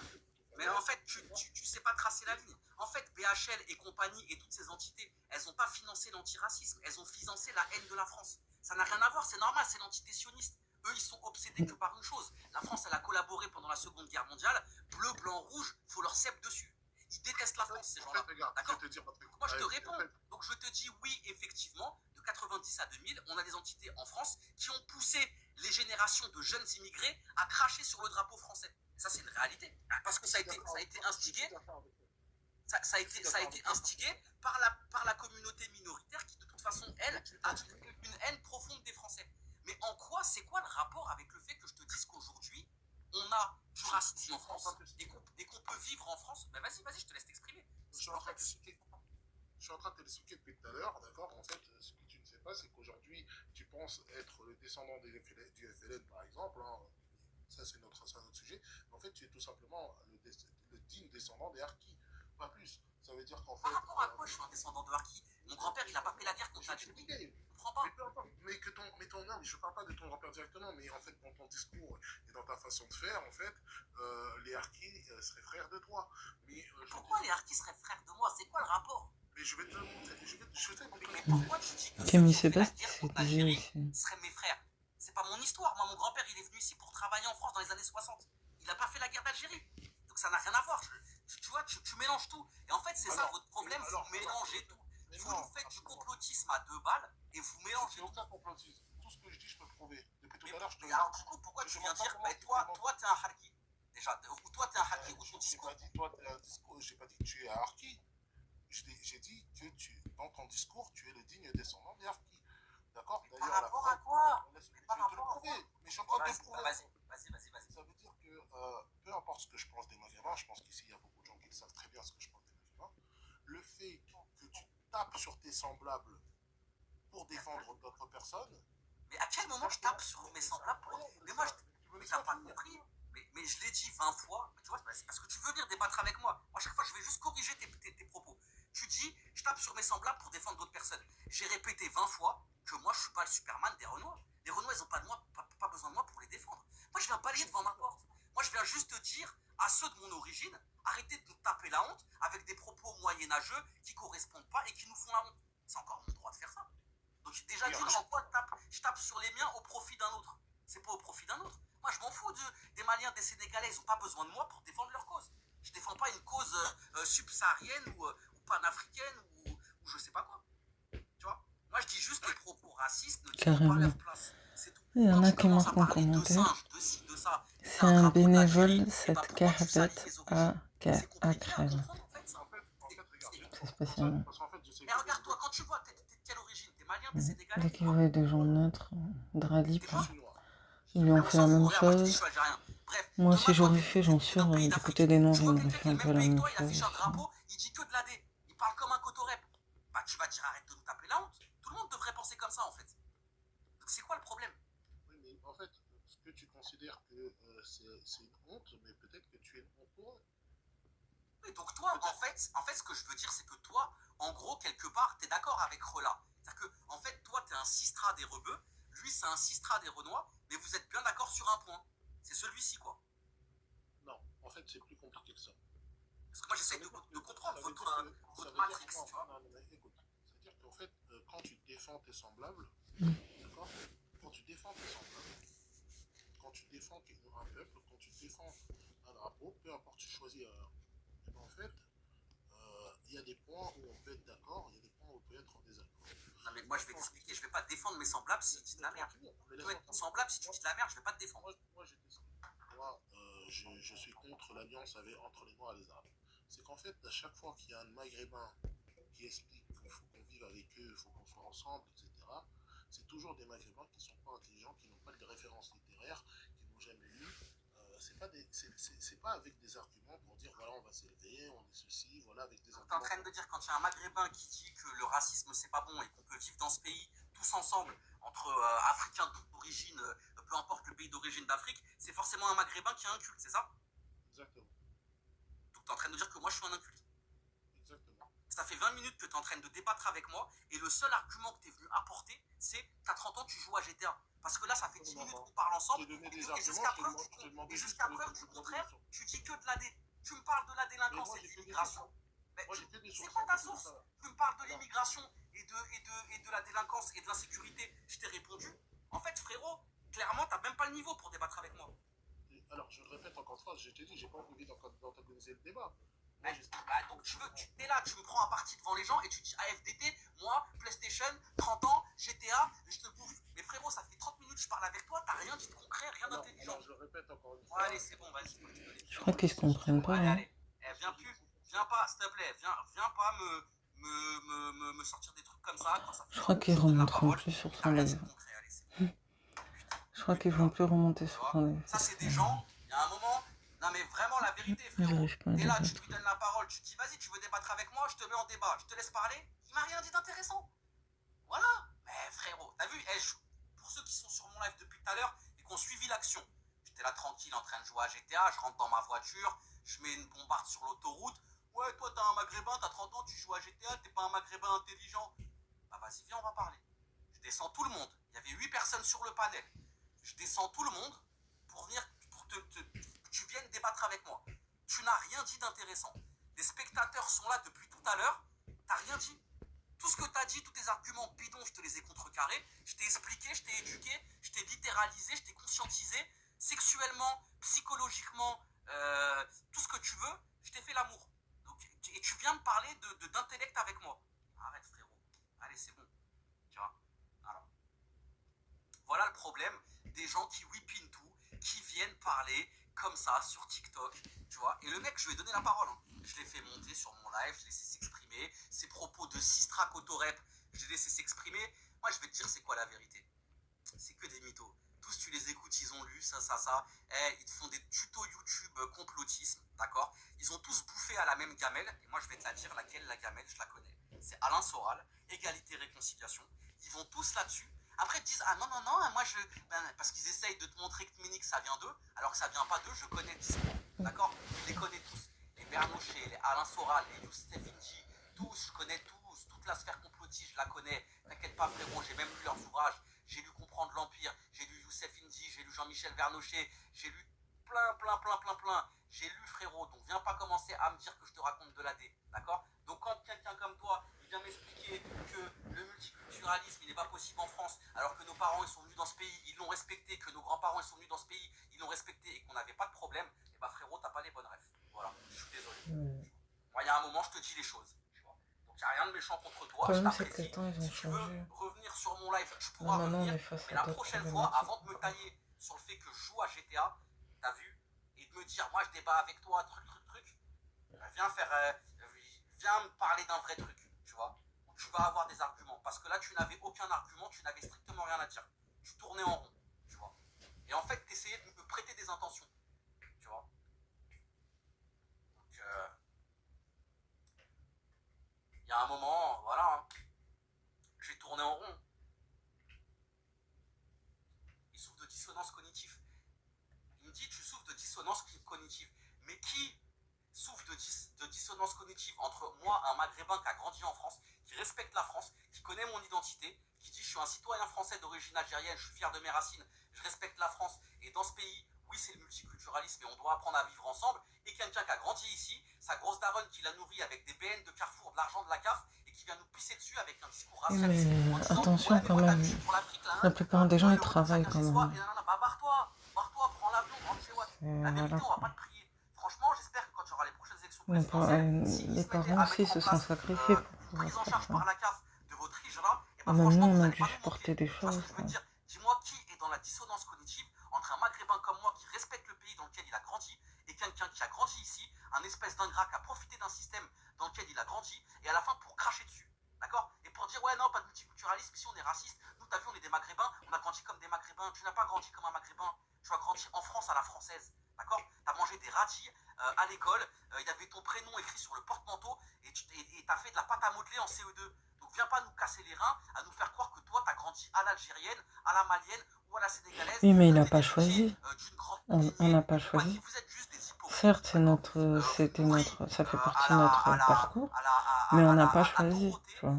tu... Mais en fait, tu sais pas tracer la ligne. En fait, BHL et compagnie et toutes ces entités, elles n'ont pas financé l'antiracisme, elles ont financé la haine de la France. Ça n'a rien à voir, c'est normal, c'est l'entité sioniste. Eux, ils sont obsédés que par une chose. La France, elle a collaboré pendant la Seconde Guerre mondiale. Bleu, blanc, rouge, faut leur cèpe dessus. Ils détestent la France, ces gens-là. D'accord ? Moi, je te réponds. Donc, je te dis oui, effectivement, de 90 à 2000, on a des entités en France qui ont poussé les générations de jeunes immigrés à cracher sur le drapeau français. Et ça, c'est une réalité. Parce que ça a été instigé. Ça a été instigé par la communauté minoritaire qui, de toute façon, elle, a une haine profonde des Français. Mais en quoi, c'est quoi le rapport avec le fait que je te dise qu'aujourd'hui, on a du racisme en France et qu'on peut vivre en France? Ben vas-y, je te laisse t'exprimer. Je suis en train de te l'expliquer depuis tout à l'heure, d'accord? En fait, ce que tu ne sais pas, c'est qu'aujourd'hui, tu penses être le descendant du FLN, par exemple, hein. Ça c'est un autre sujet, mais en fait, tu es tout simplement le digne descendant des Harkis, pas plus. Ça veut dire qu'en fait... Par rapport à quoi je suis un descendant de Harkis? Mon grand-père, il n'a pas fait la guerre contre la Turquie. Je comprends pas. Mais non, mais je parle pas de ton grand-père directement, mais en fait, dans ton discours et dans ta façon de faire, en fait, les Harkis seraient frères de toi. Mais pourquoi les Harkis seraient frères de moi? C'est quoi le rapport? Mais je vais te le montrer. Mais pourquoi tu dis que Camille ceux qui ont fait la Sébastien, guerre contre c'est l'Algérie seraient mes frères? C'est pas mon histoire. Moi, mon grand-père, il est venu ici pour travailler en France dans les années 60. Il n'a pas fait la guerre d'Algérie. Donc ça n'a rien à voir. Tu vois, tu mélanges tout. Et en fait, c'est ça votre problème, vous mélangez tout. Vous nous faites du du complotisme à 2 balles et vous mélangez. C'est aucun complotisme. Tout ce que je dis, je peux le prouver. Depuis tout à l'heure, je te le dis. Alors, du coup, pourquoi tu viens dire, mais toi, t'es un harki? Déjà, ou toi, t'es un harki, ou ton discours. J'ai pas dit, toi, t'es un discours. J'ai pas dit que tu es un harki. J'ai dit que dans ton discours, tu es le digne descendant des harkis. D'accord? Par rapport à quoi? Je vais te le prouver. Mais je suis en train de te le prouver. Vas-y. Ça veut dire que peu importe ce que je pense des Maghrébins, je pense qu'ici il y a beaucoup de gens qui savent très bien ce que je pense des Maghrébins. Le fait que tu tapes sur tes semblables pour défendre d'autres personnes. Mais à quel moment je tape sur mes semblables pour... Mais moi, mais t'as pas compris. Mais je l'ai dit 20 fois. Tu vois, c'est parce que tu veux venir débattre avec moi. Moi, à chaque fois, je vais juste corriger tes propos. Tu dis, je tape sur mes semblables pour défendre d'autres personnes. J'ai répété 20 fois que moi, je suis pas le Superman des Renois. Les Renois, ils ont pas besoin de moi pour les défendre. Moi, je viens balayer devant ma porte. Moi, je viens juste te dire à ceux de mon origine, arrêtez de nous taper la honte avec des propos moyenâgeux qui correspondent pas et qui nous font la honte. C'est encore mon droit de faire ça. Donc, j'ai déjà dit en quoi je tape sur les miens au profit d'un autre. C'est pas au profit d'un autre. Moi, je m'en fous des Maliens, des Sénégalais. Ils ont pas besoin de moi pour défendre leur cause. Je défends pas une cause subsaharienne ou panafricaine ou je sais pas quoi. Tu vois? Moi, je dis juste que les propos racistes ne tiennent pas leur place. Il y en a qui marquent en commentaire. C'est un bénévole, cette carbette à crème. C'est spécial. Mais regarde-toi, quand tu vois, t'es de quelle origine? T'es malien, t'es sénégalais? Dès qu'il voit des gens neutres, Dralip, ils lui ont fait la même chose. Moi, si j'aurais fait, j'en suis sûr, du côté des Noirs, ils m'auraient fait un peu la même chose. Il dit que de l'AD. Il parle comme un cotorep. Bah, tu vas dire arrête de nous taper la honte. Tout le monde devrait penser comme ça, en fait. Donc, c'est quoi le problème? Oui, mais en fait, ce que tu considères que c'est une honte, mais peut-être que tu es une honte pour eux. Oui, donc toi, en fait, ce que je veux dire, c'est que toi, en gros, quelque part, t'es d'accord avec Rela. C'est-à-dire que, en fait, toi, t'es un sistra des Rebeux, lui, c'est un sistra des Renois, mais vous êtes bien d'accord sur un point. C'est celui-ci, quoi. Non, en fait, c'est plus compliqué que ça. Parce que moi, j'essaie de comprendre votre matrix, tu vois. Non, mais écoute, c'est-à-dire qu'en fait, quand tu défends tes semblables, d'accord? Quand tu défends tes semblables, quand tu défends un peuple, quand tu défends un drapeau, peu importe, tu choisis en fait, il y a des points où on peut être d'accord, il y a des points où on peut être en désaccord. Non, mais moi, je vais t'expliquer, je vais pas te défendre mes semblables si tu dis de la merde. Tu peux être mon semblable si tu dis de la merde, je vais pas te défendre. Moi, je suis contre l'alliance entre les Noirs et les Arabes. C'est qu'en fait, à chaque fois qu'il y a un Maghrébin qui explique qu'il faut qu'on vive avec eux, il faut qu'on soit ensemble, etc., c'est toujours des Maghrébins qui ne sont pas intelligents, qui n'ont pas de références littéraires, qui n'ont jamais lu. C'est pas avec des arguments pour dire voilà, on va s'élever, on est ceci, voilà, avec des arguments. T'es en train de dire quand il y a un Maghrébin qui dit que le racisme c'est pas bon et qu'on peut vivre dans ce pays tous ensemble, entre Africains d'origine, peu importe le pays d'origine d'Afrique, c'est forcément un Maghrébin qui a un culte, c'est ça? Exactement. Donc t'es en train de dire que moi je suis un inculte. Exactement. Ça fait 20 minutes que t'es en train de débattre avec moi et le seul argument que t'es venu apporter, c'est t'as 30 ans, tu joues à GTA. Parce que là, ça fait 10 minutes qu'on parle ensemble. Et jusqu'à preuve du contraire, tu dis que de l'AD. Tu me parles de la délinquance et de l'immigration. C'est quoi ta source? Tu me parles de l'immigration et de la délinquance et de l'insécurité. Je t'ai répondu. En fait, frérot, clairement, t'as même pas le niveau pour débattre avec moi. Alors, je le répète encore une fois, je t'ai dit, j'ai pas envie d'antagoniser le débat. Donc t'es là, tu me prends à partie devant les gens et tu dis AFDT, moi, PlayStation, 30 ans, GTA, je te bouffe. Mais frérot, ça fait 30 minutes que je parle avec toi, t'as rien dit de concret, rien d'intelligent. Je le répète encore une fois. Allez, c'est bon, vas-y. Je crois qu'ils se comprennent pas. Hein. Allez. Viens pas, s'il te plaît, viens pas me sortir des trucs comme ça. Quand ça fait je crois qu'ils remonteront plus sur son live. Je crois qu'ils vont plus remonter sur son live. Ça, c'est des gens, il y a un moment. Non mais vraiment la vérité frérot, t'es là, tu lui donnes la parole, tu te dis vas-y tu veux débattre avec moi, je te mets en débat, je te laisse parler, il m'a rien dit d'intéressant. Voilà, mais frérot, t'as vu, pour ceux qui sont sur mon live depuis tout à l'heure et qui ont suivi l'action, j'étais là tranquille en train de jouer à GTA, je rentre dans ma voiture, je mets une bombarde sur l'autoroute, ouais toi t'es un maghrébin, t'as 30 ans, tu joues à GTA, t'es pas un maghrébin intelligent. Bah vas-y viens on va parler. Je descends tout le monde, il y avait 8 personnes sur le panel, je descends tout le monde pour venir, pour tu viennes débattre avec moi. Tu n'as rien dit d'intéressant. Les spectateurs sont là depuis tout à l'heure. T'as rien dit. Tout ce que t'as dit, tous tes arguments bidons, je te les ai contrecarrés. Je t'ai expliqué, je t'ai éduqué, je t'ai littéralisé, je t'ai conscientisé. Sexuellement, psychologiquement, tout ce que tu veux, je t'ai fait l'amour. Et tu viens me parler d'intellect avec moi. Arrête frérot. Allez, des gens qui whippinent tout, qui viennent parler comme ça sur TikTok, tu vois. Et le mec, je lui ai donné la parole. Hein. Je l'ai fait monter sur mon live, je l'ai laissé s'exprimer. Ses propos de Sistra Kotorep, je l'ai laissé s'exprimer. Moi, je vais te dire, c'est quoi la vérité? C'est que des mythos. Tous, tu les écoutes, ils ont lu ça. Ils te font des tutos YouTube complotisme, d'accord? Ils ont tous bouffé à la même gamelle. Et moi, je vais te la dire, laquelle, la gamelle, je la connais. C'est Alain Soral, égalité, réconciliation. Ils vont tous là-dessus. Après, ils te disent, ah non, moi, parce qu'ils essayent de te montrer que Ménic, ça vient d'eux, alors que ça vient pas d'eux, je connais le discours, d'accord? Je les connais tous. Les Bernochet, les Alain Soral, les Youssef Indy, tous, je connais tous. Toute la sphère complotiste, je la connais. T'inquiète pas, frérot, j'ai même lu leurs ouvrages. J'ai lu Comprendre l'Empire, j'ai lu Youssef Indy, j'ai lu Jean-Michel Vernochet, j'ai lu plein. J'ai lu, frérot, donc viens pas commencer à me dire que je te raconte de la D, d'accord? Donc quand quelqu'un comme toi, il vient m'expliquer que le multiculturalisme, il n'est pas possible en France, alors que nos parents, ils sont venus dans ce pays, ils l'ont respecté, que nos grands-parents, ils sont venus dans ce pays, ils l'ont respecté et qu'on n'avait pas de problème, et bah frérot, t'as pas les bonnes rêves. Voilà, je suis désolé. Moi, il y a un moment, je te dis les choses. Donc, il n'y a rien de méchant contre toi. Le Je problème, c'est que t'apprécie. les temps, ils ont Si tu veux changé. revenir sur mon live, je Là, pourrais maintenant, on revenir. est face Mais à la d'autres prochaine fois, problématiques. avant de me tailler sur le fait que je joue à GTA, t'as vu, et de me dire, moi, je débat avec toi, truc, viens me parler d'un vrai truc, tu vois, où tu vas avoir des arguments. Parce que là, tu n'avais aucun argument, tu n'avais strictement rien à dire. Tu tournais en rond, tu vois. Et en fait, tu essayais de me prêter des intentions, tu vois. Donc, il y a un moment, voilà, hein, j'ai tourné en rond. Il souffre de dissonance cognitive. Il me dit, tu souffres de dissonance cognitive. Mais qui souffre de dissonance cognitive entre moi, un maghrébin qui a grandi en France, qui respecte la France, qui connaît mon identité, qui dit je suis un citoyen français d'origine algérienne, je suis fier de mes racines, je respecte la France, et dans ce pays, oui c'est le multiculturalisme et on doit apprendre à vivre ensemble, et quelqu'un qui a grandi ici, sa grosse daronne qui l'a nourri avec des BN de Carrefour, de l'argent de la CAF, et qui vient nous pisser dessus avec un discours Oui, racialiste. mais En disant, attention ouais, mais quand moi, t'as même. vu, je suis pour l'Afrique, là, La hein. plupart des gens, Toi, ils le retour travaillent chacun quand chez soi, même. et nanana, bah barre-toi, prends l'avion, rentre chez Watt. La vérité, Voilà. on va pas te prier. Franchement, j'espère que quand tu auras les prochaines élections Les présidentielles, les parents aussi se sont sacrifiés pour une pouvoir prise en faire charge ça. par la CAF de votre hijra, et Et ben même nous, franchement, on vous a n'allez dû pas nous supporter manquer. des Tu vois ce choses, que je veux quoi. te dire? Dis-moi qui est dans la dissonance cognitive entre un maghrébin comme moi qui respecte le pays dans lequel il a grandi et quelqu'un qui a grandi ici, un espèce d'ingrat qui a profité d'un système dans lequel il a grandi et à la fin pour cracher dessus. D'accord? Et pour dire ouais non, pas de multiculturalisme, si on est raciste, nous t'as vu on est des maghrébins, on a grandi comme des maghrébins, tu n'as pas grandi comme un maghrébin, tu as grandi en France à la française. D'accord? T'as mangé des radis à l'école, il y avait ton prénom écrit sur le porte-manteau et t'as fait de la pâte à modeler en CE2. Donc viens pas nous casser les reins à nous faire croire que toi t'as grandi à l'algérienne, à la malienne ou à la sénégalaise. Oui, mais il n'a pas choisi. On n'a pas choisi. Certes, ça fait partie de notre parcours, mais on n'a pas choisi, tu vois.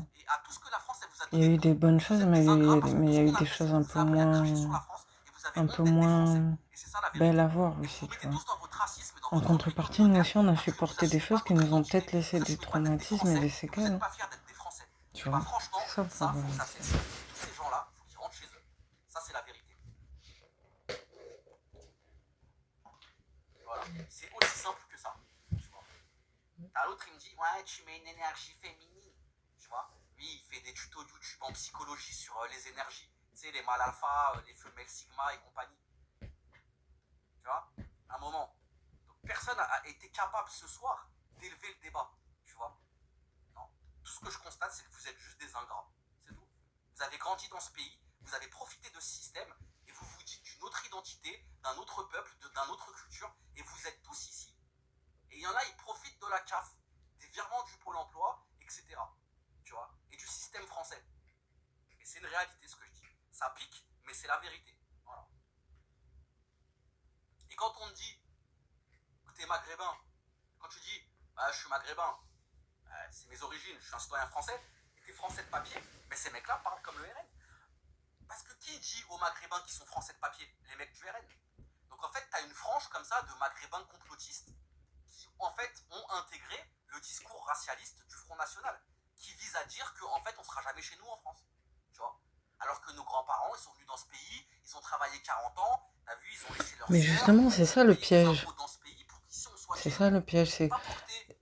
Il y a eu des bonnes choses, mais il y a eu des choses un peu moins belles à voir aussi, tu vois. En contrepartie, nous aussi, on a supporté des choses qui nous ont peut-être laissé des traumatismes et des séquelles. Tu vois, c'est ça le problème. Tous ces gens-là, il faut qu'ils rentrent chez eux. Ça, c'est la vérité. Voilà. C'est aussi simple que ça. Tu vois. T'as l'autre, il me dit, ouais, tu mets une énergie féminine. Tu vois. Lui, il fait des tutos YouTube en psychologie sur les énergies. Tu sais, les mâles alpha, les femelles sigma et compagnie. Tu vois. Un moment. Donc, personne a été capable ce soir d'élever le débat. Tu vois. Non. Tout ce que je constate, c'est que vous êtes juste des ingrats. C'est tout. Vous avez grandi dans ce pays, vous avez profité de ce système, et vous vous dites d'une autre identité, d'un autre peuple, d'une autre culture, et vous êtes tous ici. Et il y en a, ils profitent de la CAF, des virements du Pôle emploi, etc. Tu vois, et du système français. Et c'est une réalité ce que je dis. Ça pique, mais c'est la vérité. Voilà. Et quand on te dit que t'es maghrébin, quand tu dis, bah, je suis maghrébin, c'est mes origines, je suis un citoyen français, et t'es français de papier, mais ces mecs-là parlent comme le RN. Parce que qui dit aux maghrébins qui sont français de papier? Les mecs du RN. Donc en fait, t'as une frange comme ça de maghrébins complotistes qui en fait ont intégré le discours racialiste du Front National, qui vise à dire qu'en fait on sera jamais chez nous en France. Tu vois? Alors que nos grands-parents, ils sont venus dans ce pays, ils ont travaillé 40 ans, t'as vu, ils ont laissé leur Mais sœur, justement, c'est ça le piège. dans ce pays pour qu'ici on soit C'est chez ça nous. le piège,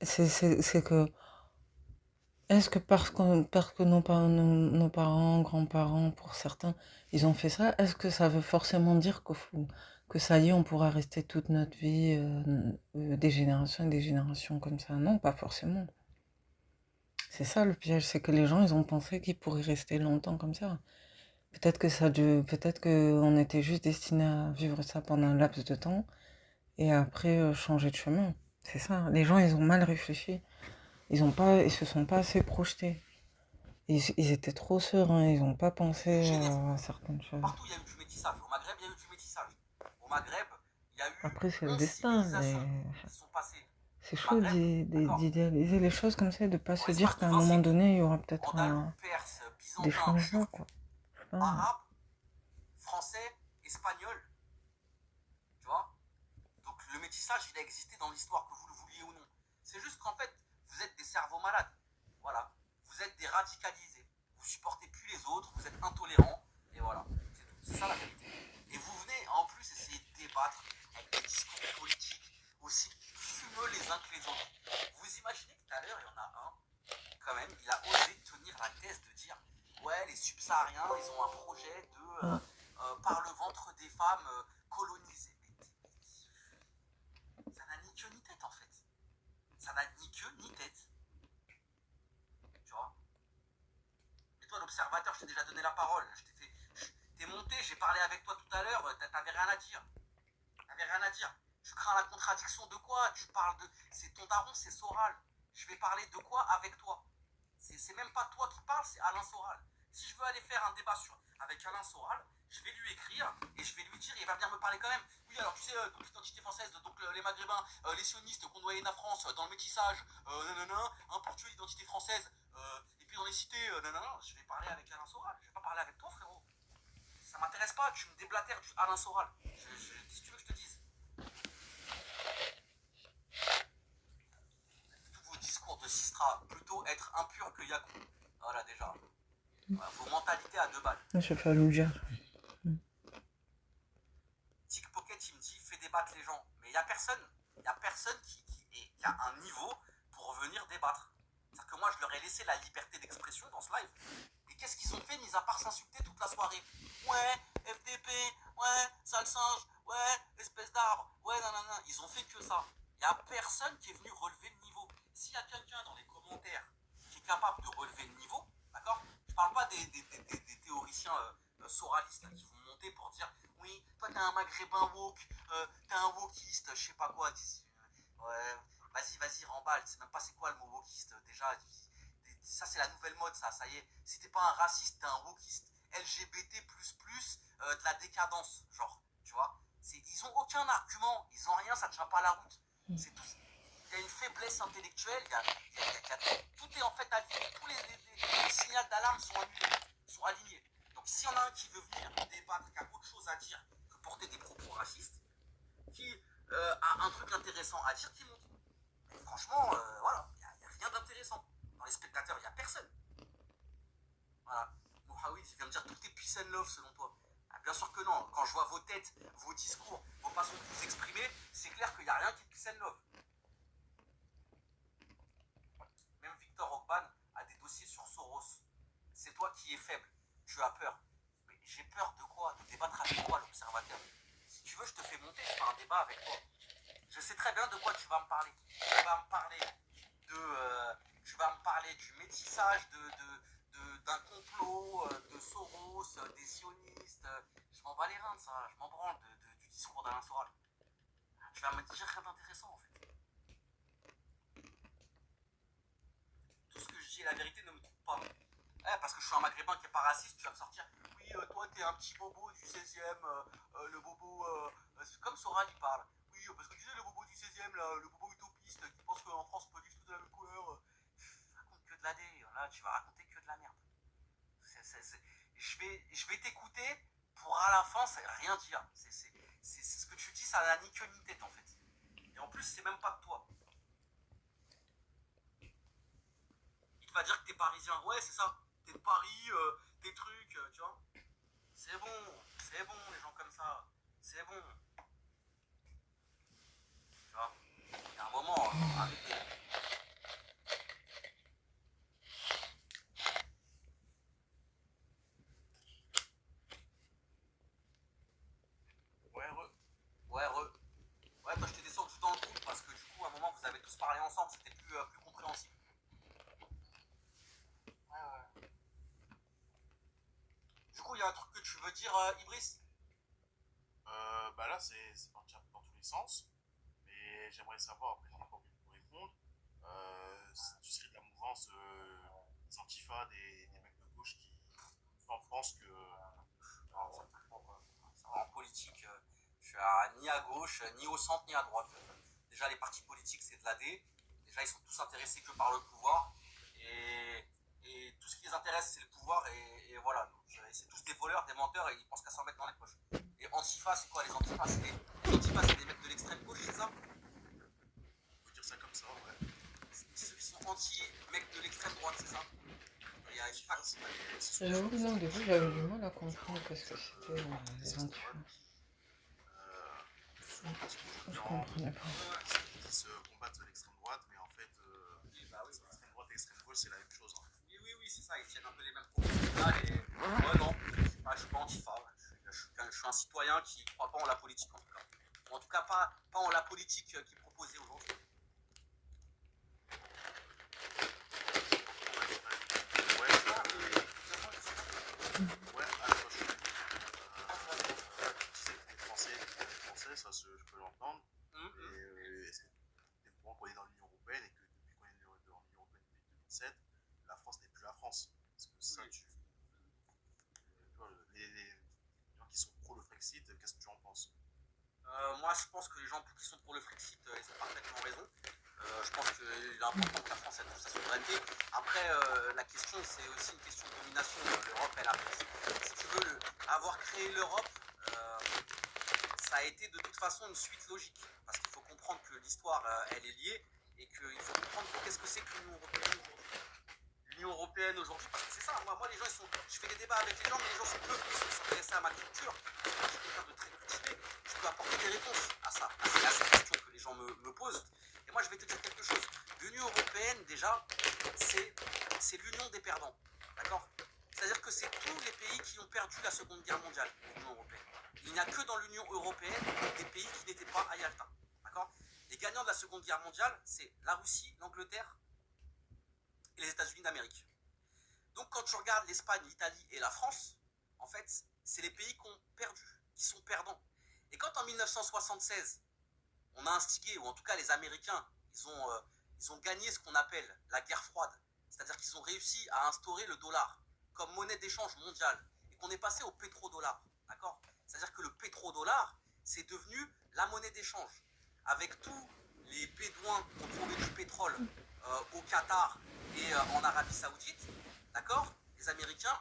c'est que Est-ce que parce que nos parents, grands-parents, pour certains, ils ont fait ça, est-ce que ça veut forcément dire que ça y est, on pourra rester toute notre vie, des générations et des générations comme ça? Non, pas forcément. C'est ça le piège, c'est que les gens, ils ont pensé qu'ils pourraient rester longtemps comme ça. Peut-être qu'on était juste destiné à vivre ça pendant un laps de temps et après changer de chemin. C'est ça. Les gens, ils ont mal réfléchi. Ils se sont pas assez projetés. Ils étaient trop sereins, ils n'ont pas pensé à certaines choses. Partout, il y a eu du métissage. Au Maghreb, il y a eu du métissage. Au Maghreb, il y a eu Après, c'est le 11 destin, civilisations mais qui sont passées. c'est Au chaud Maghreb, d'accord. d'idéaliser les choses comme ça et de pas En se dire l'espace de qu'à un 20 moment siècles, donné, il y aura peut-être andalou, perse, des byzantin, changements, turc, quoi. Je sais pas. arabe, français, espagnol. Tu vois? Donc le métissage, il a existé dans l'histoire, que vous le vouliez ou non. C'est juste qu'en fait, vous êtes des cerveaux malades. Voilà. Vous êtes des radicalisés. Vous supportez plus les autres, vous êtes intolérants. Et voilà. C'est tout. C'est ça la vérité. Et vous venez en plus essayer de débattre avec des discours politiques aussi fumeux les uns que les autres. Vous imaginez que tout à l'heure, il y en a un, quand même, il a osé tenir la thèse de dire ouais, les subsahariens, ils ont un projet de, par le ventre des femmes, colonisées. Ça n'a ni queue ni tête en fait. Ça n'a ni queue ni tête. Tu vois? Et toi, l'observateur, je t'ai déjà donné la parole. T'es monté, j'ai parlé avec toi tout à l'heure, t'avais rien à dire. T'avais rien à dire. Tu crains la contradiction de quoi? Tu parles de. C'est ton daron, c'est Soral. Je vais parler de quoi avec toi? C'est même pas toi qui parles, c'est Alain Soral. Si je veux aller faire un débat avec Alain Soral, je vais lui écrire et je vais lui dire, il va venir me parler quand même. Oui, alors tu sais, donc l'identité française, donc les maghrébins, les sionistes qu'on doit la France dans le métissage, pour tuer l'identité française, et puis dans les cités, je vais parler avec Alain Soral, je vais pas parler avec toi, frérot. Ça m'intéresse pas, tu me déblatères du Alain Soral. Si tu veux que je te dise. Tous vos discours de Sistra, plutôt être impur que Yakou. Voilà, déjà. Voilà, vos mentalités à 2 balles. Je fais Alouja. Tic Pocket, il me dit, fais débattre les gens. Mais il n'y a personne qui a un niveau pour venir débattre. C'est-à-dire que moi, je leur ai laissé la liberté d'expression dans ce live. Et qu'est-ce qu'ils ont fait, mis à part s'insulter toute la soirée? Ouais, FDP, ouais, sale singe, ouais, espèce d'arbre, ouais, nanana. Ils ont fait que ça. Il n'y a personne qui est venu relever le niveau. S'il y a quelqu'un dans les commentaires qui est capable de relever le niveau, d'accord? Je parle pas des théoriciens soralistes là, qui vont monter pour dire oui, toi t'es un maghrébin woke, t'es un wokiste, je sais pas quoi. Ouais, vas-y, remballe. C'est même pas c'est quoi le mot wokiste déjà. Ça c'est la nouvelle mode, ça y est. Si t'es pas un raciste, t'es un wokiste. LGBT++, de la décadence, genre, tu vois. Ils ont aucun argument, ils ont rien, ça tient pas la route. C'est tout. Il y a une faiblesse intellectuelle, tout est en fait aligné, tous les signaux d'alarme sont alignés. Donc s'il y en a un qui veut venir débattre, qui a autre chose à dire que porter des propos racistes, qui a un truc intéressant à dire, qui monte. Mais franchement, voilà, il n'y a rien d'intéressant. Dans les spectateurs, il n'y a personne. Voilà. Mohamed, il vient me dire tout est peace and love selon toi. Ah, bien sûr que non. Quand je vois vos têtes, vos discours, vos façons de vous exprimer, c'est clair qu'il n'y a rien qui est peace and love. Même Victor Orban a des dossiers sur Soros. C'est toi qui es faible. Tu as peur. Mais j'ai peur de quoi? De débattre avec toi, l'observateur. Si tu veux, je te fais monter, je fais un débat avec toi. Je sais très bien de quoi tu vas me parler. Tu vas me parler du métissage, d'un complot, de Soros, des sionistes. Je m'en bats les reins de ça. Je m'en branle du discours d'Alain Soral. Tu vas me dire rien d'intéressant en fait. Tout ce que je dis est la vérité, ne me trompe pas. Parce que je suis un maghrébin qui est pas raciste, tu vas me sortir. Oui, toi t'es un petit bobo du 16e, le bobo. C'est comme Soral il parle. Oui, parce que tu sais, le bobo du 16e, là, le bobo utopiste qui pense qu'en France on peut vivre tous de la même couleur. Raconte que de la dé, là tu vas raconter que de la merde. Je vais t'écouter pour à la fin rien dire. C'est ce que tu dis, ça n'a ni queue ni tête en fait. Et en plus, c'est même pas de toi. Il va dire que t'es parisien. Ouais, c'est ça. T'es de Paris, des trucs, tu vois. C'est bon, les gens comme ça. C'est bon. Tu vois. Il y a un moment, arrêtez. dire, Ibris? Bah là, c'est parti un peu dans tous les sens. Mais j'aimerais savoir, après, je n'ai pas envie de vous répondre, si tu serais de la mouvance des antifas, des mecs de gauche qui font en France que. En politique, je suis ni à gauche, ni au centre, ni à droite. Déjà, les partis politiques, c'est de l'AD. Déjà, ils sont tous intéressés que par le pouvoir. Et tout ce qui les intéresse, c'est le pouvoir. Et voilà. Donc, c'est tous des voleurs, des menteurs, et ils pensent qu'à s'en mettre dans les poches. Et Antifa, c'est quoi les Antifa? Les Antifa, c'est des mecs de l'extrême gauche, c'est ça? On peut dire ça comme ça, ouais. Ceux qui sont anti-mecs de l'extrême droite, c'est ça? Il y a pas que J'avoue, non, des fois, j'avais du mal à comprendre qu'est-ce que c'était les Antifa. Je comprenais pas. Qui se combattent l'extrême droite, mais en fait, l'extrême droite et l'extrême gauche, c'est la même chose. Hein. Oui, c'est ça, ils tiennent un peu les mêmes propos. Ouais, non, je suis pas antifa. Je suis un citoyen qui ne croit pas en la politique, en tout cas. Ou en tout cas, pas en la politique qui est proposée aujourd'hui. Ça, je peux l'entendre. Et est-ce que tu es courant qu'on est dans l'Union Européenne et que depuis qu'on est dans l'Union Européenne depuis 2007, la France n'est plus la France? Parce que ça, les gens qui sont pro le Frexit, qu'est-ce que tu en penses? Moi, je pense que les gens qui sont pour le Frexit, ils ont parfaitement raison. Je pense qu'il est important que la France ait toute sa souveraineté. Après, la question, c'est aussi une question de domination. L'Europe, elle a pris. Si tu veux, avoir créé l'Europe, ça a été de toute façon une suite logique. Parce qu'il faut comprendre que l'histoire, elle est liée. Et qu'il faut comprendre qu'est-ce que c'est que l'Union européenne aujourd'hui. L'Union européenne aujourd'hui, parce que c'est ça. Moi, les gens, je fais des débats avec les gens, mais les gens sont peu s'intéresser à ma culture. Je suis quelqu'un de très cultivé. Je peux apporter des réponses à ça, à ces questions que les gens me posent. Et moi, je vais te dire quelque chose. L'Union européenne, déjà, c'est l'union des perdants. D'accord? C'est-à-dire que c'est tous les pays qui ont perdu la Seconde Guerre mondiale, l'Union européenne. Il n'y a que dans l'Union européenne des pays qui n'étaient pas à Yalta. D'accord? Les gagnants de la Seconde Guerre mondiale, c'est la Russie, l'Angleterre et les États-Unis d'Amérique. Donc, quand tu regardes l'Espagne, l'Italie et la France, en fait, c'est les pays qui ont perdu, qui sont perdants. Et quand en 1976, on a instigé, ou en tout cas les Américains, ils ont gagné ce qu'on appelle la guerre froide. C'est-à-dire qu'ils ont réussi à instaurer le dollar comme monnaie d'échange mondiale et qu'on est passé au pétrodollar. D'accord? C'est-à-dire que le pétrodollar, c'est devenu la monnaie d'échange. Avec tous les Bédouins qui ont trouvé du pétrole au Qatar et en Arabie Saoudite, d'accord? Les Américains,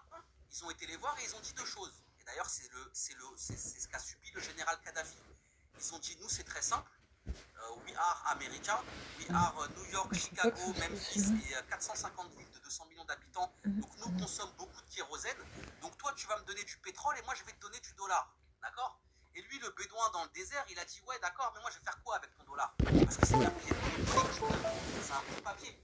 ils ont été les voir et ils ont dit deux choses. Et d'ailleurs, c'est ce qu'a subi le général Kadhafi. Ils ont dit, nous, c'est très simple. We are America, we are New York, Chicago, Memphis et 450 villes de 200 millions d'habitants. Donc nous consommons beaucoup de kérosène. Donc toi tu vas me donner du pétrole et moi je vais te donner du dollar. D'accord? Et lui le bédouin dans le désert il a dit ouais d'accord mais moi je vais faire quoi avec ton dollar? Parce que c'est un pied de c'est un bout de papier.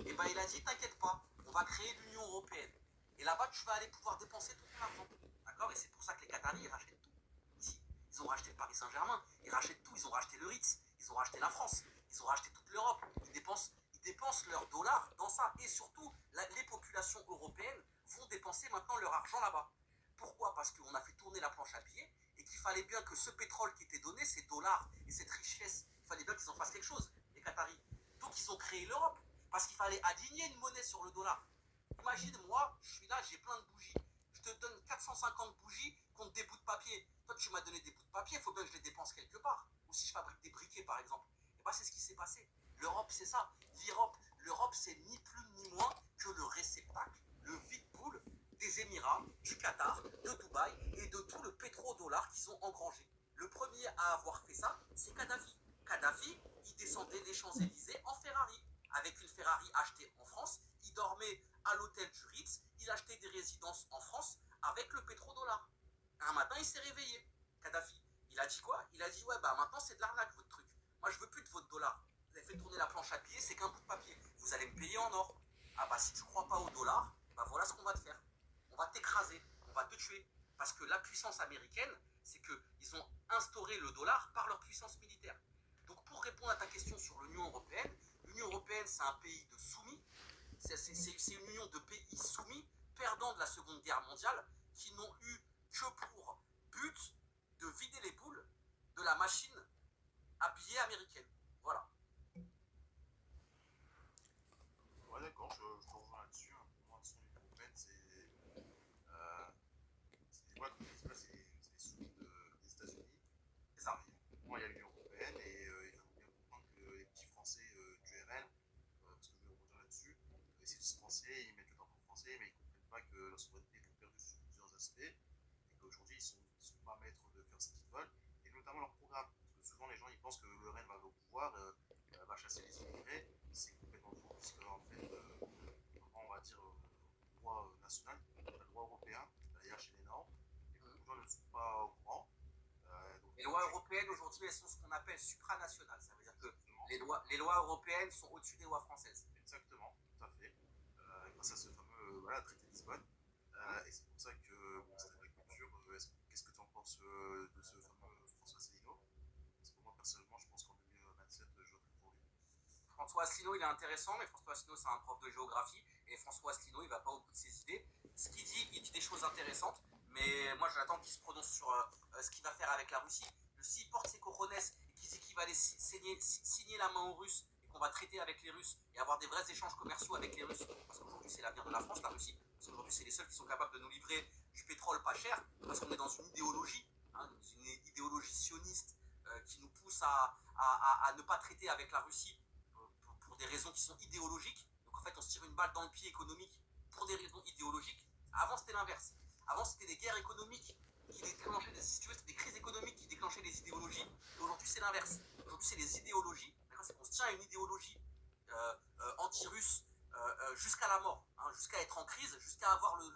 Et ben il a dit t'inquiète pas, on va créer l'Union Européenne. Et là-bas tu vas aller pouvoir dépenser tout ton argent. D'accord? Et c'est pour ça que les Qataris ils rachètent tout. Ici. Ils ont racheté le Paris Saint-Germain, ils rachètent tout, ils ont racheté le Ritz. Ils ont racheté la France, ils ont racheté toute l'Europe. Ils dépensent leurs dollars dans ça. Et surtout, les populations européennes vont dépenser maintenant leur argent là-bas. Pourquoi? Parce qu'on a fait tourner la planche à billets et qu'il fallait bien que ce pétrole qui était donné, ces dollars et cette richesse, il fallait bien qu'ils en fassent quelque chose, les Qataris. Donc ils ont créé l'Europe parce qu'il fallait aligner une monnaie sur le dollar. Imagine, moi, je suis là, j'ai plein de bougies. Je te donne 450 bougies contre des bouts de papier. Toi, tu m'as donné des bouts de papier, il faut bien que je les dépense quelque part. Ou si je fabrique des briquets, par exemple. Et bien, c'est ce qui s'est passé. L'Europe, c'est ça. L'Europe, c'est ni plus ni moins que le réceptacle, le vide-boule des Émirats, du Qatar, de Dubaï et de tout le pétrodollar qu'ils ont engrangé. Le premier à avoir fait ça, c'est Kadhafi. Kadhafi, il descendait les Champs-Élysées en Ferrari. Avec une Ferrari achetée en France, il dormait à l'hôtel du Ritz, il achetait des résidences en France avec le pétrodollar. Un matin, il s'est réveillé, Kadhafi. Il a dit quoi? Il a dit ouais bah maintenant c'est de l'arnaque votre truc. Moi je veux plus de votre dollar. Vous avez fait tourner la planche à billets, c'est qu'un bout de papier. Vous allez me payer en or. Ah bah si tu crois pas au dollar, bah voilà ce qu'on va te faire. On va t'écraser, on va te tuer. Parce que la puissance américaine, c'est qu'ils ont instauré le dollar par leur puissance militaire. Donc pour répondre à ta question sur l'Union européenne c'est un pays de soumis. C'est une union de pays soumis, perdants de la Seconde Guerre mondiale, qui n'ont eu que pour pense que le RN va aller au pouvoir, va chasser les immigrés. C'est complètement faux, puisque en fait, on va dire, le droit national, le droit européen, d'ailleurs chez les normes, et beaucoup de gens ne sont pas au courant. Les lois européennes aujourd'hui, elles sont ce qu'on appelle supranationales. Ça veut dire que les lois européennes sont au-dessus des lois françaises. Exactement, tout à fait. Grâce à ce fameux traité de Lisbonne. Et c'est pour ça que cette agriculture, qu'est-ce que tu en penses de ce fameux François Asselineau? Parce que moi, personnellement, je pense qu'en 2027, je voterai pour lui. François Asselineau, il est intéressant, mais François Asselineau, c'est un prof de géographie. Et François Asselineau, il va pas au bout de ses idées. Ce qu'il dit, il dit des choses intéressantes. Mais moi, j'attends qu'il se prononce sur ce qu'il va faire avec la Russie. S'il porte ses cojones et qu'il dit qu'il va aller signer la main aux Russes et qu'on va traiter avec les Russes et avoir des vrais échanges commerciaux avec les Russes, parce qu'aujourd'hui, c'est l'avenir de la France, la Russie. Parce qu'aujourd'hui, c'est les seuls qui sont capables de nous livrer du pétrole pas cher, parce qu'on est dans une idéologie, une idéologie sioniste qui nous pousse à ne pas traiter avec la Russie pour des raisons qui sont idéologiques. Donc en fait, on se tire une balle dans le pied économique pour des raisons idéologiques. Avant, c'était l'inverse. Avant, c'était des guerres économiques qui déclenchaient des crises économiques qui déclenchaient des idéologies. Et aujourd'hui, c'est l'inverse. Aujourd'hui, c'est les idéologies. C'est qu'on se tient à une idéologie anti-russe jusqu'à la mort, jusqu'à être en crise, jusqu'à avoir le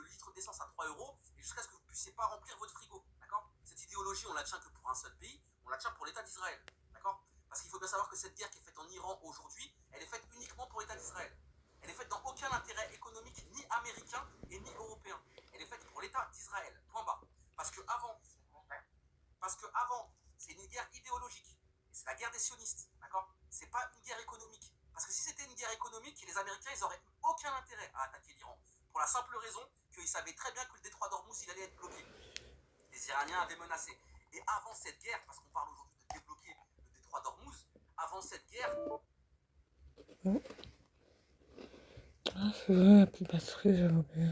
litre d'essence à 3 € et jusqu'à ce que vous ne puissiez pas remplir votre frigo. D'accord ? Cette idéologie, on la tient que pour un seul pays, on la tient pour l'État d'Israël. D'accord ? Parce qu'il faut bien savoir que cette guerre qui est faite en Iran aujourd'hui, elle est faite uniquement pour l'État d'Israël. Elle est faite dans aucun intérêt économique, ni américain et ni européen. Elle est faite pour l'État d'Israël. Point bas. Parce que avant, c'est une guerre idéologique. C'est la guerre des sionistes. D'accord ? C'est pas une guerre économique. Parce que si c'était une guerre économique, les Américains, ils n'auraient aucun intérêt à attaquer l'Iran. Pour la simple raison qu'ils savaient très bien que le détroit d'Ormuz, il allait être bloqué. Les Iraniens avaient menacé. Et avant cette guerre, parce qu'on parle aujourd'hui de débloquer le détroit d'Ormuz, avant cette guerre... Ah, c'est vrai, la plus batterie, j'avais oublié.